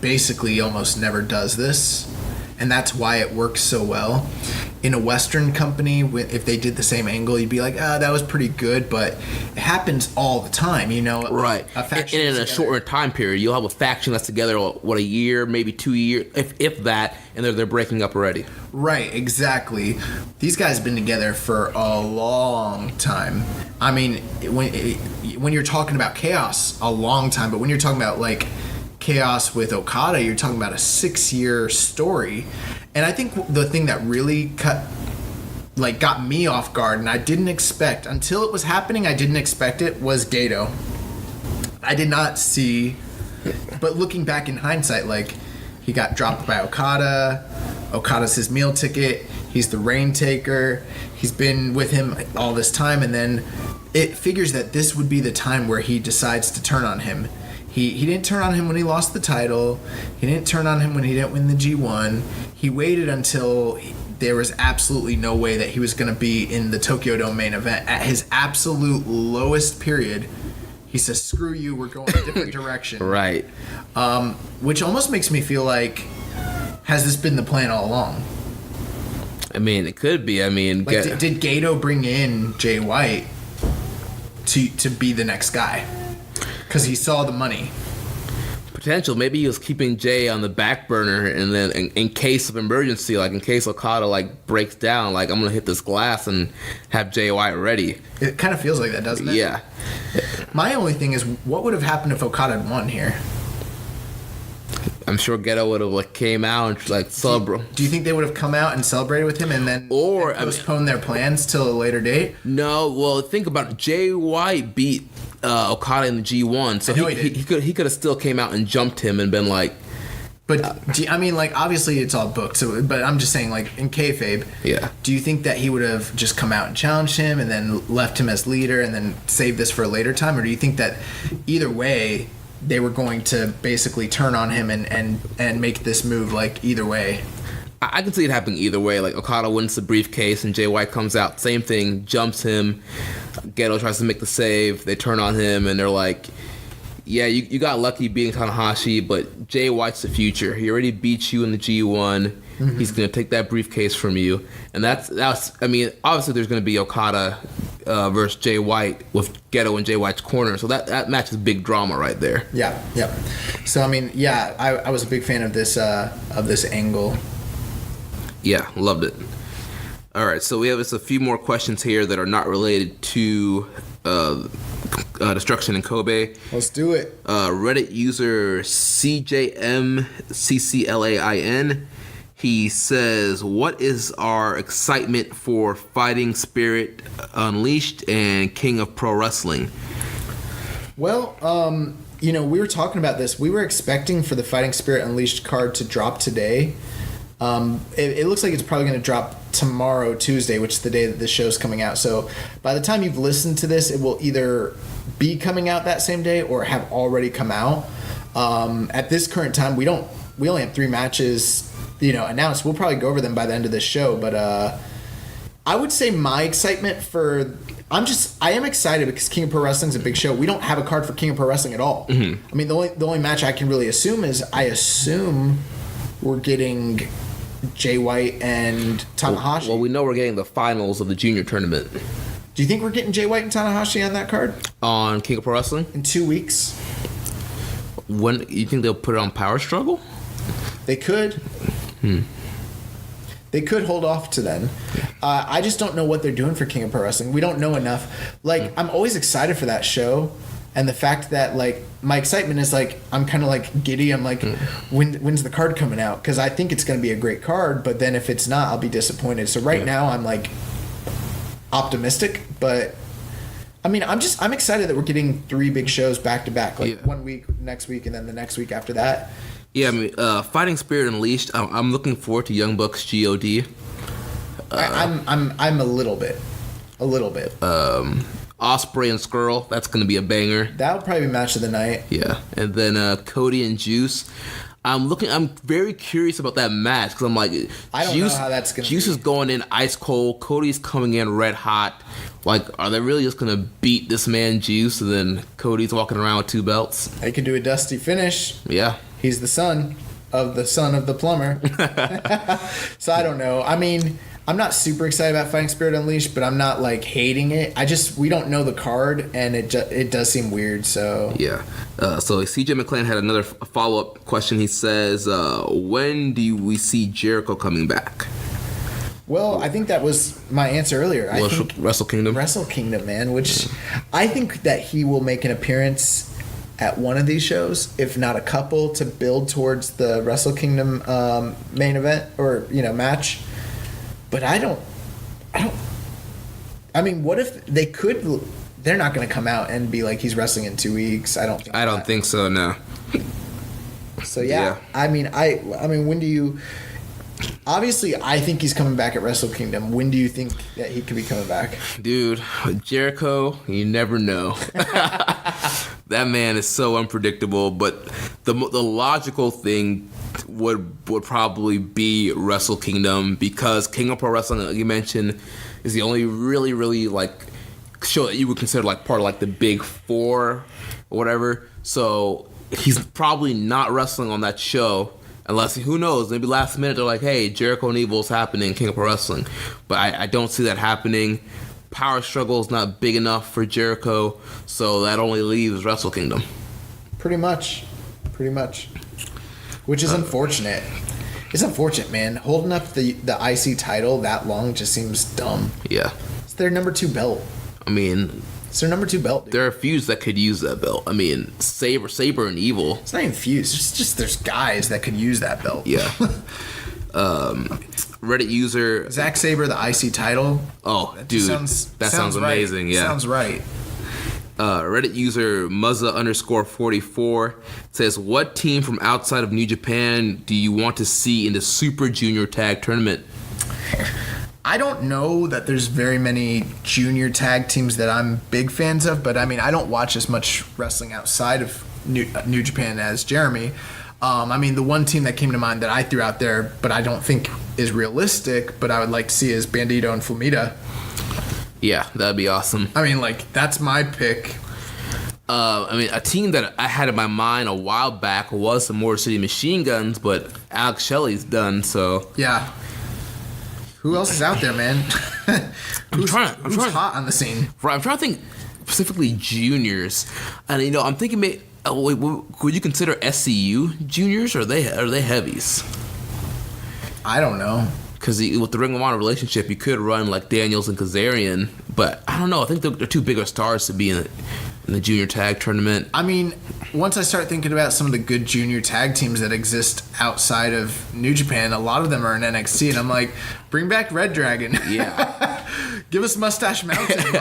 basically almost never does this, and that's why it works so well. In a Western company, if they did the same angle, you'd be like, that was pretty good, but it happens all the time, you know? Right. And in a shorter time period, you'll have a faction that's together, a year, maybe 2 years, if that, and they're breaking up already. Right, exactly. These guys have been together for a long time. I mean, when you're talking about Chaos, a long time, but when you're talking about, like, Chaos with Okada, you're talking about a 6-year story. And I think the thing that really got me off guard, and I didn't expect, until it was happening, I didn't expect it, was Gato. I did not see, but looking back in hindsight, like, he got dropped by Okada. Okada's his meal ticket. He's the reign taker. He's been with him all this time, and then it figures that this would be the time where he decides to turn on him. He didn't turn on him when he lost the title. He didn't turn on him when he didn't win the G1. He waited until there was absolutely no way that he was going to be in the Tokyo Dome main event. At his absolute lowest period, he says, screw you, we're going a different direction. Right. Which almost makes me feel like, has this been the plan all along? I mean, it could be. I mean, like, did Gato bring in Jay White to be the next guy? Because he saw the money. Potential. Maybe he was keeping Jay on the back burner, and then in case of emergency, like in case Okada like breaks down, like I'm gonna hit this glass and have Jay White ready. It kind of feels like that, doesn't it? Yeah. My only thing is, what would have happened if Okada had won here? I'm sure Geto would have like came out and like celebrate. Do you think they would have come out and celebrated with him and then postponed their plans till a later date? No. Well, think about it. Jay White beat Okada in the G1, so he could have still came out and jumped him and been like. But I mean, like, obviously it's all booked. So, but I'm just saying, like, in kayfabe. Yeah. Do you think that he would have just come out and challenged him and then left him as leader and then saved this for a later time, or do you think that either way they were going to basically turn on him and make this move, like, either way? I can see it happening either way. Like, Okada wins the briefcase and Jay White comes out, same thing, jumps him. Geto tries to make the save. They turn on him and they're like, yeah, you got lucky being Tanahashi, but Jay White's the future. He already beat you in the G1. He's going to take that briefcase from you. And that's I mean, obviously there's going to be Okada versus Jay White with Geto in Jay White's corner. So that match is big drama right there. Yeah, yep. So, I mean, yeah, I was a big fan of this angle. Yeah, loved it. All right, so we have a few more questions here that are not related to Destruction in Kobe. Let's do it. Reddit user CJMCCLAIN. He says, what is our excitement for Fighting Spirit Unleashed and King of Pro Wrestling? Well, we were talking about this. We were expecting for the Fighting Spirit Unleashed card to drop today. It looks like it's probably going to drop tomorrow, Tuesday, which is the day that this show's coming out. So by the time you've listened to this, it will either be coming out that same day or have already come out. At this current time, we only have 3 matches, announced. We'll probably go over them by the end of this show. But I would say my excitement I am excited because King of Pro Wrestling is a big show. We don't have a card for King of Pro Wrestling at all. Mm-hmm. I mean, the only match I can really assume is we're getting Jay White and Tanahashi. Well, we know we're getting the finals of the junior tournament. Do you think we're getting Jay White and Tanahashi on that card? On King of Pro Wrestling? In 2 weeks. When you think they'll put it on Power Struggle? They could. They could hold off to then. I just don't know what they're doing for King of Pro Wrestling. We don't know enough. I'm always excited for that show. And the fact that, my excitement is, I'm kind of, giddy. I'm when's the card coming out? Because I think it's going to be a great card. But then if it's not, I'll be disappointed. So right now, I'm, optimistic. But, I mean, I'm excited that we're getting 3 big shows back-to-back. 1 week, next week, and then the next week after that. Yeah, I mean, Fighting Spirit Unleashed, I'm looking forward to Young Bucks G.O.D. I'm a little bit. Osprey and Skrull, that's going to be a banger. That'll probably be match of the night. Yeah, and then Cody and Juice. I'm very curious about that match because I'm I don't know how that's going to be. Juice is going in ice cold. Cody's coming in red hot. Are they really just going to beat this man Juice and then Cody's walking around with 2 belts? They could do a dusty finish. Yeah. He's the son of the plumber. So I don't know. I mean, I'm not super excited about Fighting Spirit Unleashed, but I'm not hating it. We don't know the card, and it does seem weird. So yeah. So CJ McClain had another follow-up question. He says, when do we see Jericho coming back? Well, I think that was my answer earlier. I think Wrestle Kingdom, man. Which I think that he will make an appearance at one of these shows, if not a couple, to build towards the Wrestle Kingdom main event or match. But I mean, what if they could? They're not going to come out and be like he's wrestling in 2 weeks. I don't think so. No. So yeah. I mean, when do you? Obviously, I think he's coming back at Wrestle Kingdom. When do you think that he could be coming back? Dude, Jericho, you never know. That man is so unpredictable. But the logical thing would probably be Wrestle Kingdom because King of Pro Wrestling, like you mentioned, is the only really, really show that you would consider part of the Big Four or whatever. So he's probably not wrestling on that show. Unless, who knows, maybe last minute they're like, hey, Jericho and Evil's happening, King of Pro Wrestling. But I don't see that happening. Power Struggle is not big enough for Jericho, so that only leaves Wrestle Kingdom. Pretty much. Which is unfortunate. It's unfortunate, man. Holding up the IC title that long just seems dumb. Yeah. It's their number 2 belt. I mean, it's their number 2 belt, dude. There are fews that could use that belt. I mean, Saber and Evil. It's not even fews. It's just there's guys that could use that belt. Yeah. Reddit user Zack Sabre, the IC title. Oh, dude, that sounds amazing. Right. Yeah, sounds right. Reddit user Muzza_44 says, what team from outside of New Japan do you want to see in the Super Junior Tag Tournament? I don't know that there's very many junior tag teams that I'm big fans of, but I mean, I don't watch as much wrestling outside of New Japan as Jeremy. I mean, the one team that came to mind that I threw out there, but I don't think is realistic, but I would like to see is Bandito and Fumita. Yeah, that'd be awesome. I mean, that's my pick. I mean, a team that I had in my mind a while back was the Motor City Machine Guns, but Alex Shelley's done, so... Yeah. Who else is out there, man? Who's hot on the scene? Right, I'm trying to think specifically juniors. And, I'm thinking, would you consider SCU juniors, or are they heavies? I don't know. Because with the Ring of Honor relationship, you could run like Daniels and Kazarian, but I don't know. I think they're too big of stars to be in the junior tag tournament. I mean, once I start thinking about some of the good junior tag teams that exist outside of New Japan, a lot of them are in NXT, and I'm like, bring back Red Dragon. Yeah. Give us Mustache Mountain.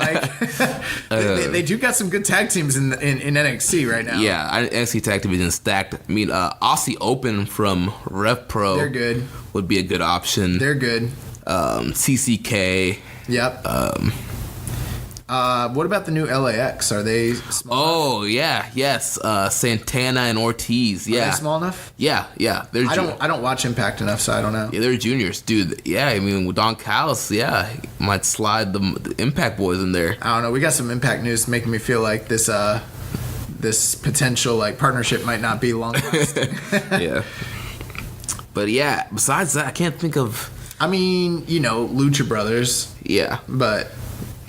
They do got some good tag teams in NXT right now. Yeah, NXT tag division stacked. I mean, Aussie Open from Rev Pro. They're good. Would be a good option. They're good. CCK. Yep. What about the new LAX? Are they small enough? Yes. Santana and Ortiz. Yeah. Are they small enough? Yeah. They're I don't watch Impact enough, so I don't know. Yeah, they're juniors, dude. Yeah, I mean, with Don Callis, might slide the Impact boys in there. I don't know. We got some Impact news making me feel like this potential partnership might not be long lasting. Yeah. But yeah, besides that, I can't think of. I mean, Lucha Brothers. Yeah. But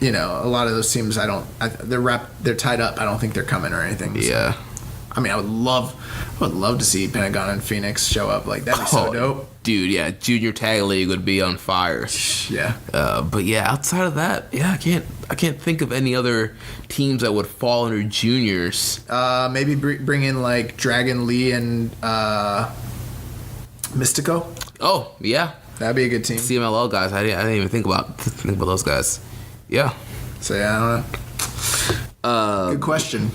a lot of those teams, they're tied up. I don't think they're coming or anything. So. Yeah. I mean, I would love to see Pentagon and Phoenix show up. That'd be so dope. Dude, yeah, Junior Tag League would be on fire. Yeah. But yeah, outside of that, I can't think of any other teams that would fall under juniors. Maybe bring in Dragon Lee and Mystico. Oh yeah, that'd be a good team. CMLL guys, I didn't even think about those guys. Yeah. So yeah, I don't know. Good question.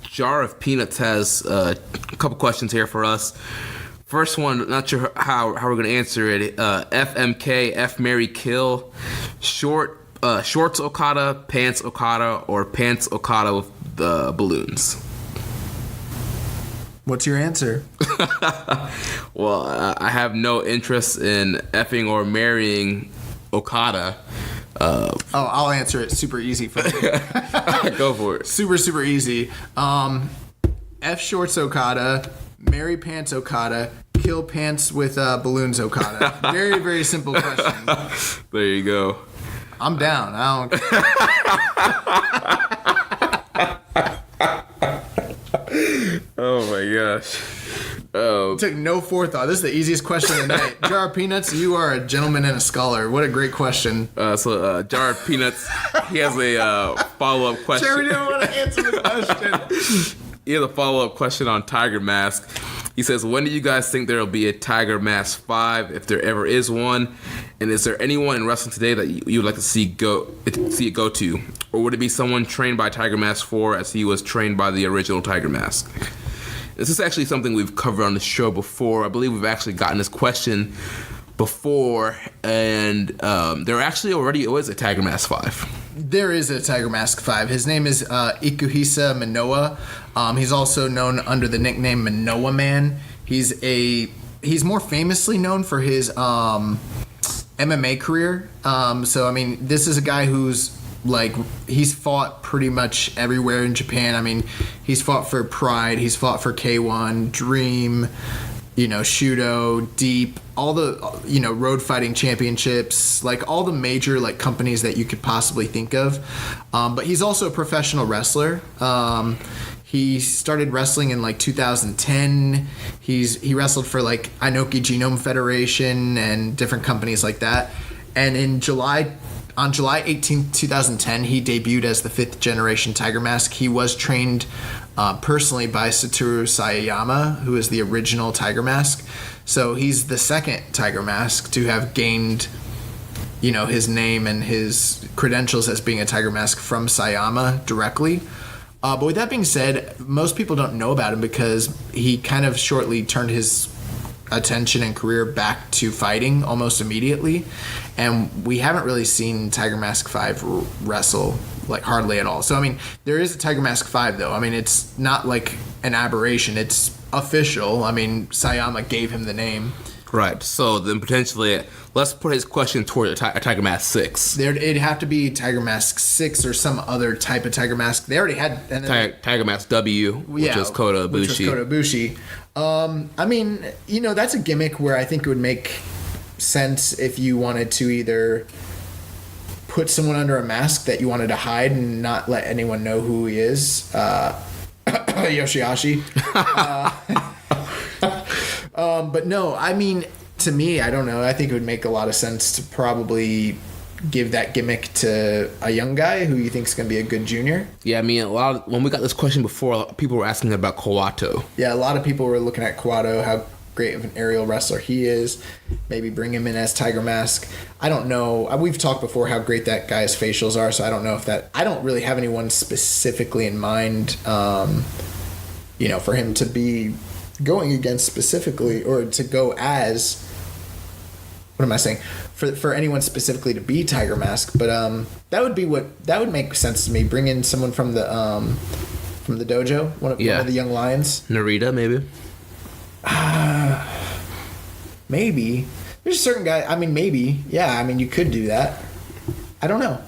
Jar of Peanuts has a couple questions here for us. First one, not sure how we're gonna answer it. FMK, F Mary Kill, shorts Okada, pants Okada, or pants Okada with balloons. What's your answer? Well, I have no interest in effing or marrying Okada. I'll answer it super easy for you. Go for it. Super, super easy. F shorts Okada, marry pants Okada, kill pants with balloons Okada. Very, very simple question. There you go. I'm down. I don't... Oh my gosh. Took no forethought. This is the easiest question of the night. Jar of Peanuts, you are a gentleman and a scholar. What a great question. Jar of Peanuts, he has a follow-up question. Jerry didn't want to answer the question. He has a follow-up question on Tiger Mask. He says, when do you guys think there will be a Tiger Mask 5, if there ever is one? And is there anyone in wrestling today that you would like to see it go to? Or would it be someone trained by Tiger Mask 4 as he was trained by the original Tiger Mask? This is actually something we've covered on the show before. I believe we've actually gotten this question before, and there actually already was a Tiger Mask 5. There is a Tiger Mask 5. His name is Ikuhisa Manoa. He's also known under the nickname Manoa Man. He's more famously known for his MMA career. So I mean, this is a guy who's he's fought pretty much everywhere in Japan. I mean, he's fought for Pride, he's fought for K1, Dream, Shudo, Deep, all the, road fighting championships, all the major, companies that you could possibly think of. But he's also a professional wrestler. He started wrestling in 2010. He wrestled for Inoki Genome Federation and different companies like that. And on July 18, 2010, he debuted as the 5th generation Tiger Mask. He was trained personally by Satoru Sayayama, who is the original Tiger Mask. So he's the second Tiger Mask to have gained, his name and his credentials as being a Tiger Mask from Sayama directly. But with that being said, most people don't know about him because he kind of shortly turned his attention and career back to fighting almost immediately, and we haven't really seen Tiger Mask 5 wrestle hardly at all. So I mean, there is a Tiger Mask 5 though. I mean, it's not an aberration, it's official. I mean, Sayama gave him the name. Right. So then potentially, let's put his question toward a Tiger Mask 6. It'd have to be Tiger Mask 6 or some other type of Tiger Mask. They already had... And then Tiger Mask W, which was Kota Ibushi. I mean, that's a gimmick where I think it would make sense if you wanted to either put someone under a mask that you wanted to hide and not let anyone know who he is. Yoshihashi. But no, I mean, to me, I don't know. I think it would make a lot of sense to probably give that gimmick to a young guy who you think is going to be a good junior. Yeah, I mean, when we got this question before, people were asking about Kawato. Yeah, a lot of people were looking at Kawato, how great of an aerial wrestler he is. Maybe bring him in as Tiger Mask. I don't know. We've talked before how great that guy's facials are, so I don't know if that... I don't really have anyone specifically in mind, for him to be going against specifically, or to go as... What am I saying? For anyone specifically to be Tiger Mask, but that would make sense to me. Bring in someone from the dojo, one of the young lions. Narita, maybe. Maybe. There's a certain guy. I mean, maybe. Yeah. I mean, you could do that. I don't know.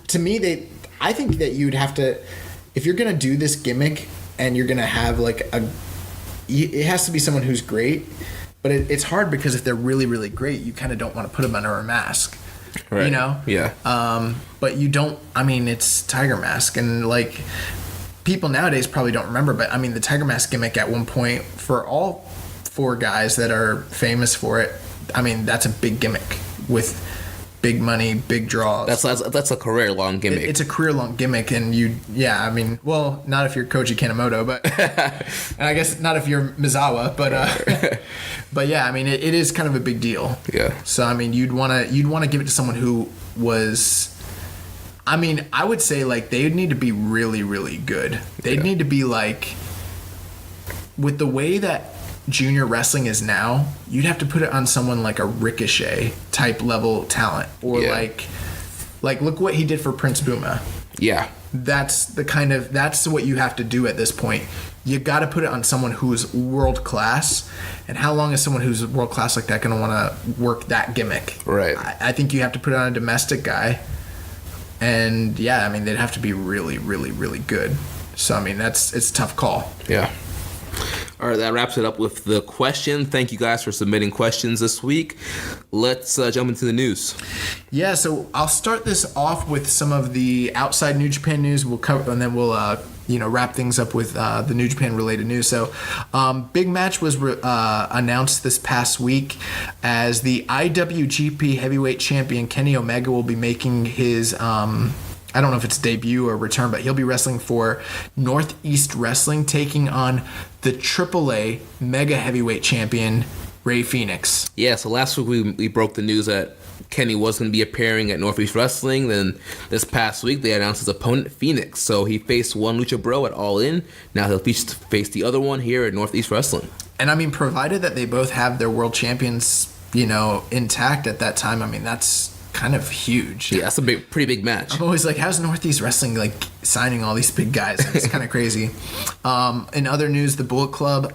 To me, I think that you'd have to, if you're gonna do this gimmick and you're gonna have it has to be someone who's great. But it's hard because if they're really, really great, you kind of don't want to put them under a mask. Right. Yeah. But you don't... I mean, it's Tiger Mask. And, people nowadays probably don't remember, but, I mean, the Tiger Mask gimmick at one point, for all 4 guys that are famous for it, I mean, that's a big gimmick with big money, big draws. That's a career-long gimmick. It's a career-long gimmick, and not if you're Koji Kanemoto, but and I guess not if you're Mizawa, but but yeah, I mean, it is kind of a big deal. Yeah. So I mean, you'd want to give it to someone who was. I mean, I would say they would need to be really, really good. They'd need to be with the way that junior wrestling is now, you'd have to put it on someone like a Ricochet type level talent, or look what he did for Prince Buma. Yeah, that's what you have to do at this point. You got to put it on someone who's world class. And how long is someone who's world class like that going to want to work that gimmick? Right. I think you have to put it on a domestic guy. And yeah, I mean, they'd have to be really, really, really good. So I mean, it's a tough call. Yeah. All right, that wraps it up with the question. Thank you guys for submitting questions this week. Let's jump into the news. Yeah, so I'll start this off with some of the outside New Japan news. We'll cover, and then we'll wrap things up with the New Japan related news. So, big match was announced this past week as the IWGP Heavyweight Champion Kenny Omega will be making his. I don't know if it's debut or return, but he'll be wrestling for Northeast Wrestling, taking on the AAA Mega Heavyweight Champion, Rey Fenix. Yeah, so last week we broke the news that Kenny was going to be appearing at Northeast Wrestling. Then this past week they announced his opponent, Phoenix. So he faced one Lucha Bro at All In. Now he'll face the other one here at Northeast Wrestling. And I mean, provided that they both have their world champions, intact at that time, I mean, that's kind of huge. Yeah, that's a pretty big match. I'm always how's Northeast Wrestling signing all these big guys? It's kind of crazy. In other news, the Bullet Club.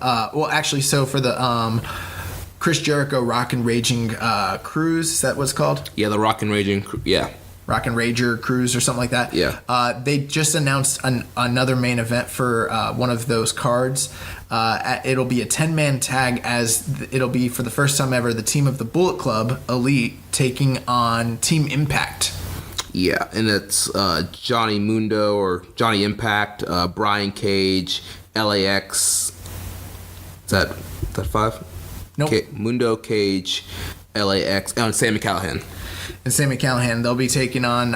So for the Chris Jericho Rock and Raging Cruise, is that what it's called? Yeah, the Rock and Raging. Yeah. Rock and Rager Cruise or something like that. Yeah. They just announced another main event for one of those cards. It'll be a 10-man tag, as it'll be for the first time ever the team of the Bullet Club Elite taking on Team Impact. Yeah, and it's Johnny Mundo or Johnny Impact, Brian Cage, LAX. Is that 5? Nope. Mundo, Cage, LAX, and Sami Callihan. And Sami Callihan, they'll be taking on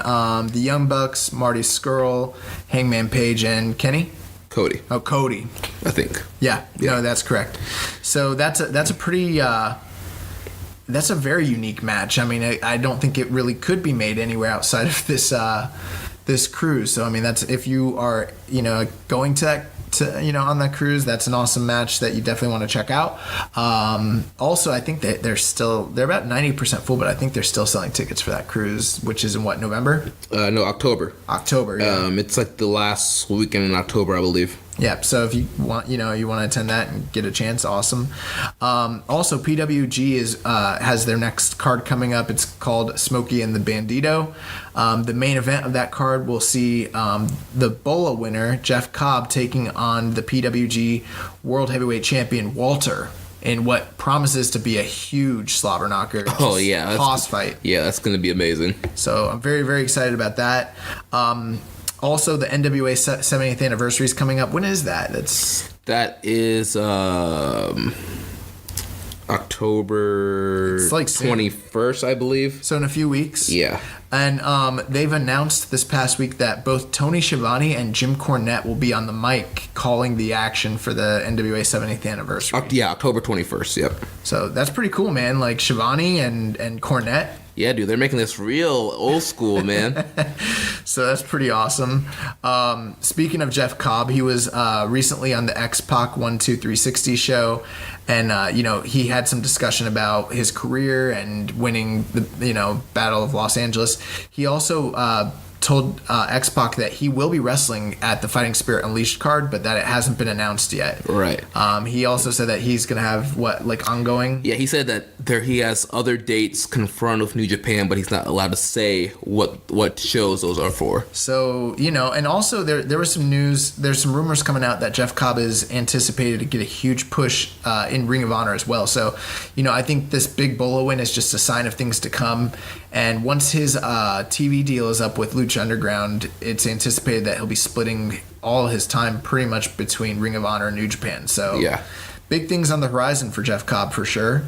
the Young Bucks, Marty Scurll, Hangman Page, and Kenny? Cody. Oh, Cody. I think. Yeah. No, that's correct. So that's a pretty... that's a very unique match. I mean, I don't think it really could be made anywhere outside of this cruise. So, I mean, that's if you are, going to on that cruise, that's an awesome match that you definitely want to check out. Also, I think that they're about 90% full, but I think they're still selling tickets for that cruise, which is in November? No, October. October, yeah. It's the last weekend in October, I believe. Yeah, so if you want to attend that and get a chance, awesome. Also, PWG has their next card coming up. It's called Smokey and the Bandito. The main event of that card will see the BOLA winner, Jeff Cobb, taking on the PWG World Heavyweight Champion, Walter, in what promises to be a huge slobber knocker. Oh, yeah. Boss fight. Yeah, that's going to be amazing. So I'm very, very excited about that. Also, the NWA 70th anniversary is coming up. When is that? That is October 21st, I believe. So in a few weeks. Yeah. And they've announced this past week that both Tony Schiavone and Jim Cornette will be on the mic calling the action for the NWA 70th anniversary. Yeah, October 21st, yep. So that's pretty cool, man. Like Schiavone and Cornette. Yeah, dude, they're making this real old school, man. So that's pretty awesome. Speaking of Jeff Cobb, he was recently on the X-Pac 1-2-360 show, and he had some discussion about his career and winning the Battle of Los Angeles. He also told X-Pac that he will be wrestling at the Fighting Spirit Unleashed card, but that it hasn't been announced yet. Right. He also said that he's going to have, ongoing? Yeah, he said that he has other dates confirmed with New Japan, but he's not allowed to say what shows those are for. So, and also there was some news, there's some rumors coming out that Jeff Cobb is anticipated to get a huge push in Ring of Honor as well. So, I think this big BOLA win is just a sign of things to come. And once his TV deal is up with Lucha Underground, it's anticipated that he'll be splitting all his time pretty much between Ring of Honor and New Japan. So yeah, big things on the horizon for Jeff Cobb for sure.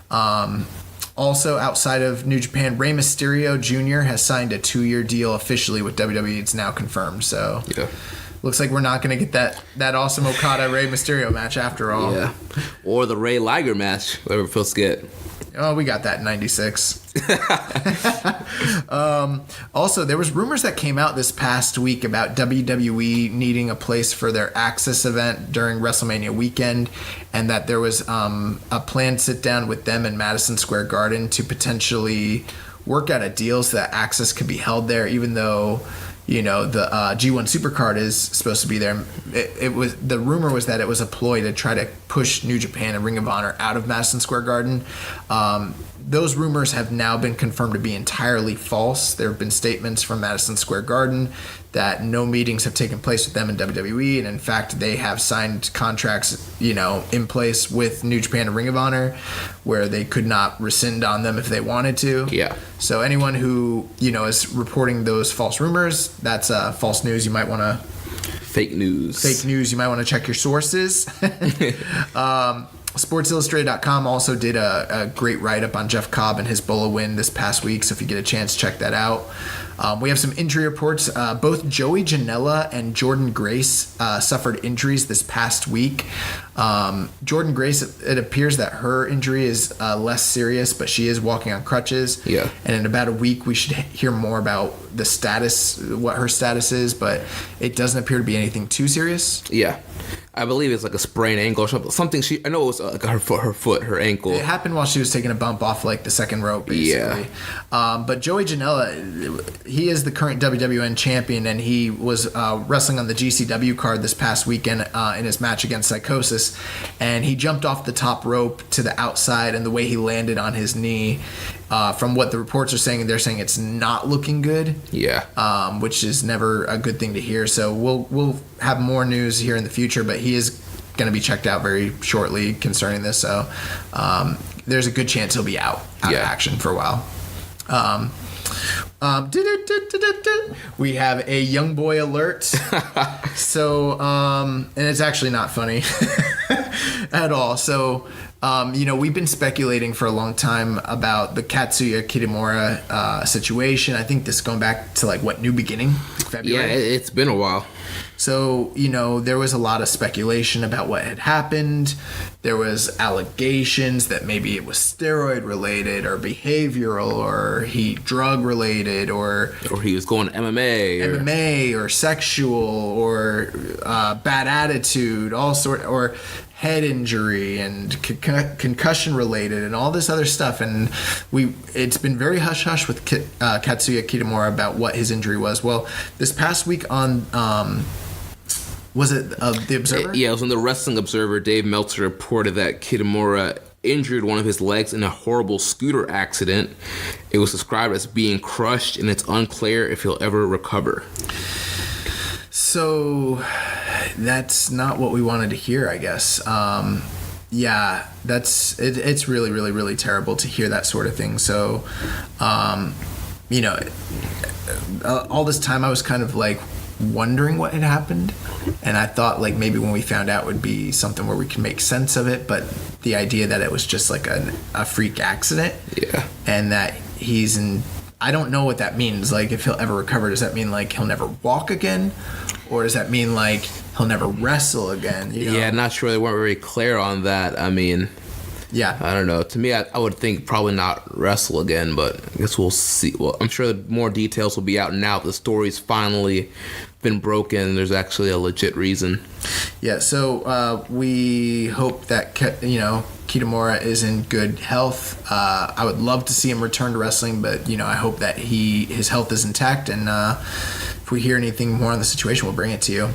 Also, outside of New Japan, Rey Mysterio Jr. has signed a 2-year deal officially with WWE. It's now confirmed. So yeah, looks like we're not going to get that awesome Okada Rey Mysterio match after all. Yeah, or the Ray Liger match, whatever it feels good. Oh, we got that in 96. Also, there was rumors that came out this past week about WWE needing a place for their Access event during WrestleMania weekend, and that there was a planned sit-down with them in Madison Square Garden to potentially work out a deal so that Access could be held there, even though the G1 Supercard is supposed to be there. It was, the rumor was that it was a ploy to try to push New Japan and Ring of Honor out of Madison Square Garden. Those rumors have now been confirmed to be entirely false. There have been statements from Madison Square Garden that no meetings have taken place with them in WWE, and in fact, they have signed contracts, in place with New Japan and Ring of Honor, where they could not rescind on them if they wanted to. Yeah. So anyone who is reporting those false rumors, that's false news. You might want to fake news. You might want to check your sources. SportsIllustrated.com also did a great write-up on Jeff Cobb and his BOLA win this past week, so if you get a chance, check that out. We have some injury reports. Both Joey Janela and Jordan Grace suffered injuries this past week. Jordan Grace, it appears that her injury is less serious, but she is walking on crutches. Yeah. And in about a week, we should hear more about the status, what her status is, but it doesn't appear to be anything too serious. Yeah. I believe it's like a sprained ankle or something. I know it was like her ankle. It happened while she was taking a bump off like the second rope, basically. Yeah. But Joey Janela, he is the current WWN champion, and he was wrestling on the GCW card this past weekend in his match against Psychosis, and he jumped off the top rope to the outside, and the way he landed on his knee, from what the reports are saying, they're saying it's not looking good. Yeah. Which is never a good thing to hear. So we'll have more news here in the future, but he is going to be checked out very shortly concerning this. So there's a good chance he'll be out of action for a while. We have a young boy alert. So, and it's actually not funny at all. So, we've been speculating for a long time about the Katsuya Kitamura situation. I think this is going back to New Beginning? February? Yeah, it's been a while. So, there was a lot of speculation about what had happened. There was allegations that maybe it was steroid related or behavioral or drug related or he was going to MMA or sexual or bad attitude, all sort, or head injury and concussion related and all this other stuff. And it's been very hush hush with Katsuya Kitamura about what his injury was. Well, this past week on Was it The Observer? Yeah, it was in the Wrestling Observer. Dave Meltzer reported that Kitamura injured one of his legs in a horrible scooter accident. It was described as being crushed, and it's unclear if he'll ever recover. So that's not what we wanted to hear, I guess. Yeah, it's really, really, really terrible to hear that sort of thing. So, you know, all this time I was kind of like wondering what had happened, and I thought like maybe when we found out would be something where we can make sense of it, but the idea that it was just like a freak accident, and that he's in, I don't know what that means. Like, if he'll ever recover, does that mean like he'll never walk again, or does that mean like he'll never wrestle again? You know? Yeah, not sure. They weren't very clear on that. I mean, yeah, I don't know. To me, I would think probably not wrestle again, but I guess we'll see. Well, I'm sure more details will be out now. The story's finally been broken. There's actually a legit reason. Yeah, so we hope that Kitamura is in good health. I would love to see him return to wrestling, but I hope that his health is intact. And if we hear anything more on the situation, we'll bring it to you.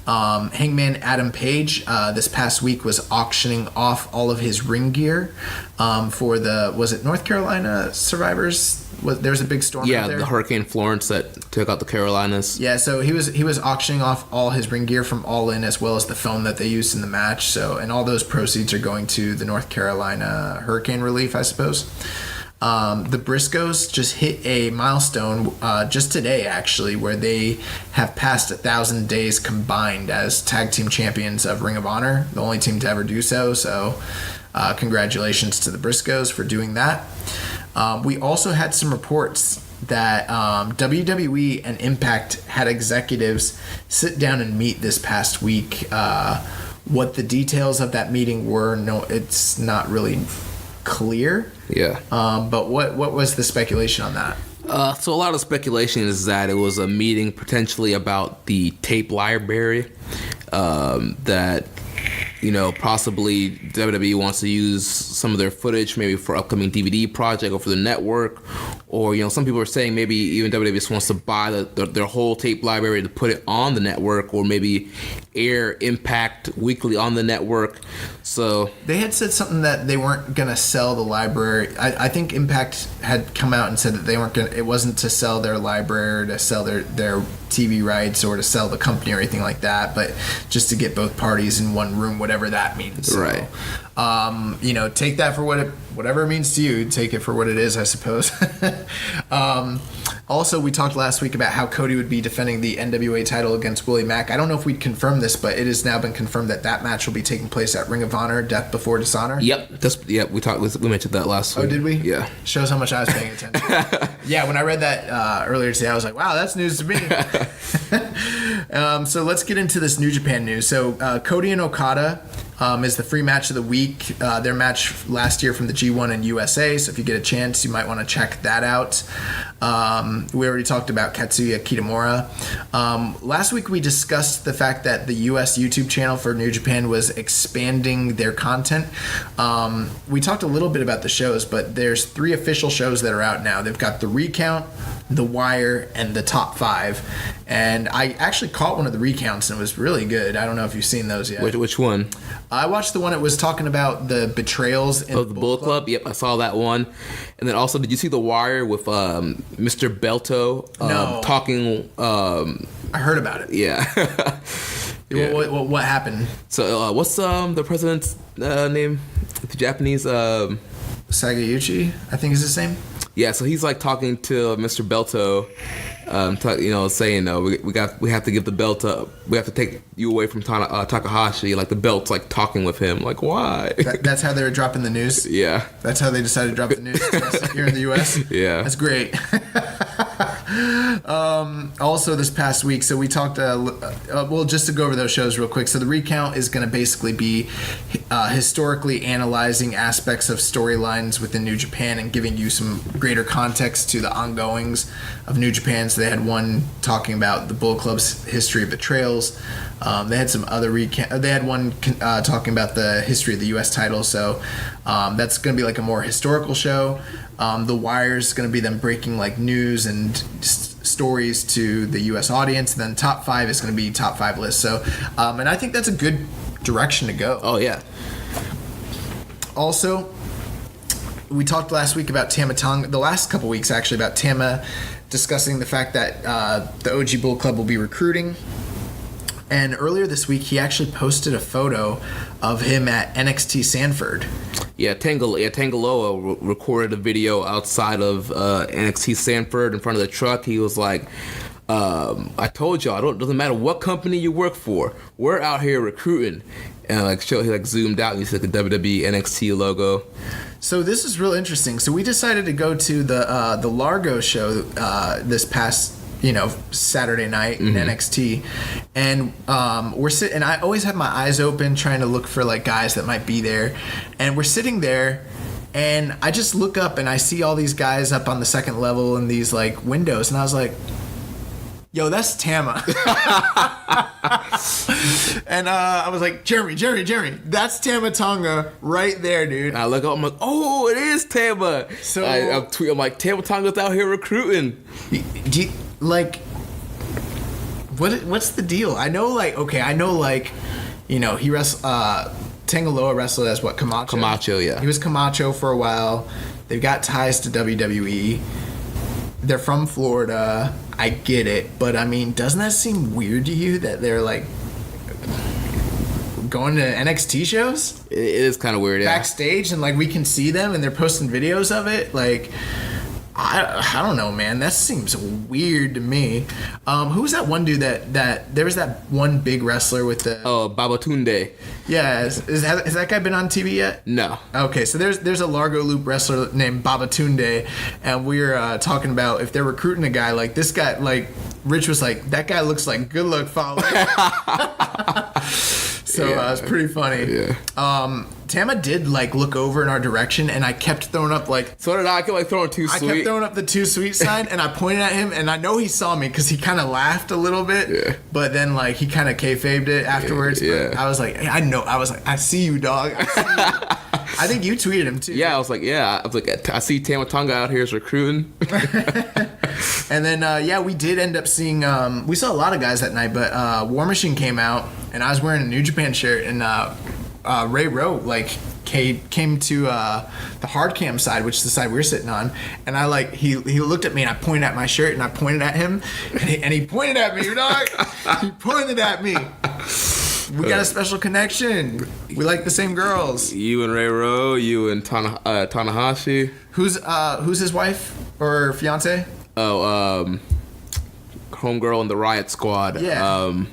Hangman Adam Page this past week was auctioning off all of his ring gear for was it North Carolina Survivors? There was a big storm out there. The Hurricane Florence that took out the Carolinas. Yeah, so he was auctioning off all his ring gear from All In, as well as the foam that they used in the match. So, and all those proceeds are going to the North Carolina hurricane relief, I suppose. The Briscoes just hit a milestone just today, actually, where they have passed 1,000 days combined as tag team champions of Ring of Honor, the only team to ever do so. So congratulations to the Briscoes for doing that. We also had some reports that WWE and Impact had executives sit down and meet this past week. What the details of that meeting were, no, it's not really clear. Yeah. But what was the speculation on that? So a lot of speculation is that it was a meeting potentially about the tape library that possibly WWE wants to use some of their footage maybe for upcoming DVD project or for the network, or some people are saying maybe even WWE just wants to buy their whole tape library to put it on the network, or maybe air Impact weekly on the network. So they had said something that they weren't going to sell the library. I think Impact had come out and said that they weren't going. It wasn't to sell their library or to sell their TV rights or to sell the company or anything like that, but just to get both parties in one room, whatever that means. So, right. Take that for whatever it means to you. Take it for what it is, I suppose. Also, we talked last week about how Cody would be defending the NWA title against Willie Mack. I don't know if we'd confirm this, but it has now been confirmed that match will be taking place at Ring of Honor, Death Before Dishonor. Yep. We mentioned that last week. Oh, did we? Yeah. Shows how much I was paying attention. Yeah, when I read that earlier today, I was like, wow, that's news to me. So let's get into this New Japan news. So Cody and Okada is the free match of the week. Their match last year from the G1 in USA. So if you get a chance, you might want to check that out. We already talked about Katsuya Kitamura. Last week we discussed the fact that the US YouTube channel for New Japan was expanding their content. We talked a little bit about the shows, but there's 3 official shows that are out now. They've got The Recount, The Wire, and The Top 5. And I actually caught one of the recounts, and it was really good. I don't know if you've seen those yet. Which one? I watched the one that was talking about the betrayals in the Bullet Club. Yep, I saw that one. And then also, did you see The Wire with Mr. Belto no. talking? I heard about it. Yeah. Yeah. What happened? So what's the president's name? The Japanese Sagayuchi, I think is his name. Yeah, so he's like talking to Mr. Belto, saying, we have to give the belt up. We have to take you away from Takahashi. Like the belt's like talking with him. Like why? That's how they were dropping the news. Yeah, that's how they decided to drop the news here in the U.S. Yeah, that's great. Also this past week, so we talked just to go over those shows real quick. So the Recount is going to basically be historically analyzing aspects of storylines within New Japan and giving you some greater context to the ongoings of New Japan. So they had one talking about the Bullet Club's history of betrayals. They had some other they had one talking about the history of the U.S. title. So that's going to be like a more historical show. The Wire is going to be them breaking like news and just stories to the U.S. audience. And then top 5 is going to be top 5 lists. So, and I think that's a good direction to go. Oh, yeah. Also, we talked last week about Tama Tonga, the last couple weeks actually, about Tama discussing the fact that the OG Bull Club will be recruiting. And earlier this week, he actually posted a photo of him at NXT Sanford. Yeah, Tangaloa recorded a video outside of NXT Sanford in front of the truck. He was like, I told y'all, doesn't matter what company you work for, we're out here recruiting. And he zoomed out and you see the WWE NXT logo. So this is real interesting. So we decided to go to the Largo show this past Saturday night in NXT, and we're sitting. And I always have my eyes open trying to look for like guys that might be there, and we're sitting there, and I just look up and I see all these guys up on the second level in these like windows, and I was like, yo, that's Tama. And I was like, Jeremy, that's Tama Tonga right there, dude. And I look up, I'm like, oh, it is Tama. So I'm like, Tama Tonga's out here recruiting. Do you, like, what's the deal? I know, he Tangaloa wrestled as what, Camacho? Camacho, yeah. He was Camacho for a while. They've got ties to WWE. They're from Florida. I get it, but I mean, doesn't that seem weird to you that they're like going to NXT shows? It is kind of weird, yeah. Backstage, and like we can see them, and they're posting videos of it. Like, I don't know, man. That seems weird to me. Who was that one dude that there was that one big wrestler with the Babatunde. Yeah, has that guy been on TV yet? No. Okay, so there's a Largo Loop wrestler named Babatunde, and we were talking about if they're recruiting a guy like this guy. Like Rich was like, that guy looks like good luck Fowler. So it's pretty funny. Yeah. Tama did like look over in our direction, and I kept throwing up like. So did I. I kept like throwing too sweet. I kept throwing up the too sweet sign, and I pointed at him, and I know he saw me because he kind of laughed a little bit. Yeah. But then like he kind of kayfabed it afterwards. Yeah. But I was like, I know. I was like, I see you, dog. I see you. I think you tweeted him too. Yeah, I was like, I see Tama Tonga out here is recruiting. And then we did end up seeing. We saw a lot of guys that night, but War Machine came out, and I was wearing a New Japan shirt, and Ray Rowe came to the hard cam side, which is the side we were sitting on, and I he looked at me, and I pointed at my shirt, and I pointed at him, and he pointed at me, dog. He pointed at me. We got a special connection. We like the same girls. You and Ray Rowe, you and Tanahashi. Who's his wife or fiance? Oh, homegirl in the Riot Squad. Yeah.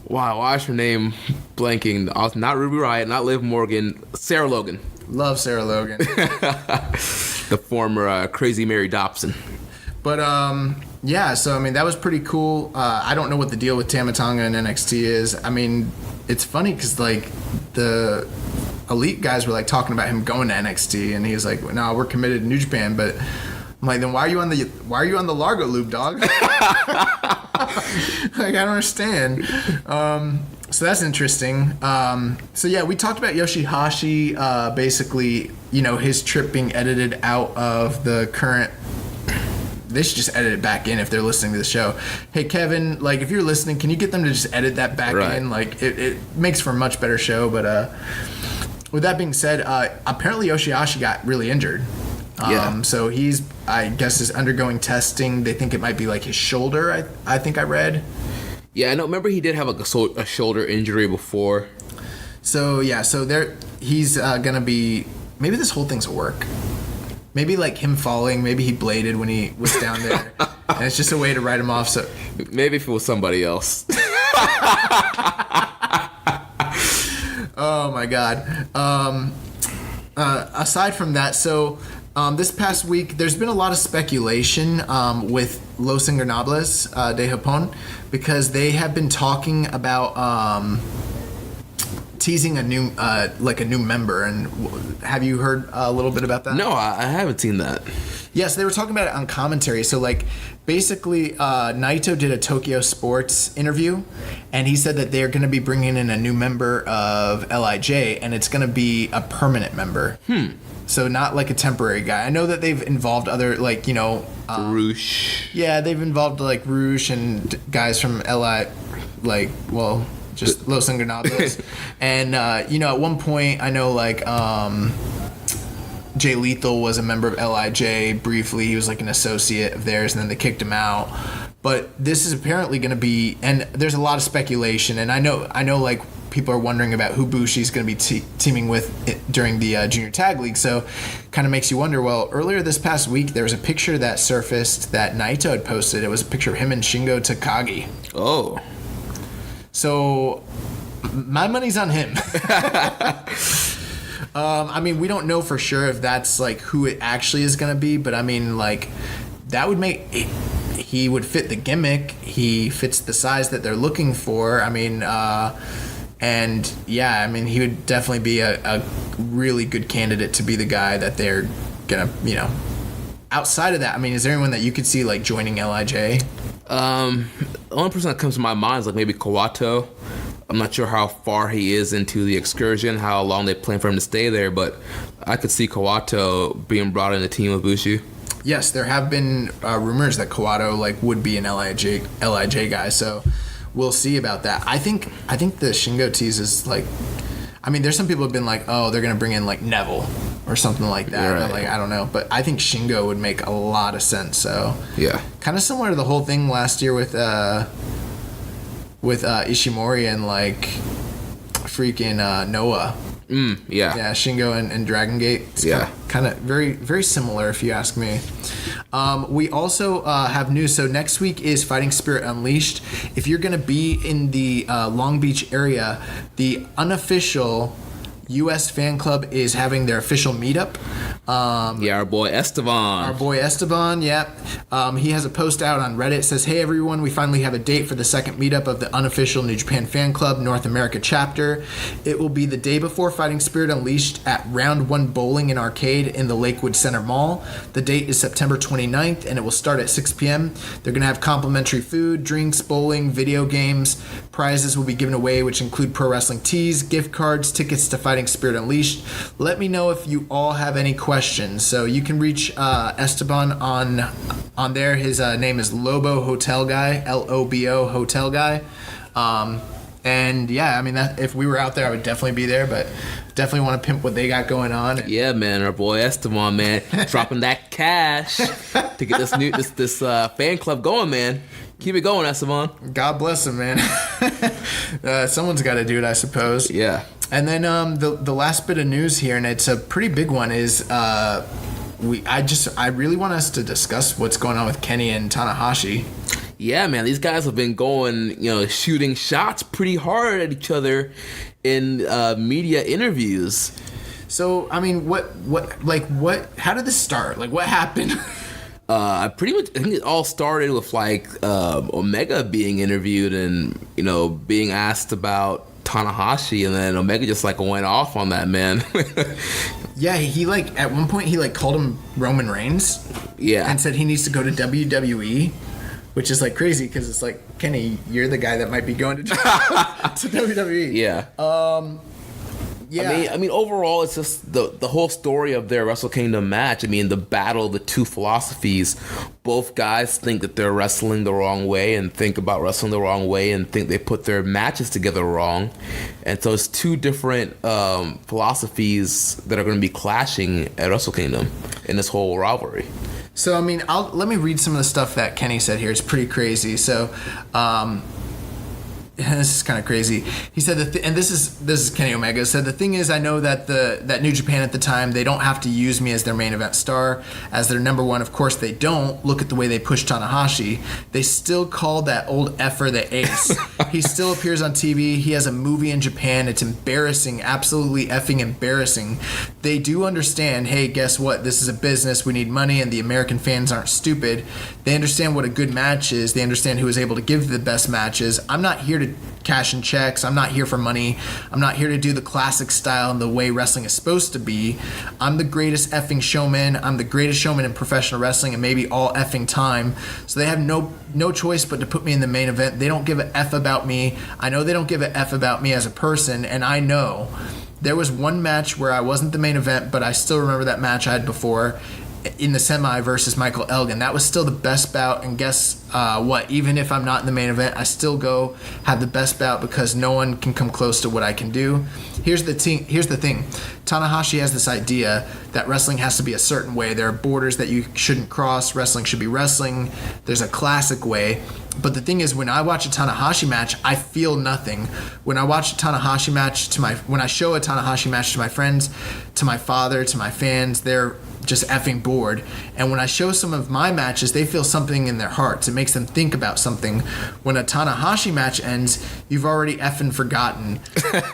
Wow, why is her name blanking? Not Ruby Riott, not Liv Morgan. Sarah Logan. Love Sarah Logan. The former Crazy Mary Dobson. But so I mean that was pretty cool. I don't know what the deal with Tama Tonga and NXT is. I mean, it's funny because like the Elite guys were like talking about him going to NXT, and he was like, "No, we're committed to New Japan." But I'm like, then why are you on the Largo Loop, dog? Like, I don't understand. So that's interesting. So yeah, we talked about Yoshihashi. Basically, his trip being edited out of the current. They should just edit it back in if they're listening to the show. Hey, Kevin, like, if you're listening, can you get them to just edit that back in? Like, it makes for a much better show. But with that being said, apparently Yoshihashi got really injured. So he's, I guess, is undergoing testing. They think it might be, like, his shoulder, I think I read. Yeah, I know. Remember he did have, like, a shoulder injury before. So, yeah, he's going to be, maybe this whole thing's a work. Maybe like him falling, maybe he bladed when he was down there. And it's just a way to write him off. So maybe if it was somebody else. Oh my God. Aside from that, so this past week, there's been a lot of speculation with Los Ingobernables de Japón, because they have been talking about teasing a new member. And have you heard a little bit about that? No, I haven't seen that. Yes, they were talking about it on commentary. So like basically Naito did a Tokyo Sports interview, and he said that they're going to be bringing in a new member of LIJ, and it's going to be a permanent member. So not like a temporary guy. I know that they've involved other, like, you know... Roosh. Yeah, they've involved, like, Roosh and guys from LI, like, well, just Los Ingobernables. And, you know, at one point, I know, like, Jay Lethal was a member of LIJ briefly. He was, like, an associate of theirs, and then they kicked him out. But this is apparently going to be... And there's a lot of speculation, and I know, like, people are wondering about who Bushi's going to be teaming with during the Junior Tag League. So kind of makes you wonder, well, earlier this past week, there was a picture that surfaced that Naito had posted. It was a picture of him and Shingo Takagi. Oh. So my money's on him. I mean, we don't know for sure if that's, like, who it actually is going to be, but I mean, like, that would make... He would fit the gimmick. He fits the size that they're looking for. I mean... And yeah, I mean, he would definitely be a really good candidate to be the guy that they're gonna, you know. Outside of that, I mean, is there anyone that you could see, like, joining LIJ? The only person that comes to my mind is, like, maybe Kawato. I'm not sure how far he is into the excursion, how long they plan for him to stay there, but I could see Kawato being brought in the team with Bushi. Yes, there have been rumors that Kawato, like, would be an LIJ guy, so we'll see about that. I think the Shingo tease is, like, I mean, there's some people have been like, oh, they're gonna bring in, like, Neville or something like that. Right. Like, I don't know, but I think Shingo would make a lot of sense. So yeah, kind of similar to the whole thing last year with Ishimori and, like, freaking Noah. Yeah. Yeah, Shingo and Dragon Gate. It's kind of very, very similar, if you ask me. We also have news. So next week is Fighting Spirit Unleashed. If you're going to be in the Long Beach area, the unofficial U.S. fan club is having their official meetup. Our boy Esteban. He has a post out on Reddit. It says, hey everyone, we finally have a date for the second meetup of the unofficial New Japan Fan Club North America chapter. It will be the day before Fighting Spirit Unleashed at Round 1 Bowling and Arcade in the Lakewood Center Mall. The date is September 29th, and it will start at 6 p.m. They're going to have complimentary food, drinks, bowling, video games. Prizes will be given away, which include pro wrestling tees, gift cards, tickets to Fighting Spirit Unleashed. Let me know if you all have any questions. So you can reach Esteban on there. His name is Lobo Hotel Guy, Lobo Hotel Guy. And yeah, I mean, if we were out there, I would definitely be there, but definitely want to pimp what they got going on. Yeah, man, our boy Esteban, man, dropping that cash to get this fan club going, man. Keep it going, Esteban. God bless him, man. Someone's got to do it, I suppose. Yeah. And then the last bit of news here, and it's a pretty big one, is I really want us to discuss what's going on with Kenny and Tanahashi. Yeah, man, these guys have been going, shooting shots pretty hard at each other in media interviews. So, I mean, how did this start? Like, what happened? I think it all started with, like, Omega being interviewed and, being asked about Tanahashi, and then Omega just, like, went off on that, man. Yeah, he, like, at one point he, like, called him Roman Reigns. Yeah. And said he needs to go to WWE, which is, like, crazy because it's like, Kenny, you're the guy that might be going to WWE. Yeah. Yeah. I mean, overall, it's just the whole story of their Wrestle Kingdom match. I mean, the battle of the two philosophies. Both guys think that they're wrestling the wrong way and think about wrestling the wrong way and think they put their matches together wrong. And so it's two different philosophies that are going to be clashing at Wrestle Kingdom in this whole rivalry. So, I mean, let me read some of the stuff that Kenny said here. It's pretty crazy. So, this is kind of crazy. He said and this is Kenny Omega said, the thing is, I know that that New Japan at the time, they don't have to use me as their main event star, as their number one. Of course they don't. Look at the way they push Tanahashi. They still call that old effer the ace. He still appears on TV. He has a movie in Japan. It's embarrassing, absolutely effing embarrassing. They do understand, hey, guess what? This is a business. We need money, and the American fans aren't stupid. They understand what a good match is. They understand who is able to give the best matches. I'm not here to cash in checks. I'm not here for money. I'm not here to do the classic style and the way wrestling is supposed to be. I'm the greatest effing showman. I'm the greatest showman in professional wrestling and maybe all effing time. So they have no choice but to put me in the main event. They don't give a F about me. I know they don't give a F about me as a person, and I know There was one match where I wasn't the main event, but I still remember that match I had before in the semi versus Michael Elgin. That was still the best bout, and guess what? Even if I'm not in the main event, I still go have the best bout because no one can come close to what I can do. Here's the thing. Tanahashi has this idea that wrestling has to be a certain way. There are borders that you shouldn't cross. Wrestling should be wrestling. There's a classic way. But the thing is, when I watch a Tanahashi match, I feel nothing. When I watch a Tanahashi match when I show a Tanahashi match to my friends, to my father, to my fans, they're just effing bored. And when I show some of my matches, they feel something in their hearts. It makes them think about something. When a Tanahashi match ends, you've already effing forgotten.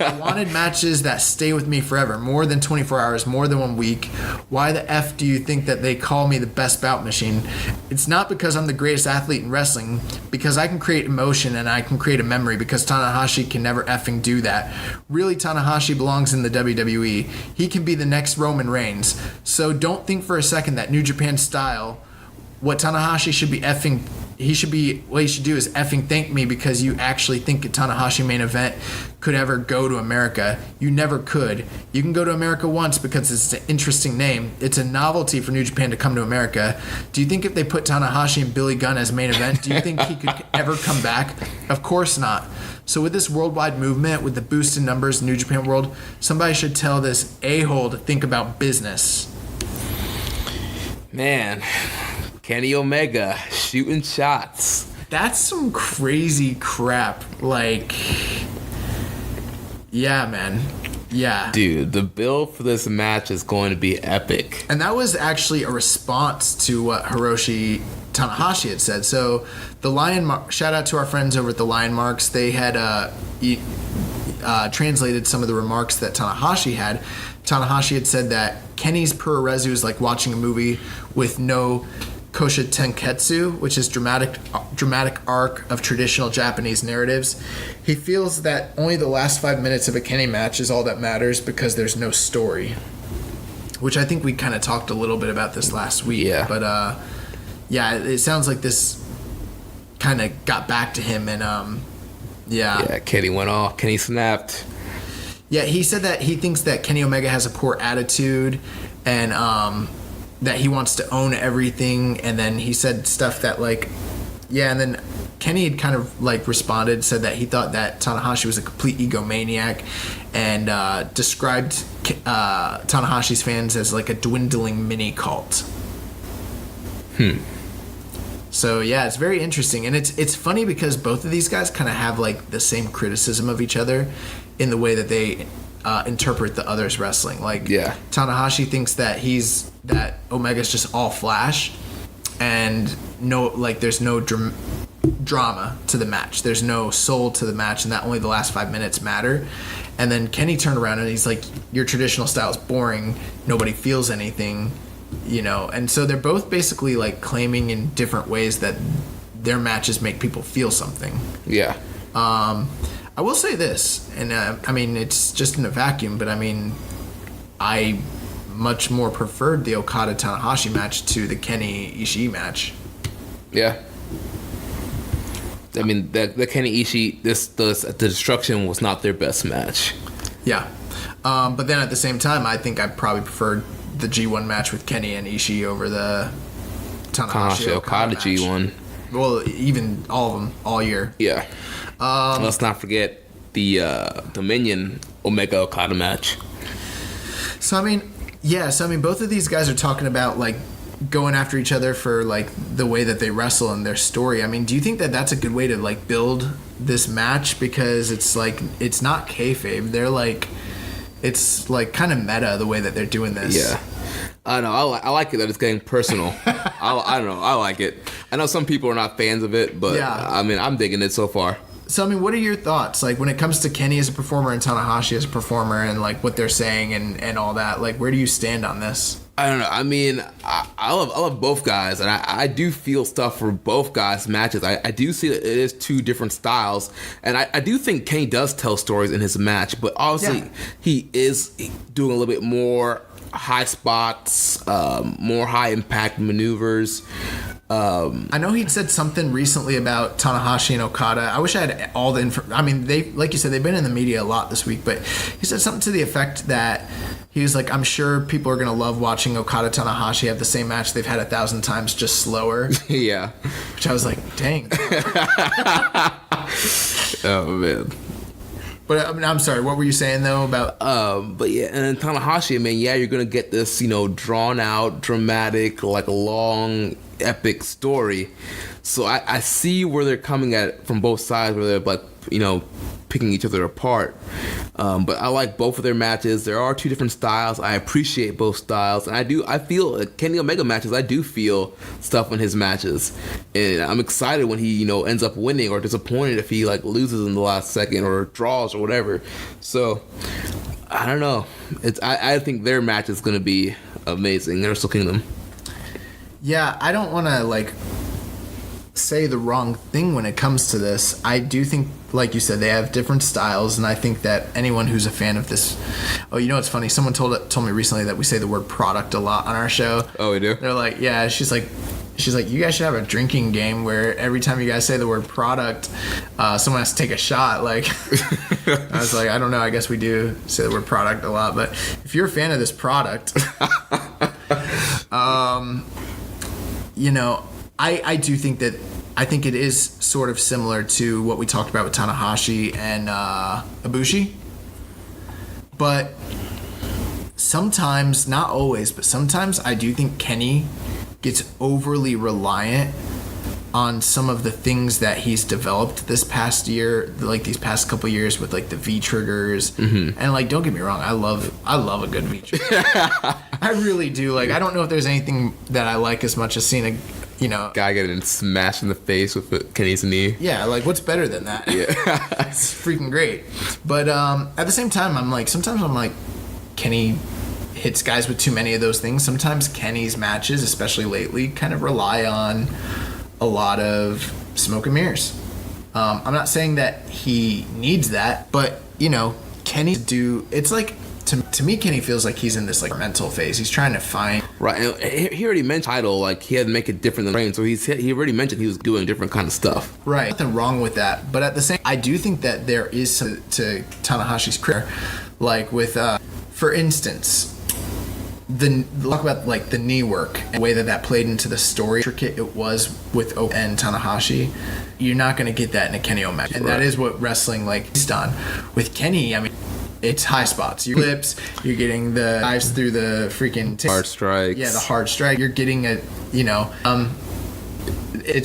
I wanted matches that stay with me forever, more than 24 hours, more than 1 week. Why the F do you think that they call me the best bout machine? It's not because I'm the greatest athlete in wrestling, because I can create emotion and I can create a memory, because Tanahashi can never effing do that. Really, Tanahashi belongs in the WWE. He can be the next Roman Reigns. So don't think for a second that New Japan style, what Tanahashi should be effing, what he should do is effing thank me because you actually think a Tanahashi main event could ever go to America. You never could. You can go to America once because it's an interesting name. It's a novelty for New Japan to come to America. Do you think if they put Tanahashi and Billy Gunn as main event, do you think he could ever come back? Of course not. So with this worldwide movement, with the boost in numbers in New Japan World, somebody should tell this a-hole to think about business. Man, Kenny Omega shooting shots. That's some crazy crap. Like, yeah, man. Yeah. Dude, the build for this match is going to be epic. And that was actually a response to what Hiroshi Tanahashi had said. So the shout out to our friends over at the Lion Marks. They had translated some of the remarks that Tanahashi had. Tanahashi had said that Kenny's Puroresu is like watching a movie with no Kosha Tenketsu, which is dramatic arc of traditional Japanese narratives. He feels that only the last 5 minutes of a Kenny match is all that matters because there's no story. Which I think we kind of talked a little bit about this last week. Yeah. But yeah, it sounds like this kind of got back to him, and yeah. Yeah, Kenny went off. Kenny snapped. Yeah, he said that he thinks that Kenny Omega has a poor attitude, and that he wants to own everything. And then he said stuff that like, yeah, and then Kenny had kind of like responded, said that he thought that Tanahashi was a complete egomaniac, and described Tanahashi's fans as like a dwindling mini cult. So yeah, it's very interesting, and it's funny because both of these guys kind of have like the same criticism of each other in the way that they interpret the other's wrestling. Like, yeah. Tanahashi thinks that Omega's just all flash, and there's no drama to the match. There's no soul to the match, and that only the last 5 minutes matter. And then Kenny turned around and he's like, your traditional style is boring. Nobody feels anything, you know. And so they're both basically like claiming in different ways that their matches make people feel something. Yeah. I will say this, and I mean, it's just in a vacuum, but I mean, I much more preferred the Okada Tanahashi match to the Kenny Ishii match. Yeah. I mean, the Kenny Ishii, the Destruction was not their best match. Yeah. But then at the same time, I think I probably preferred the G1 match with Kenny and Ishii over the Tanahashi Okada match. G1. Well, even all of them, all year. Yeah. Let's not forget the Dominion Omega Okada match. So I mean, both of these guys are talking about like going after each other for like the way that they wrestle and their story. I mean, do you think that that's a good way to like build this match? Because it's like, it's not kayfabe. They're like, it's like kind of meta the way that they're doing this. Yeah. I know. I like it that it's getting personal. I don't know. I like it. I know some people are not fans of it, but yeah. I mean, I'm digging it so far. So, I mean, what are your thoughts? Like, when it comes to Kenny as a performer and Tanahashi as a performer and, like, what they're saying and all that, like, where do you stand on this? I don't know. I mean, I love both guys, and I do feel stuff for both guys' matches. I do see that it is two different styles, and I do think Kenny does tell stories in his match, but obviously he is doing a little bit more high spots, more high impact maneuvers. I know he said something recently about Tanahashi and Okada. I wish I had all the info. I mean, they, like you said, they've been in the media a lot this week, but he said something to the effect that he was like, I'm sure people are going to love watching Okada Tanahashi have the same match they've had 1,000 times, just slower. Yeah. Which I was like, dang. Oh, man. But I mean, I'm sorry, what were you saying, though, about... But yeah, and then Tanahashi, I mean, yeah, you're going to get this, drawn out, dramatic, like long, epic story. So I see where they're coming at it from both sides, where they're like, picking each other apart. But I like both of their matches. There are two different styles. I appreciate both styles. And I feel Kenny Omega matches, I do feel stuff in his matches. And I'm excited when he, ends up winning, or disappointed if he loses in the last second or draws or whatever. So I don't know. I think their match is going to be amazing. Wrestle Kingdom. Yeah, I don't want to say the wrong thing when it comes to this. I do think, like you said, they have different styles, and I think that anyone who's a fan of this... Oh, it's funny. Someone told me recently that we say the word product a lot on our show. Oh, we do? They're like, yeah, she's like, you guys should have a drinking game where every time you guys say the word product, someone has to take a shot. I was like, I don't know. I guess we do say the word product a lot, but if you're a fan of this product, I do think that I think it is sort of similar to what we talked about with Tanahashi and Ibushi. But sometimes, not always, but sometimes I do think Kenny gets overly reliant on some of the things that he's developed this past year, these past couple years with the V triggers. Mm-hmm. And don't get me wrong, I love a good V trigger. I really do. I don't know if there's anything that I like as much as seeing a guy getting smashed in the face with Kenny's knee. Yeah, what's better than that? Yeah. It's freaking great. But at the same time, sometimes I'm like, Kenny hits guys with too many of those things. Sometimes Kenny's matches, especially lately, kind of rely on a lot of smoke and mirrors. I'm not saying that he needs that, but Kenny it's to me, Kenny feels like he's in this mental phase. He's trying to find... Right. And he already mentioned title, he had to make it different than Reigns. So he already mentioned he was doing different kind of stuff. Right. Nothing wrong with that. But at the same, I do think that there is some to Tanahashi's career. With, for instance, talk about the knee work and the way that played into the story intricate it was with Oka and Tanahashi. You're not going to get that in a Kenny Omega. And that is what wrestling based on. With Kenny, I mean, it's high spots. Your flips, you're getting the dives through the freaking... hard strikes. Yeah, the hard strike. You're getting it's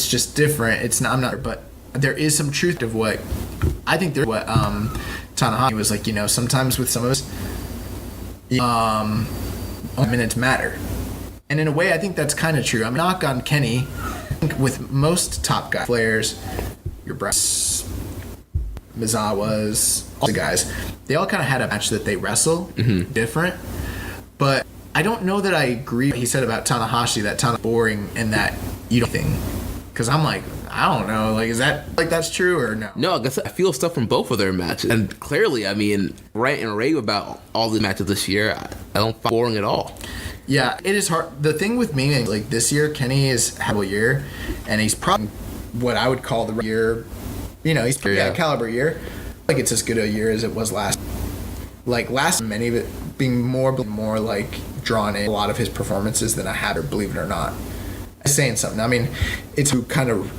just different. It's not, I'm not, but there is some truth of what... I think there what Tanahashi was sometimes with some of us, minutes matter. And in a way, I think that's kind of true. I'm knock on Kenny. I think with most top guy players, your Bryce, Mizawa's, all the guys, they all kind of had a match that they wrestle different. But I don't know that I agree what he said about Tanahashi, that Tanahashi boring and that you don't think. Because I'm like, I don't know, is that that's true or no? No, I guess I feel stuff from both of their matches. And clearly, I mean, rant and rave about all the matches this year, I don't find boring at all. Yeah, it is hard. The thing with me is this year, Kenny is had a year, and he's probably what I would call the year. He's probably got a caliber year. It's as good a year as it was last. Many of it being more drawn in a lot of his performances than I had, or believe it or not. Saying something. I mean, it's kind of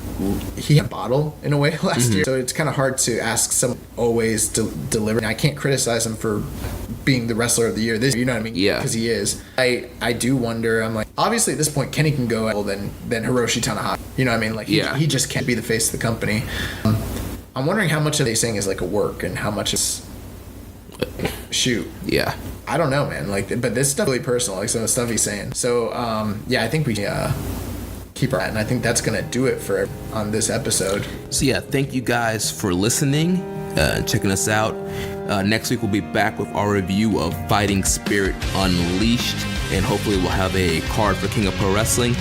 he had a bottle in a way last year, so it's kind of hard to ask someone always to deliver. And I can't criticize him for being the wrestler of the year this year, you know what I mean? Yeah. Because he is. I do wonder, I'm obviously at this point, Kenny can go well than Hiroshi Tanahashi. You know what I mean? He just can't be the face of the company. I'm wondering how much of they saying is a work and how much is shoot. Yeah. I don't know, man. But this stuff is really personal, some of the stuff he's saying. So, I think we keep our and I think that's gonna do it for on this episode. So thank you guys for listening, checking us out. Next week we'll be back with our review of Fighting Spirit Unleashed, and hopefully we'll have a card for King of Pro Wrestling.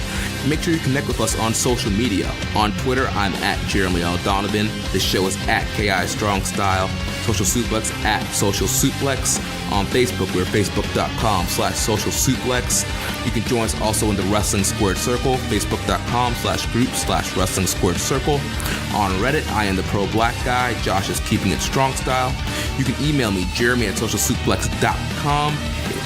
Make sure you connect with us on social media. On Twitter, I'm at Jeremy L. Donovan. The show is at KI Strong Style. Social Suplex at Social Suplex. On Facebook, we're facebook.com/Social Suplex. You can join us also in the Wrestling Squared Circle, facebook.com/group/Wrestling Squared Circle. On Reddit, I am the Pro Black Guy. Josh is Keeping It Strong Style. You can email me, jeremy@socialsuplex.com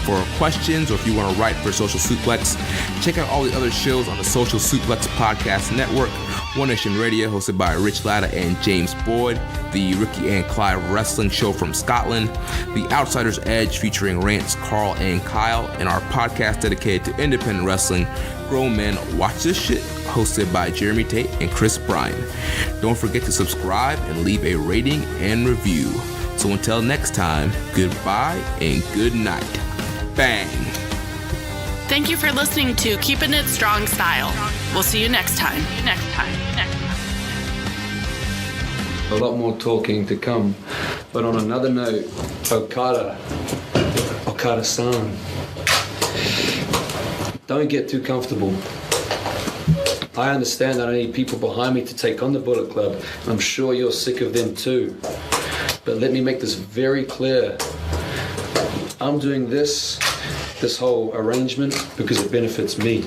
for questions, or if you want to write for Social Suplex. Check out all the other shows on the Social Suplex Podcast Network. One Nation Radio, hosted by Rich Latta and James Boyd. The Ricky and Clive Wrestling Show from Scotland. The Outsider's Edge, featuring Rance, Carl, and Kyle. And our podcast dedicated to independent wrestling, Grown Men Watch This Shit, hosted by Jeremy Tate and Chris Bryan. Don't forget to subscribe and leave a rating and review. So until next time, goodbye and good night. Bang. Thank you for listening to Keepin' It Strong Style. We'll see you next time. A lot more talking to come. But on another note, Okada-san, don't get too comfortable. I understand that I need people behind me to take on the Bullet Club, and I'm sure you're sick of them too. But let me make this very clear. I'm doing this whole arrangement because it benefits me.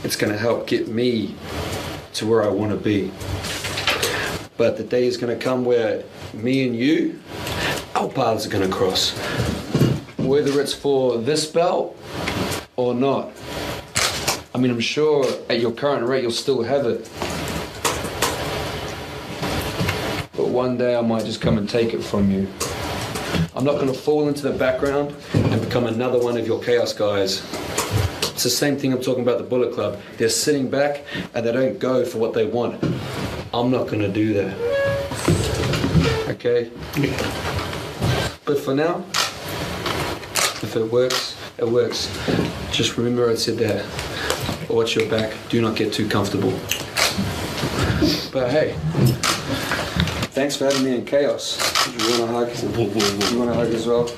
It's going to help get me to where I want to be. But the day is going to come where me and you, our paths are going to cross. Whether it's for this belt or not. I mean, I'm sure at your current rate you'll still have it. But one day I might just come and take it from you. I'm not going to fall into the background and become another one of your chaos guys. It's the same thing I'm talking about the Bullet Club. They're sitting back and they don't go for what they want. I'm not going to do that. Okay? But for now, if it works, it works. Just remember I said that. Watch your back. Do not get too comfortable. But hey, thanks for having me in Chaos. You want a hug? You want a hug as well?